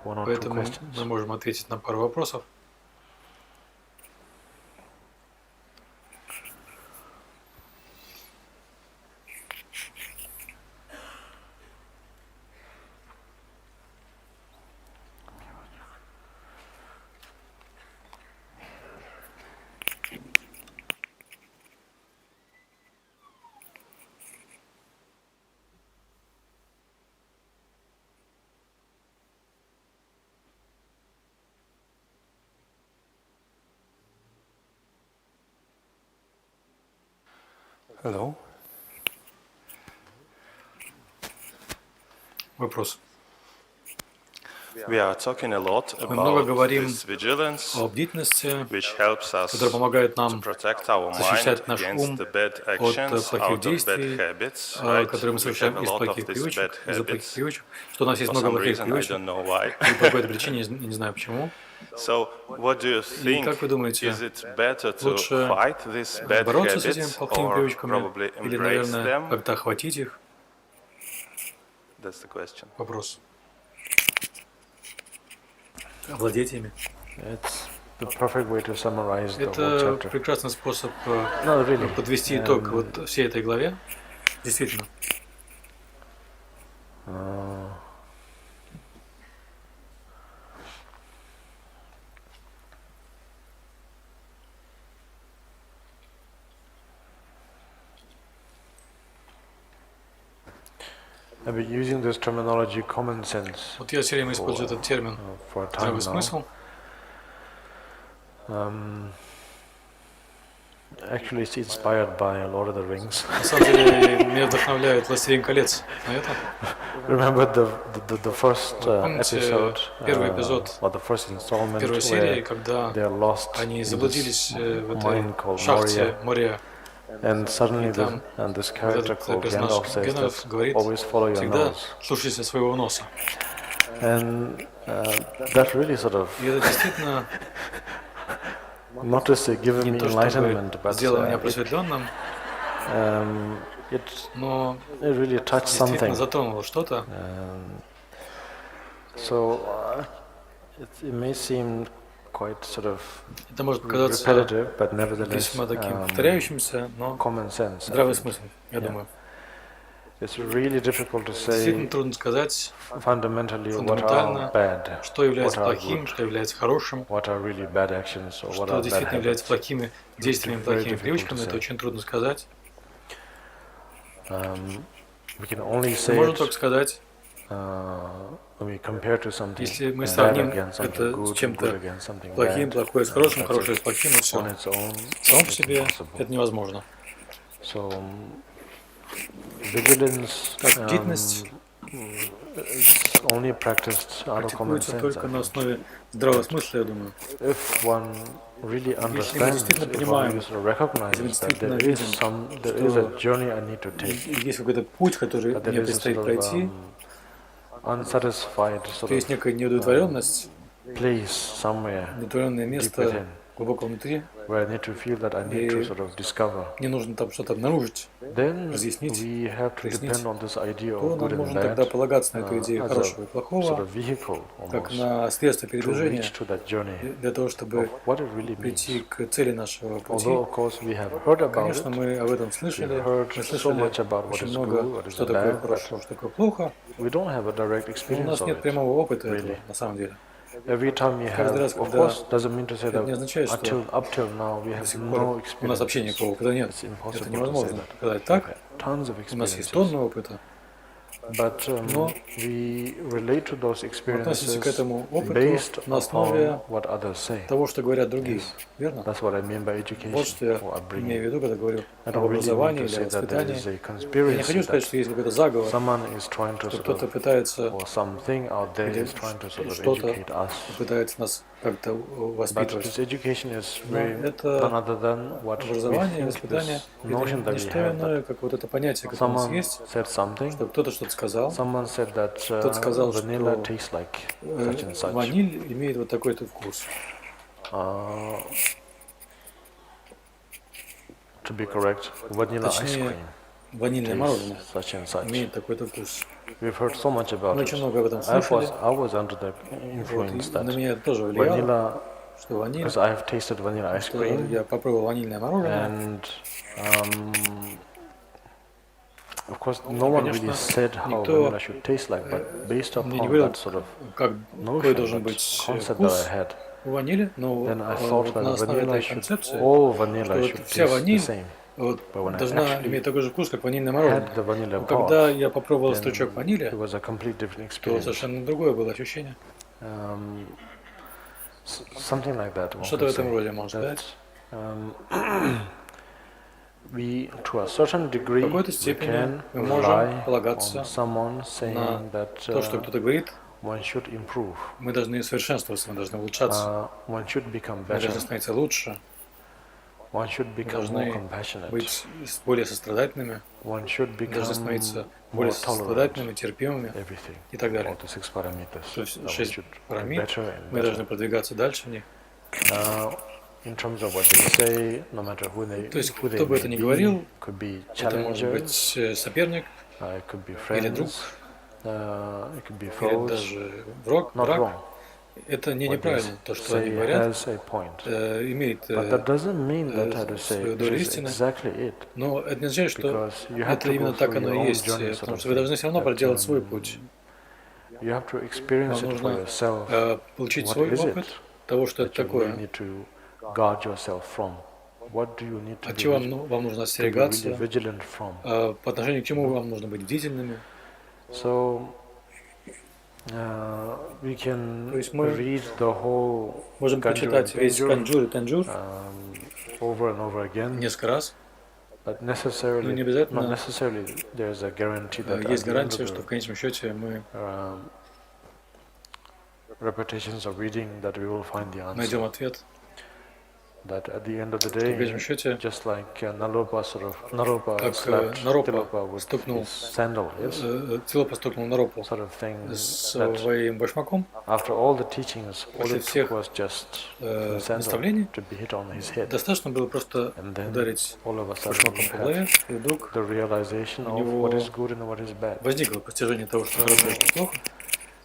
поэтому мы можем ответить на пару вопросов. Hello. Вопрос. Мы много говорим о бдительности, которая помогает нам защищать наш ум от плохих действий, которые мы совершаем из-за плохих привычек, что у нас есть много плохих привычек, и по какой-то причине, я не знаю почему. И как вы думаете, лучше бороться с этими плохими привычками или, наверное, как-то охватить их? Вопрос. Овладеть ими. Это прекрасный способ подвести итог вот всей этой главе. Действительно. I've been using this terminology common sense. Вот я все время использую этот термин здравый смысл. Actually, it's inspired by Lord of the Rings. На самом деле, меня вдохновляет «Властелин колец» на это. Remember the first episode, первый эпизод or the first installment, первой серии, когда они заблудились в этой шахте Мория. And suddenly this character called Gandalf says that always follow your nose. Слушайся своего носа. And that really sort of И это действительно not to say given me enlightenment, but сделало меня просветленным, но it really touched something. Действительно затронуло что-то. So it may seem quite sort of это может показаться весьма таким повторяющимся, но здравый смысл, я думаю. It's really difficult to say Действительно трудно сказать фундаментально, что является плохим, что является хорошим, что действительно является плохими действиями, плохими привычками. Это очень трудно сказать. Можно только сказать, если мы сравним это с чем-то плохим, плохое с хорошим, хорошее с плохим, и все. Само по себе это невозможно. Бдительность практикуется только на основе здравого смысла, я думаю. Если мы действительно понимаем, если мы действительно видим, что есть какой-то путь, который мне предстоит пройти, то есть некая неудовлетворенность, удовлетворенное место глубоко внутри, и мне нужно там что-то обнаружить, разъяснить, прояснить, то нам нужно тогда полагаться на эту идею хорошего и плохого, как на средство передвижения для того, чтобы прийти к цели нашего пути. Конечно, мы об этом слышали, мы слышали очень много, что такое хорошо, что такое плохо, но у нас нет прямого опыта этого, на самом деле. Каждый раз, когда это не означает, что до сих пор у нас вообще никакого опыта нет. Это невозможно сказать так. У нас есть тонны опыта. Но мы относимся к этому опыту на основе того, что говорят другие. Верно? Вот что я имею в виду, когда говорю об образовании или о воспитании. Я не хочу сказать, что есть какой-то заговор, что кто-то пытается или что-то пытается нас как-то воспитывать. Но это образование, воспитание, это не что иное, как вот это понятие, которое у нас есть, что кто-то что-то сказал. Кто-то сказал, что ваниль имеет вот такой-то вкус. To be correct, vanilla ice cream. ванильное мороженое such and such. имеет такой-то вкус. We've heard so much about Мы it. очень много об этом слышали. I was under the influence На that меня это тоже влияло, vanilla, что ваниль, because I have tasted vanilla ice что cream, я попробовал ванильное мороженое. and of course, no one really said how vanilla should taste like, but based upon that sort of notion, that concept that I had, then I thought that vanilla should, all vanilla should taste the same. But when должна I иметь такой же вкус, как ванильное had the мороженое. vanilla Но когда part, я попробовал then стручок ванили, it was a complete different то experience. совершенно другое было ощущение. Something like that. one Что-то в can этом say, роде можно that, сказать. we, to a certain degree, В какой-то we степени can мы можем rely полагаться on someone на saying that то, что кто-то говорит. one should improve, Мы должны совершенствоваться, мы должны улучшаться, one should become мы better, должны становиться лучше, one should мы become more должны compassionate, быть более сострадательными, one should мы должны become становиться more более tolerant, сострадательными, терпимыми everything, и так далее. all the 6 parameters, То that есть we 6 should get параметров, better and мы better. должны продвигаться дальше в них. In terms of what they say, no matter who То есть, they кто бы это may ни be, говорил, could be это может challenger, быть соперник, it could be или друг, friends, it could be или foes, даже враг. not wrong. Это не What they неправильно. То, что они say говорят, has a point. имеет But that doesn't mean that how to say свою it долю is истины. exactly it. Но это не означает, что Because you have это to именно go так through оно your и own есть, journey, sort потому of что вы должны все равно thing, проделать that, свой путь. You have to experience Вам it for нужно yourself. получить What свой is it опыт того, что это that you really такое. need to guard yourself from? What do you need to От чего be вам нужно really остерегаться, vigilant from? по отношению к чему вам нужно быть бдительными. So we can То есть мы read the whole можем Kanjur прочитать and весь Tanjur, Канджур over and over again, несколько раз, but но necessarily, не not обязательно necessarily there's a guarantee that есть at the end of гарантия, что в the конечном счете мы repetitions of reading that we will find the найдем answer. ответ. That at the end of the В day, конечном счете, just like Naropa как slapped Наропа Tilopa with стукнул, his sandal, yes, Тилопа стукнул Наропу sort of thing. That своим башмаком, after all the teachings, all после it took всех was just the sandal наставлений, to be hit on his head, достаточно было просто and then ударить all of a sudden башмаком you по have голове, и вдруг the realization у of него what is good and what is bad. возникло постижение того, что хорошо и что плохо.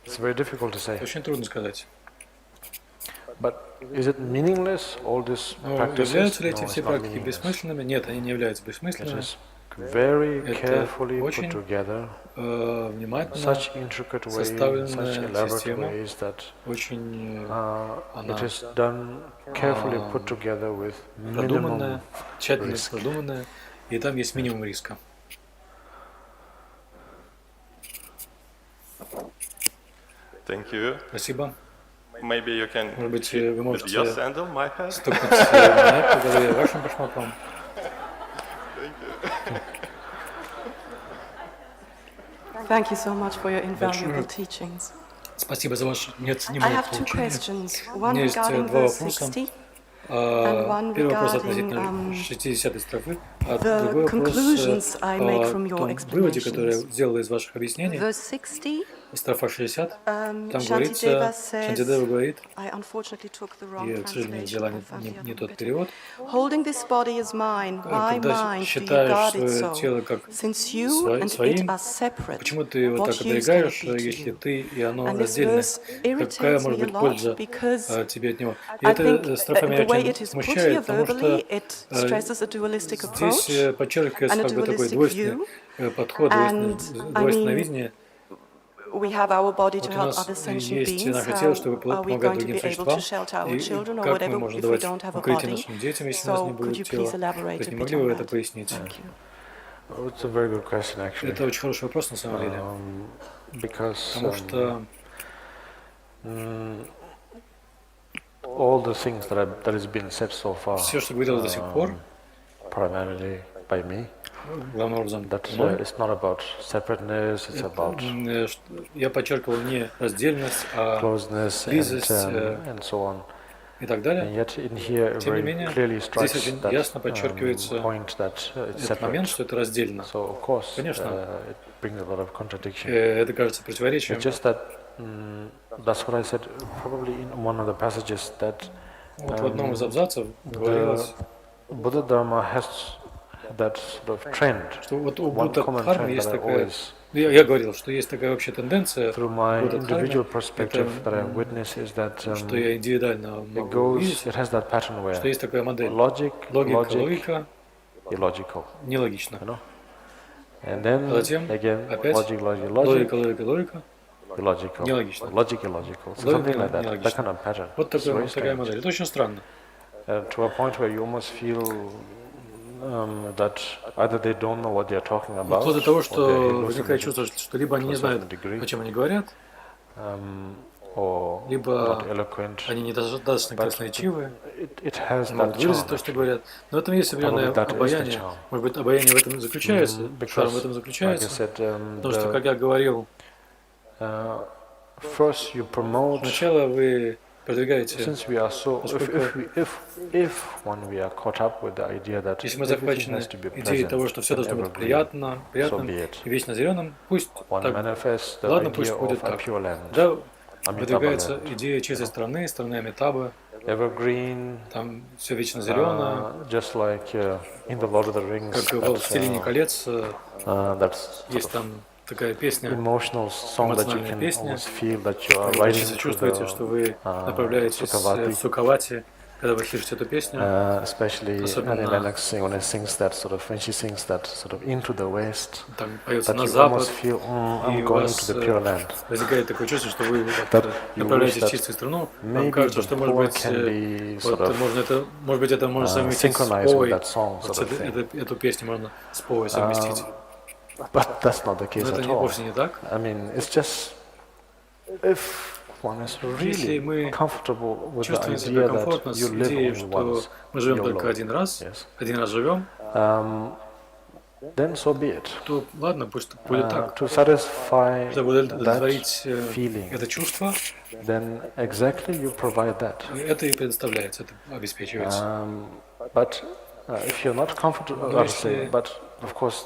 It's very difficult to say. Очень трудно сказать. But is it meaningless, all these practices? Являются ли No, эти it's все not практики meaningless. бессмысленными? Нет, они не являются It бессмысленными. is very Это carefully put очень together, внимательно, such intricate ways, such составленная elaborate система, ways that очень it is done carefully put together with minimum продуманная, тщательно risk. продуманная, и там есть минимум риска. Thank you. Спасибо. Maybe you can Может быть, hit вы with можете your sandal my head. стукнуть меня по голове вашим башмаком. Thank you so much for your invaluable teachings. Спасибо за ваше I неоценимое have two поучение. questions. У One меня есть regarding два verse вопроса. 60. Первый вопрос regarding, относительно 60-й строфы, а the другой вопрос conclusions I make о from your том выводе, который я explanations. сделал из ваших объяснений. Verse 60, Строфа 60, там Shantideva говорится, says, Шантидева говорит, I unfortunately took the wrong я, к сожалению, translation. взяла I found the не other тот bit. перевод. Holding this body as mine, why Когда mine do you считаешь guard it свое so? тело как Since you and it своим, are separate, почему ты его what так use can it оберегаешь, be to если you? ты и оно And this раздельное? verse Какая irritates может me a быть lot польза because тебе от него? И I эта think строфа меня the way очень it is put here смущает, потому verbally, что it stresses a dualistic здесь approach подчеркивается and a как бы такой dualistic двойственный view. подход, And, двойственное I mean, видение. we have our body to Вот у help нас other sentient есть beings. наше How тело, чтобы are we помогать going to другим be able to существам. shelter our И children or как мы whatever можем if we давать don't have a укрытие body? нашим детям, если у нас не So could будет you тела? please elaborate То есть a не bit могли бы вы on это that? пояснить? Thank you. It's a very good question, actually. Это очень хороший вопрос на самом деле, Because потому что all the things that has been said so far, все, что говорилось до сих пор, primarily by me, главным образом that мной, it's not about separateness, it's about я подчеркивал не раздельность, а closeness близость and so on. и так And далее. yet in here Тем не very менее, clearly здесь strikes очень that ясно подчеркивается point that it's этот момент, separate. что это раздельно. So of course Конечно. It brings a lot of contradiction. Это кажется противоречием. It's just that that's what I said probably in one of the passages that Вот в одном из абзацев говорилось, Buddha Dharma that sort of trend. Что вот у One Будда common Дхармы trend есть that I такая, always, я говорил, что есть такая общая тенденция through my Будда individual Дхармы, perspective that I witness, is that что я индивидуально it могу goes, видеть, it has that pattern where что есть такая модель logic, логика, illogical, нелогично. you know, and then Затем again опять logic, логика, illogical, нелогично. logic, illogical, so something like that, that Нелогично. kind of pattern. Вот It's very такая strange. модель. Это очень странно. To a point where you almost feel that either they don't know what they are talking about, Вплоть до того, or что they're возникает чувство, что либо они не знают, о чем они говорят, or либо not eloquent. они недостаточно красноречивые, It has не могут that выразить charm, то, что говорят. Но в этом есть определенное Probably that is the обаяние. charm. Может быть, обаяние в этом заключается, шарм в этом like I заключается. said, Потому что, как я говорил, first you promote. сначала вы продвигаете, Since we are so, поскольку if when we are caught up with the idea that если мы everything захвачены has to be идеей pleasant того, что все and должно быть evergreen, приятным so be it. и вечно зеленым, пусть One так, manifests the ладно, idea пусть будет of a так. pure land, Да, Amitabha выдвигается land, идея чистой страны Амитабы, evergreen, там все вечно зеленое, just like in the Lord of the Rings, как в «Властелине колец» that's есть там такая песня, emotional song that you эмоциональная can песня. almost feel that you are Вы riding through чувствуете, что вы направляетесь Sukhavati. в Сукавати, когда вы слышите эту песню. Especially Особенно when it sings that sort of, when she sings that sort of into the west, там поется that на you запад, almost feel, и I'm у going вас to the pure land. возникает такое чувство, что вы That you направляетесь wish в чистую страну. that Вам maybe кажется, the что, может poem быть, can be вот, sort of может быть, это можно совместить с synchronized with Повой. that song, Вот sort of thing. эту песню можно с Повой совместить. But that's not the case Но это at all. вовсе не так. I mean, it's just if one is Если really мы comfortable with the чувствуем себя idea комфортно that с you live идеей, only что once, мы живем YOLO, только один раз живем, then so be it. то ладно, пусть будет так. To satisfy Чтобы that удовлетворить feeling, это чувство, then exactly you provide that. это и предоставляется, это обеспечивается. But if you're not comfortable, but of course,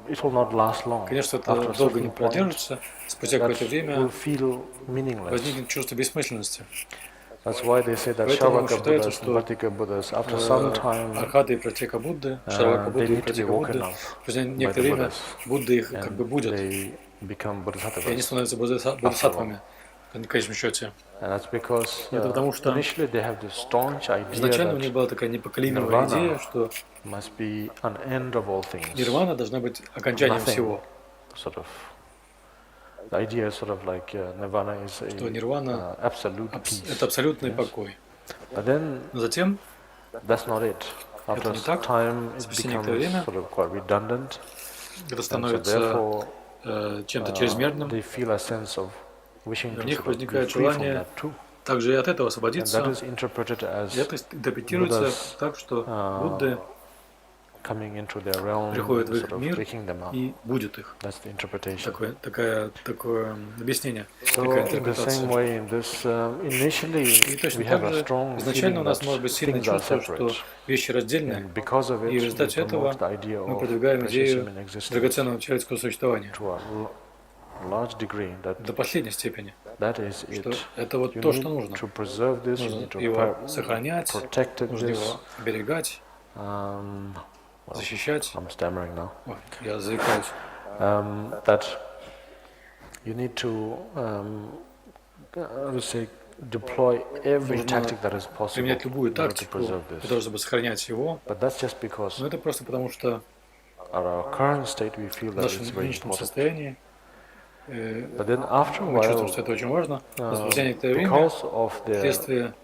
it will not last long. Конечно, это After a долго не certain point, продержится. Спустя какое-то will время feel meaningless. возникнет чувство бессмысленности. That's why they say that Поэтому Shavaka считается, Buddhas and что Vatika Buddhas, after some time, Архаты и Пратека Будды, Шравака they Будды и need to be Пратека woken Будды, up спустя by the некоторое время Buddhas, Будды их как бы and будут, they become и они Bodhisattvas. становятся бодхисаттвами в конечном счете. And that's because Это потому что initially they have this staunch idea изначально у них that была такая непоколебимая Nirvana идея, что must be an end of all things. нирвана должна быть окончанием Nothing. всего. Sort of, the idea is sort of like Nirvana is Что нирвана absolute peace. это абсолютный покой. But then Но затем that's not it. After не так. time, it Спустя некоторое becomes время sort of quite redundant. это And so становится therefore, чем-то чрезмерным. they feel a sense of wishing У to них sort of be возникает free from желание that too. также и от этого And освободиться. that is interpreted as И это интерпретируется Буддас, так, что Будды coming into their realm, приходит в их sort of мир waking them up. и будет их. That's the interpretation. Такое объяснение, So такая in the интерпретация. same way, in this initially И точно we have так a же strong изначально у feeling нас that может быть сильное things are чувство, что separate. вещи раздельные, And because of и в it, we результате этого promote the idea мы of продвигаем precious идею human existence драгоценного человеческого существования to a large degree. до последней степени, That is что it. это вот You то, что need нужно. to preserve this. You Нужно need to его сохранять, protect нужно this. его оберегать, защищать. I'm stammering now. Ой, я заикаюсь. That you need to, I would say, deploy every Нужно tactic that is possible применять любую in order to тактику preserve для this. того, чтобы сохранять его. But that's just because Но это просто потому, что at our current state we feel в that it's нашем very нынешнем important. состоянии But then after a мы чувствуем, while, что это очень важно. Но спустя некоторое время, because of the вследствие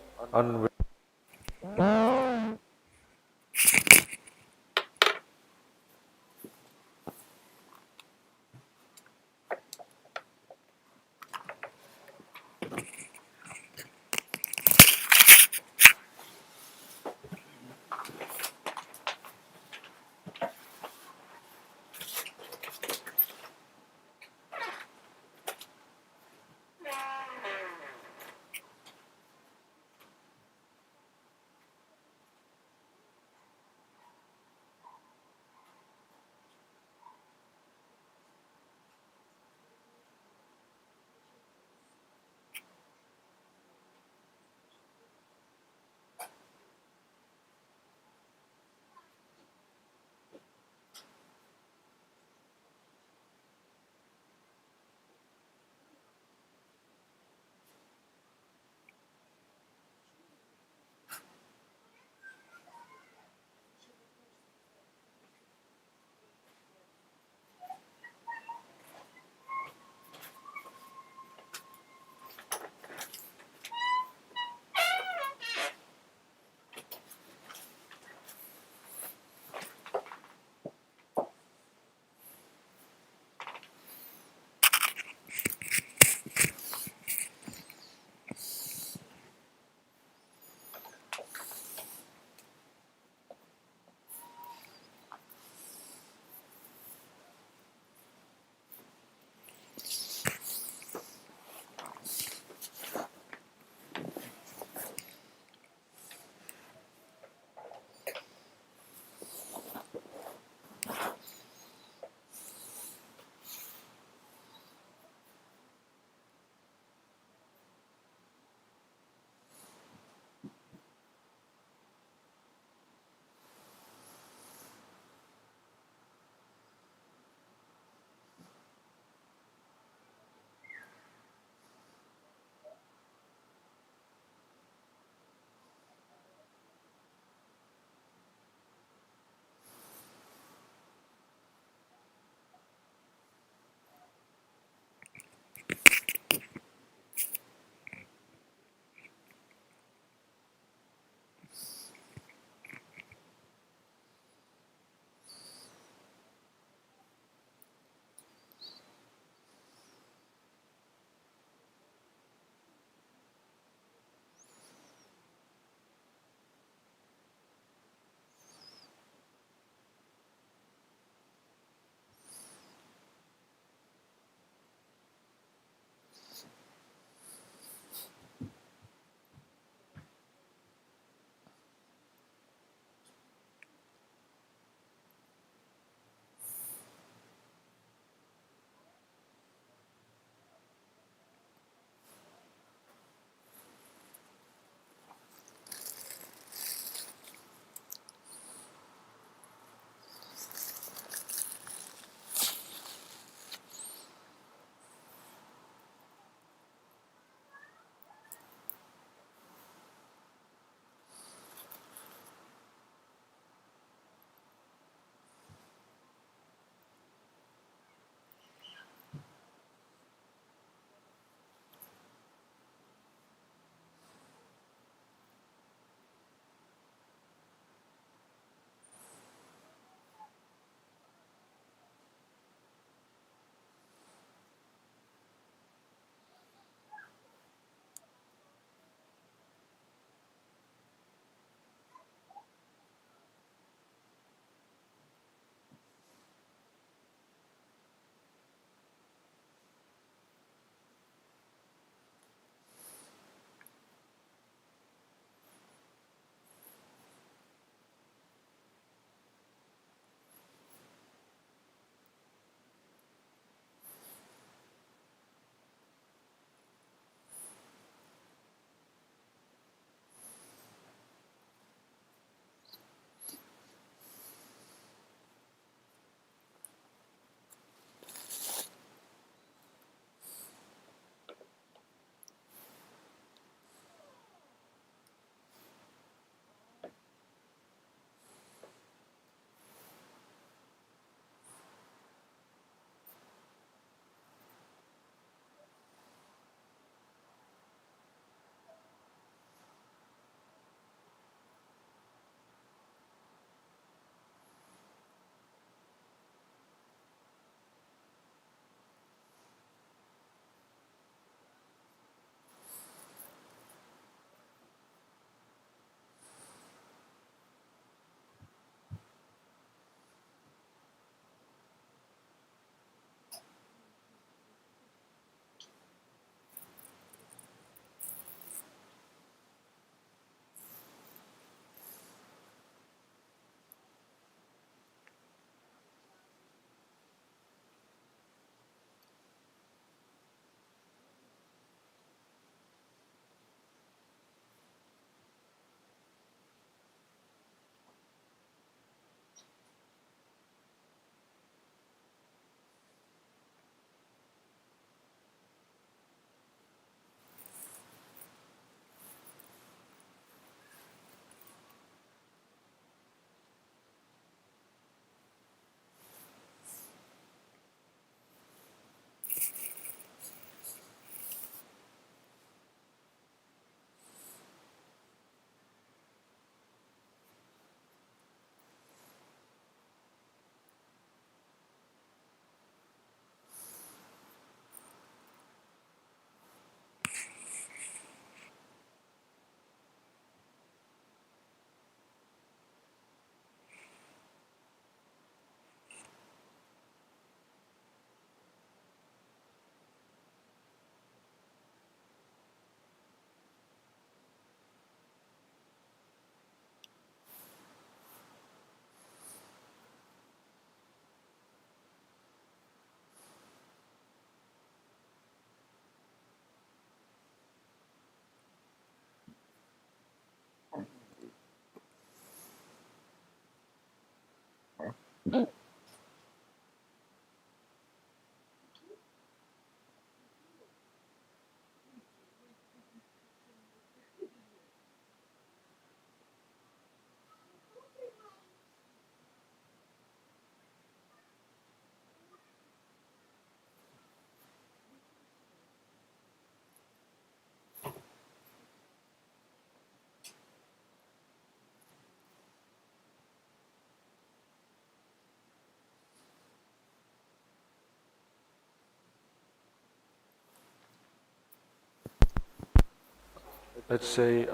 Если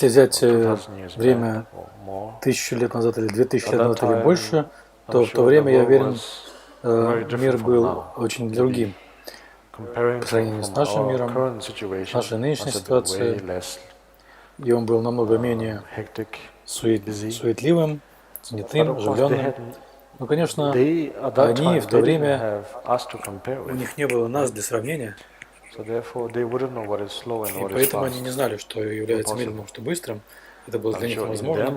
взять время 1000 лет назад или 2000 лет назад или больше, то в то время, я уверен, мир был очень другим. По сравнению с нашим миром, нашей нынешней ситуацией, и он был намного менее суетливым, занятым, оживленным. Но, конечно, они в то время, у них не было нас для сравнения, и поэтому они не знали, что является медленным, что быстрым. Это было для них невозможно. Я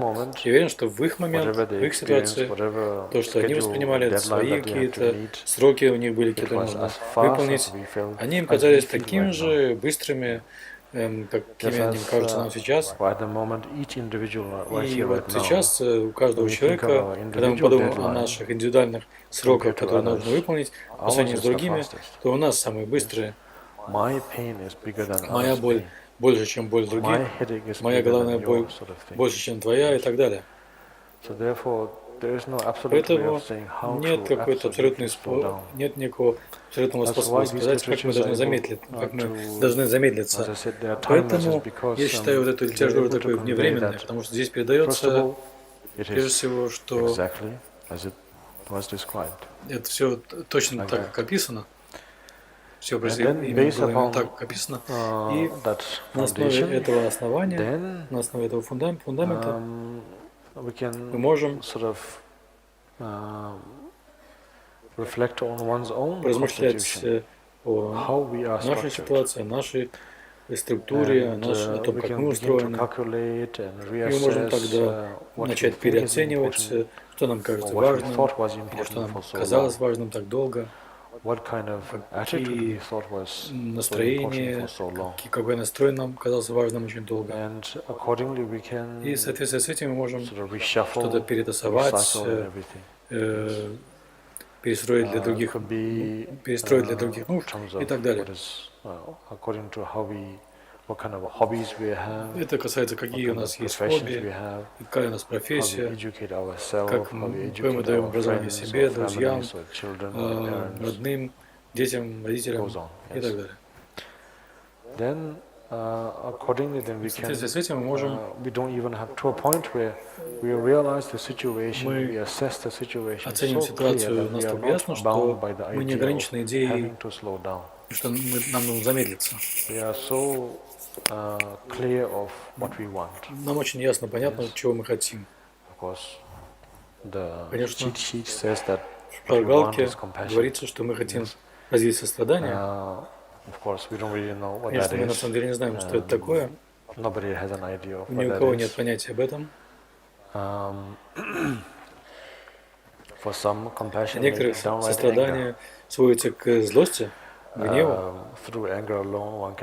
уверен, что в их момент, в их ситуации, то, что они воспринимали, это свои какие-то сроки, у них были какие-то нужно выполнить, они им казались такими же быстрыми, какими они кажутся нам сейчас. И вот сейчас у каждого человека, когда мы подумаем о наших индивидуальных сроках, которые нужно выполнить, по сравнению с другими, то у нас самые быстрые. Моя боль больше, чем боль других, моя головная боль больше, чем твоя и так далее. Поэтому нет какой-то абсолютной нет никакого абсолютного способа сказать, как мы должны замедлиться. Поэтому я считаю вот эту литературу такой вневременной, потому что здесь передается, прежде всего, что это все точно так, как описано. Все именно так, как описано. И на основе этого основания, на основе этого фундамента мы можем размышлять о нашей ситуации, о нашей структуре, о том, как мы устроены. И мы можем тогда начать переоценивать, что нам кажется важным, что нам казалось важным так долго, какие настроения, какой настрой нам казался важным очень долго. И в соответствии с этим мы можем что-то перетасовать, перестроить для других нужд и так далее. Это касается, какие у нас есть хобби, какая у нас профессия, какое мы даем образование себе, друзьям, родным, детям, родителям и так далее. В соответствии с этим мы можем оценим ситуацию настолько ясно, что мы не ограничены идеей, что нам нужно замедлиться. Нам очень ясно, понятно, чего мы хотим. Конечно, в шпаргалке говорится, что мы хотим развить сострадание. Конечно, мы на самом деле не знаем, что это такое. Ни у кого нет понятия об этом. Для некоторых сострадание сводится к злости, гневу.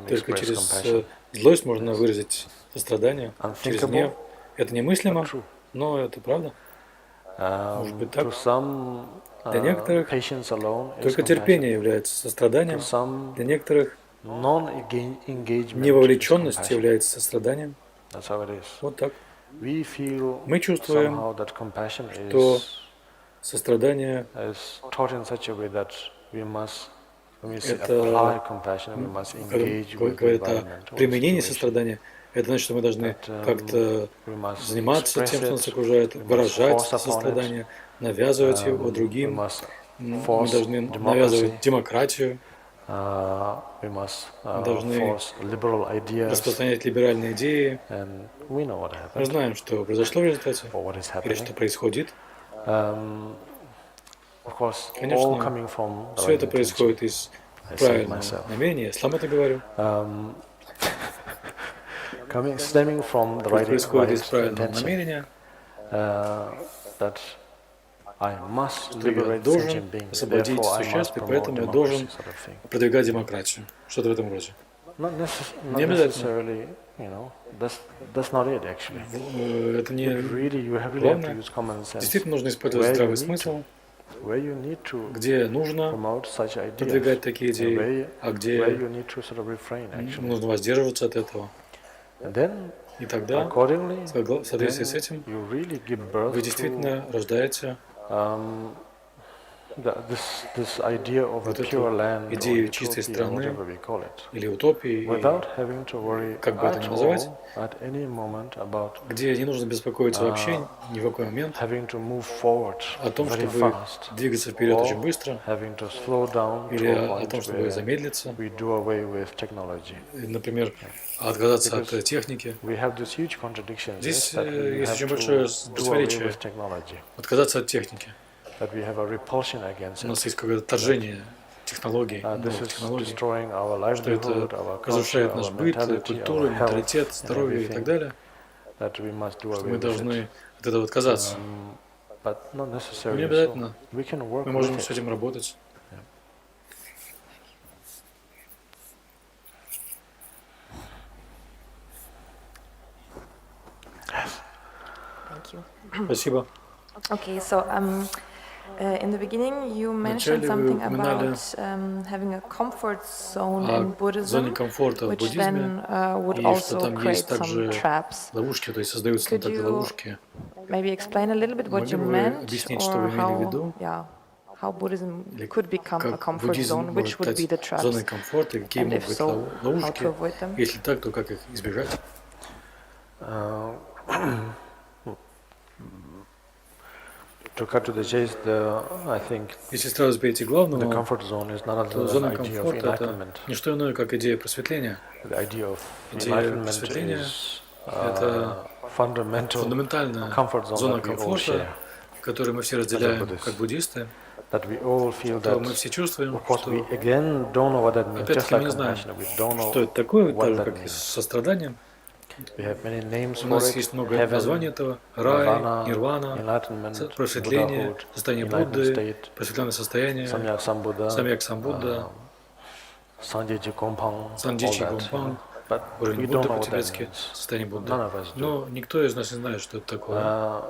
Только через злость можно выразить сострадание, через гнев. Это немыслимо, но это правда. Может быть так. Для некоторых только терпение является состраданием, для некоторых невовлеченность является состраданием. Вот так. Мы чувствуем, что сострадание – это, говорит о применении сострадания, это значит, что мы должны как-то заниматься тем, что нас окружает, выражать сострадание, навязывать его другим. Мы должны навязывать демократию, мы должны распространять либеральные идеи. Мы знаем, что произошло в результате, или что происходит. Конечно, все это происходит из правильного намерения. Я сам это говорю. Происходит из правильного намерения. Я должен освободить существ, и поэтому я должен продвигать демократию. Что-то в этом роде. Не обязательно. Это не главное. Действительно нужно использовать здравый смысл, где нужно продвигать такие идеи, а где нужно воздерживаться от этого. И тогда, в соответствии с этим, вы действительно рождаете вот эту идею чистой страны или утопии, как бы это ни называть, где не нужно беспокоиться вообще ни в какой момент о том, чтобы двигаться вперед очень быстро, или о том, чтобы замедлиться, например, отказаться от техники. Здесь есть очень большое противоречие. Отказаться от техники. У нас есть какое-то отторжение технологий, новых технологий, что это разрушает наш быт, культуру, менталитет, здоровье и так далее, что мы должны от этого отказаться. Но не обязательно. Мы можем с этим работать. Спасибо. Okay, so in the beginning you mentioned something about having a comfort zone in Buddhism, which then would also create some traps. Ловушки, то есть создаются такие ловушки. Maybe explain a little bit what you meant, or how Buddhism could become a comfort zone, which would be the traps, and if so, how to avoid them? Если так, то как их избежать? Если сразу перейти к главному, то зона комфорта – это не что иное, как идея просветления. Идея просветления – это фундаментальная зона комфорта, которую мы все разделяем как буддисты. То мы все чувствуем, что опять-таки мы не знаем, что это такое, так же, как и с состраданием. У нас есть много названий этого: рай, нирвана, просветление, состояние Будды, просветленное состояние, самьяк самбудда, санджичи гомпанг, уровень Будды по-тибетски, состояние Будды. Но никто из нас не знает, что это такое.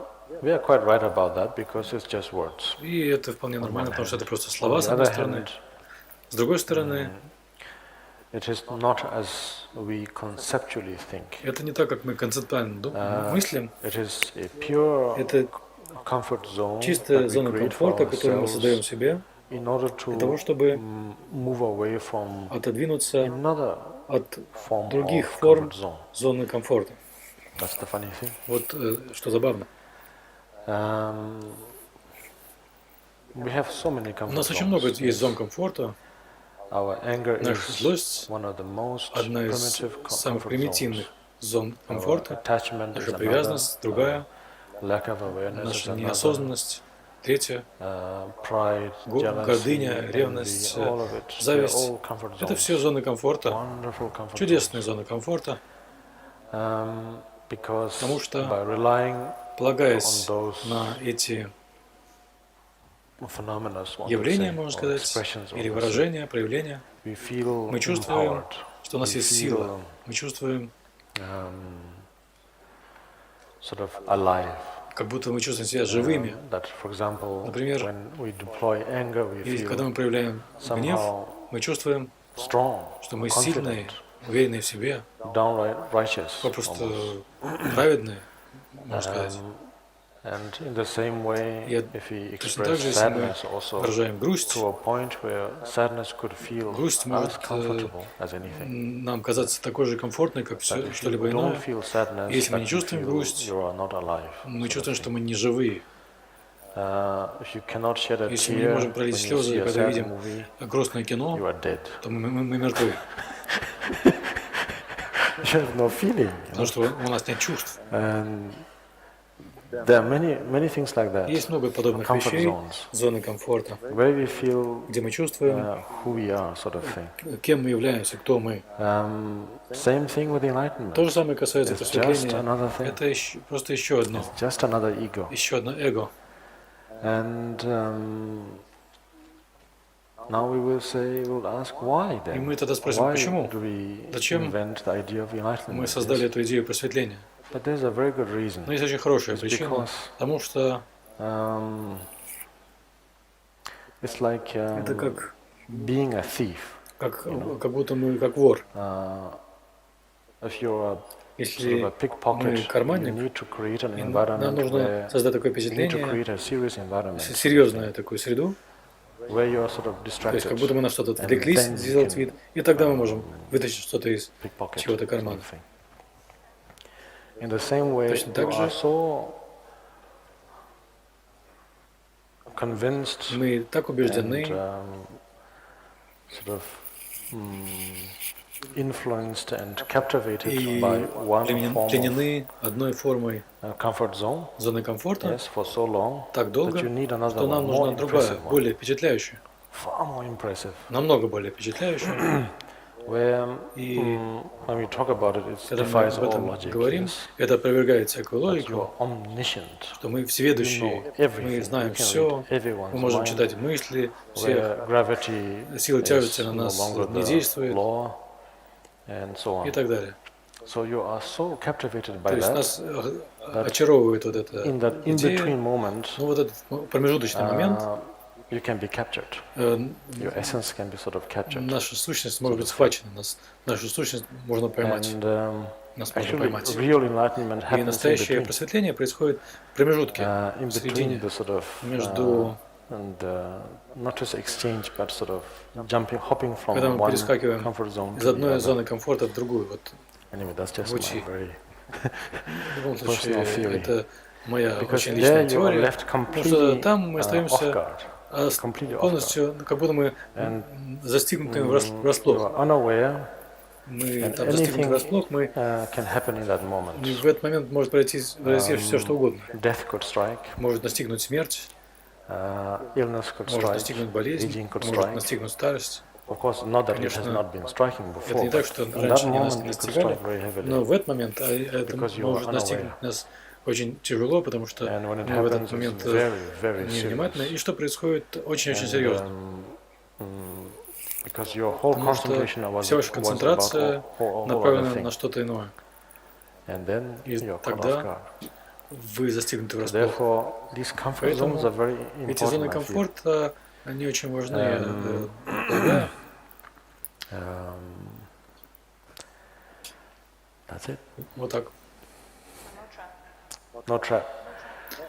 И это вполне нормально, потому что это просто слова, с одной стороны. С другой стороны, это не так, как мы концептуально мыслим. Это чистая зона комфорта, которую мы создаем себе, для того, чтобы отодвинуться от других форм зоны комфорта. Вот что забавно. У нас очень много есть зон комфорта. Наша злость – одна из самых примитивных зон комфорта. Наша привязанность – другая. Наша неосознанность – третья. Гордыня, ревность, зависть – это все зоны комфорта, чудесные зоны комфорта. Потому что, полагаясь на эти явления, можно сказать, или выражения, проявления, мы чувствуем, что у нас есть сила, мы чувствуем, как будто мы чувствуем себя живыми. Например, когда мы проявляем гнев, мы чувствуем, что мы сильные, уверенные в себе, попросту праведные, можно сказать. И точно так же, если мы выражаем грусть, грусть может нам казаться такой же комфортной, как что-либо иное. Если мы не чувствуем грусть, мы чувствуем, что мы не живые. Если мы не можем пролить слезы, когда видим грустное кино, то мы мертвы. Потому что у нас нет чувств. Есть много подобных вещей, зоны комфорта, где мы чувствуем, кем мы являемся, кто мы. То же самое касается просветления. Это просто еще одно эго. And now we'll ask why then? И мы тогда спросим, Why почему? do we Зачем invent the idea of enlightenment? мы создали эту идею просветления? But there's a very good reason. Но есть очень хорошая It's причина, because, потому что it's like это как being a thief. как будто мы как вор. If you're Если a pickpocket, мы you карманник, need to create an нам environment нужно where создать такое you need to впечатление, create a serious environment, серьезную такую среду, where you're sort of то есть distracted. как будто мы на что-то отвлеклись, then you сделать can, вид, и тогда мы можем вытащить что-то из pickpocket чего-то sort кармана. of thing. In the same way, Точно you так are же so convinced мы так убеждены, and sort of influenced and captivated и by one form пленены одной формой of comfort zone, зоны комфорта yes, for so long, так долго, that you need another что нам one, more нужна другая, impressive one, более впечатляющая, far more impressive. намного более впечатляющая. Where, И when we talk about it, it когда мы defies об all этом logic. говорим, Yes, это опровергает всякую that логику, you're omniscient. что мы You всеведущие, know мы everything. знаем You can все, read everyone's мы можем mind, читать мысли всех, where gravity сила тяжести на is no нас longer не the действует law, and so и on. так далее. So you are so captivated by То есть that, нас очаровывает вот эта in that идея, in-between moment, ну вот этот промежуточный момент, you can be captured. Your essence can be sort of captured. наша сущность может быть схвачена, нашу сущность можно поймать, And нас можно actually, поймать. real enlightenment И happens in настоящее between, просветление происходит в промежутке, in в between середине, the sort of между, and not just exchange, but sort of hopping from когда мы one перескакиваем comfort zone из to the одной other. зоны комфорта в другую. Вот Anyway, that's just Звучи. my very в любом personal случае, theory. это моя Because очень there личная you are теория, left потому что completely там мы off остаемся guard, completely off guard. полностью, как будто мы And застигнуты you врасплох. are unaware, Мы and там застигнуты anything врасплох, мы can happen in that moment. и в этот момент может произойти все, что угодно. Death could strike, Может настигнуть смерть, illness could может strike, настигнуть болезнь, aging could может strike. настигнуть старость. Of course, not that it has Конечно, not been striking это before, не так, but что in that раньше не нас moment не it could настигали, strike very heavily. но в этот момент это Because you are может настигнуть unaware. нас очень тяжело, потому что And when it мы в этот happens, момент it's very, very невнимательны, serious. и что происходит очень-очень And, серьезно. Because your whole Потому что concentration was вся ваша about концентрация all other направлена на things. что-то иное. And then И you're caught off тогда guard. вы застигнуты врасплох. Therefore, these comfort zones are very Эти зоны important, I feel. комфорта, они очень важны, я полагаю. That's it. Вот так. No trap.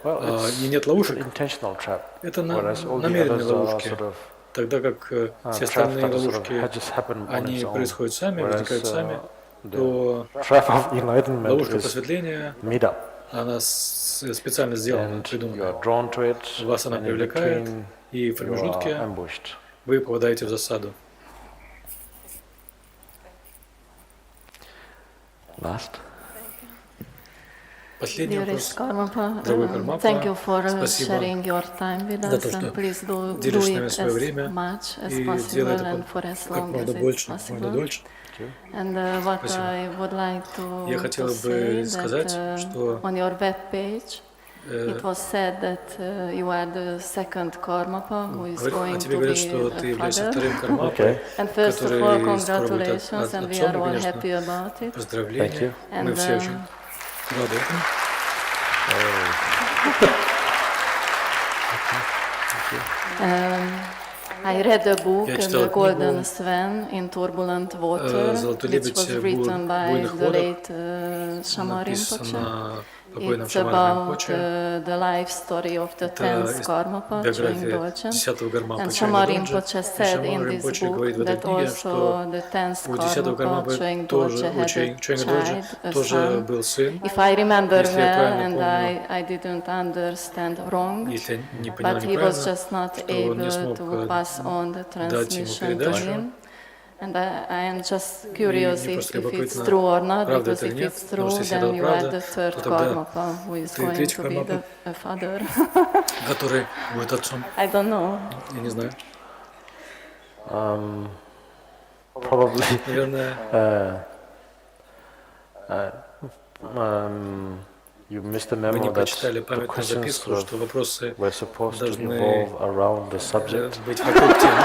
Well, И it's нет ловушек. intentional trap. Это Whereas all the намеренные others are ловушки. sort of Тогда как все traps остальные that sort of ловушки, just happen on они its own. происходят сами, Whereas, возникают сами, the то trap of enlightenment ловушка is просветления, made up, она специально сделана, and you придумана. are drawn to it, Вас она and in привлекает, between и в you are промежутке ambushed. вы попадаете в засаду. Last. Последний Dearest вопрос. Karmapa, Дорогой Кармапа, thank you for спасибо sharing your time with за us, то, что and please do делишь с нами it свое as время much as и possible делай это and for as как long as можно it's больше, как можно possible. дольше. And what Спасибо. I would like Я to хотела say бы that сказать, что on your web page it was said that you are the second Karmapa who is о going тебе to говорят, be что ты a являешься father. вторым Кармапой, Okay. And first of all, который скоро будет congratulations, and we отцом, are и, all конечно, happy about it. поздравления. Thank you. Мы And все очень рады этому. I read a book, Я читала The Golden книгу, Swan in Turbulent Water, «Золотой which лебедь was в written by буйных the водах», late Shama Rinpoche. написано покойным It's Шаманом about Rinpoche. the life story of the Это 10th Karmapa during биография Dolchen. 10-го Кармапы And Чойна Shama Доджи. Rinpoche И said Шама in this Rinpoche book говорит в этой that книге, что also the 10th у 10-го Karmapa Кармапы Chögyam тоже, Dolche у had Чойна a Доджи child, a тоже son. был сын. If I remember Если я well, правильно and помню, I didn't understand wrong, если я не поняла but he was неправильно, just not что он не able смог to pass on the дать ему transmission to передачу. him. And I am just curious мне просто if it's любопытно, true or not, правда because это или if нет, it's потому true, что если then это you are правда, the third то тогда Karmapa who is ты going третий to be Кармапа, a father. который будет отцом. I don't know. Я не знаю. Probably. Наверное, You missed the Вы memo не that прочитали the памятную записку, questions что вопросы were supposed to должны evolve around the subject. быть вокруг темы.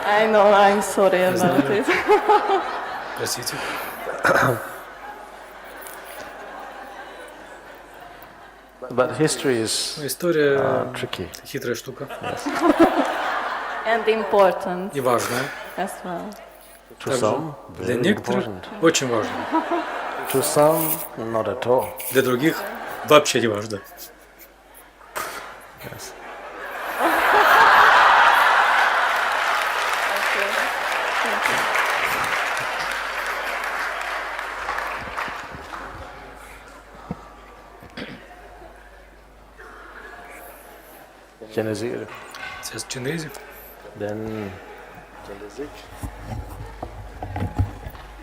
I know, I'm sorry about it. Простите. But history is История tricky. хитрая штука. And important И важная. as well. To some, Для very некоторых important. очень важно. To some, not at all. Для других вообще не важно. Yes. Сейчас Чинезик. Then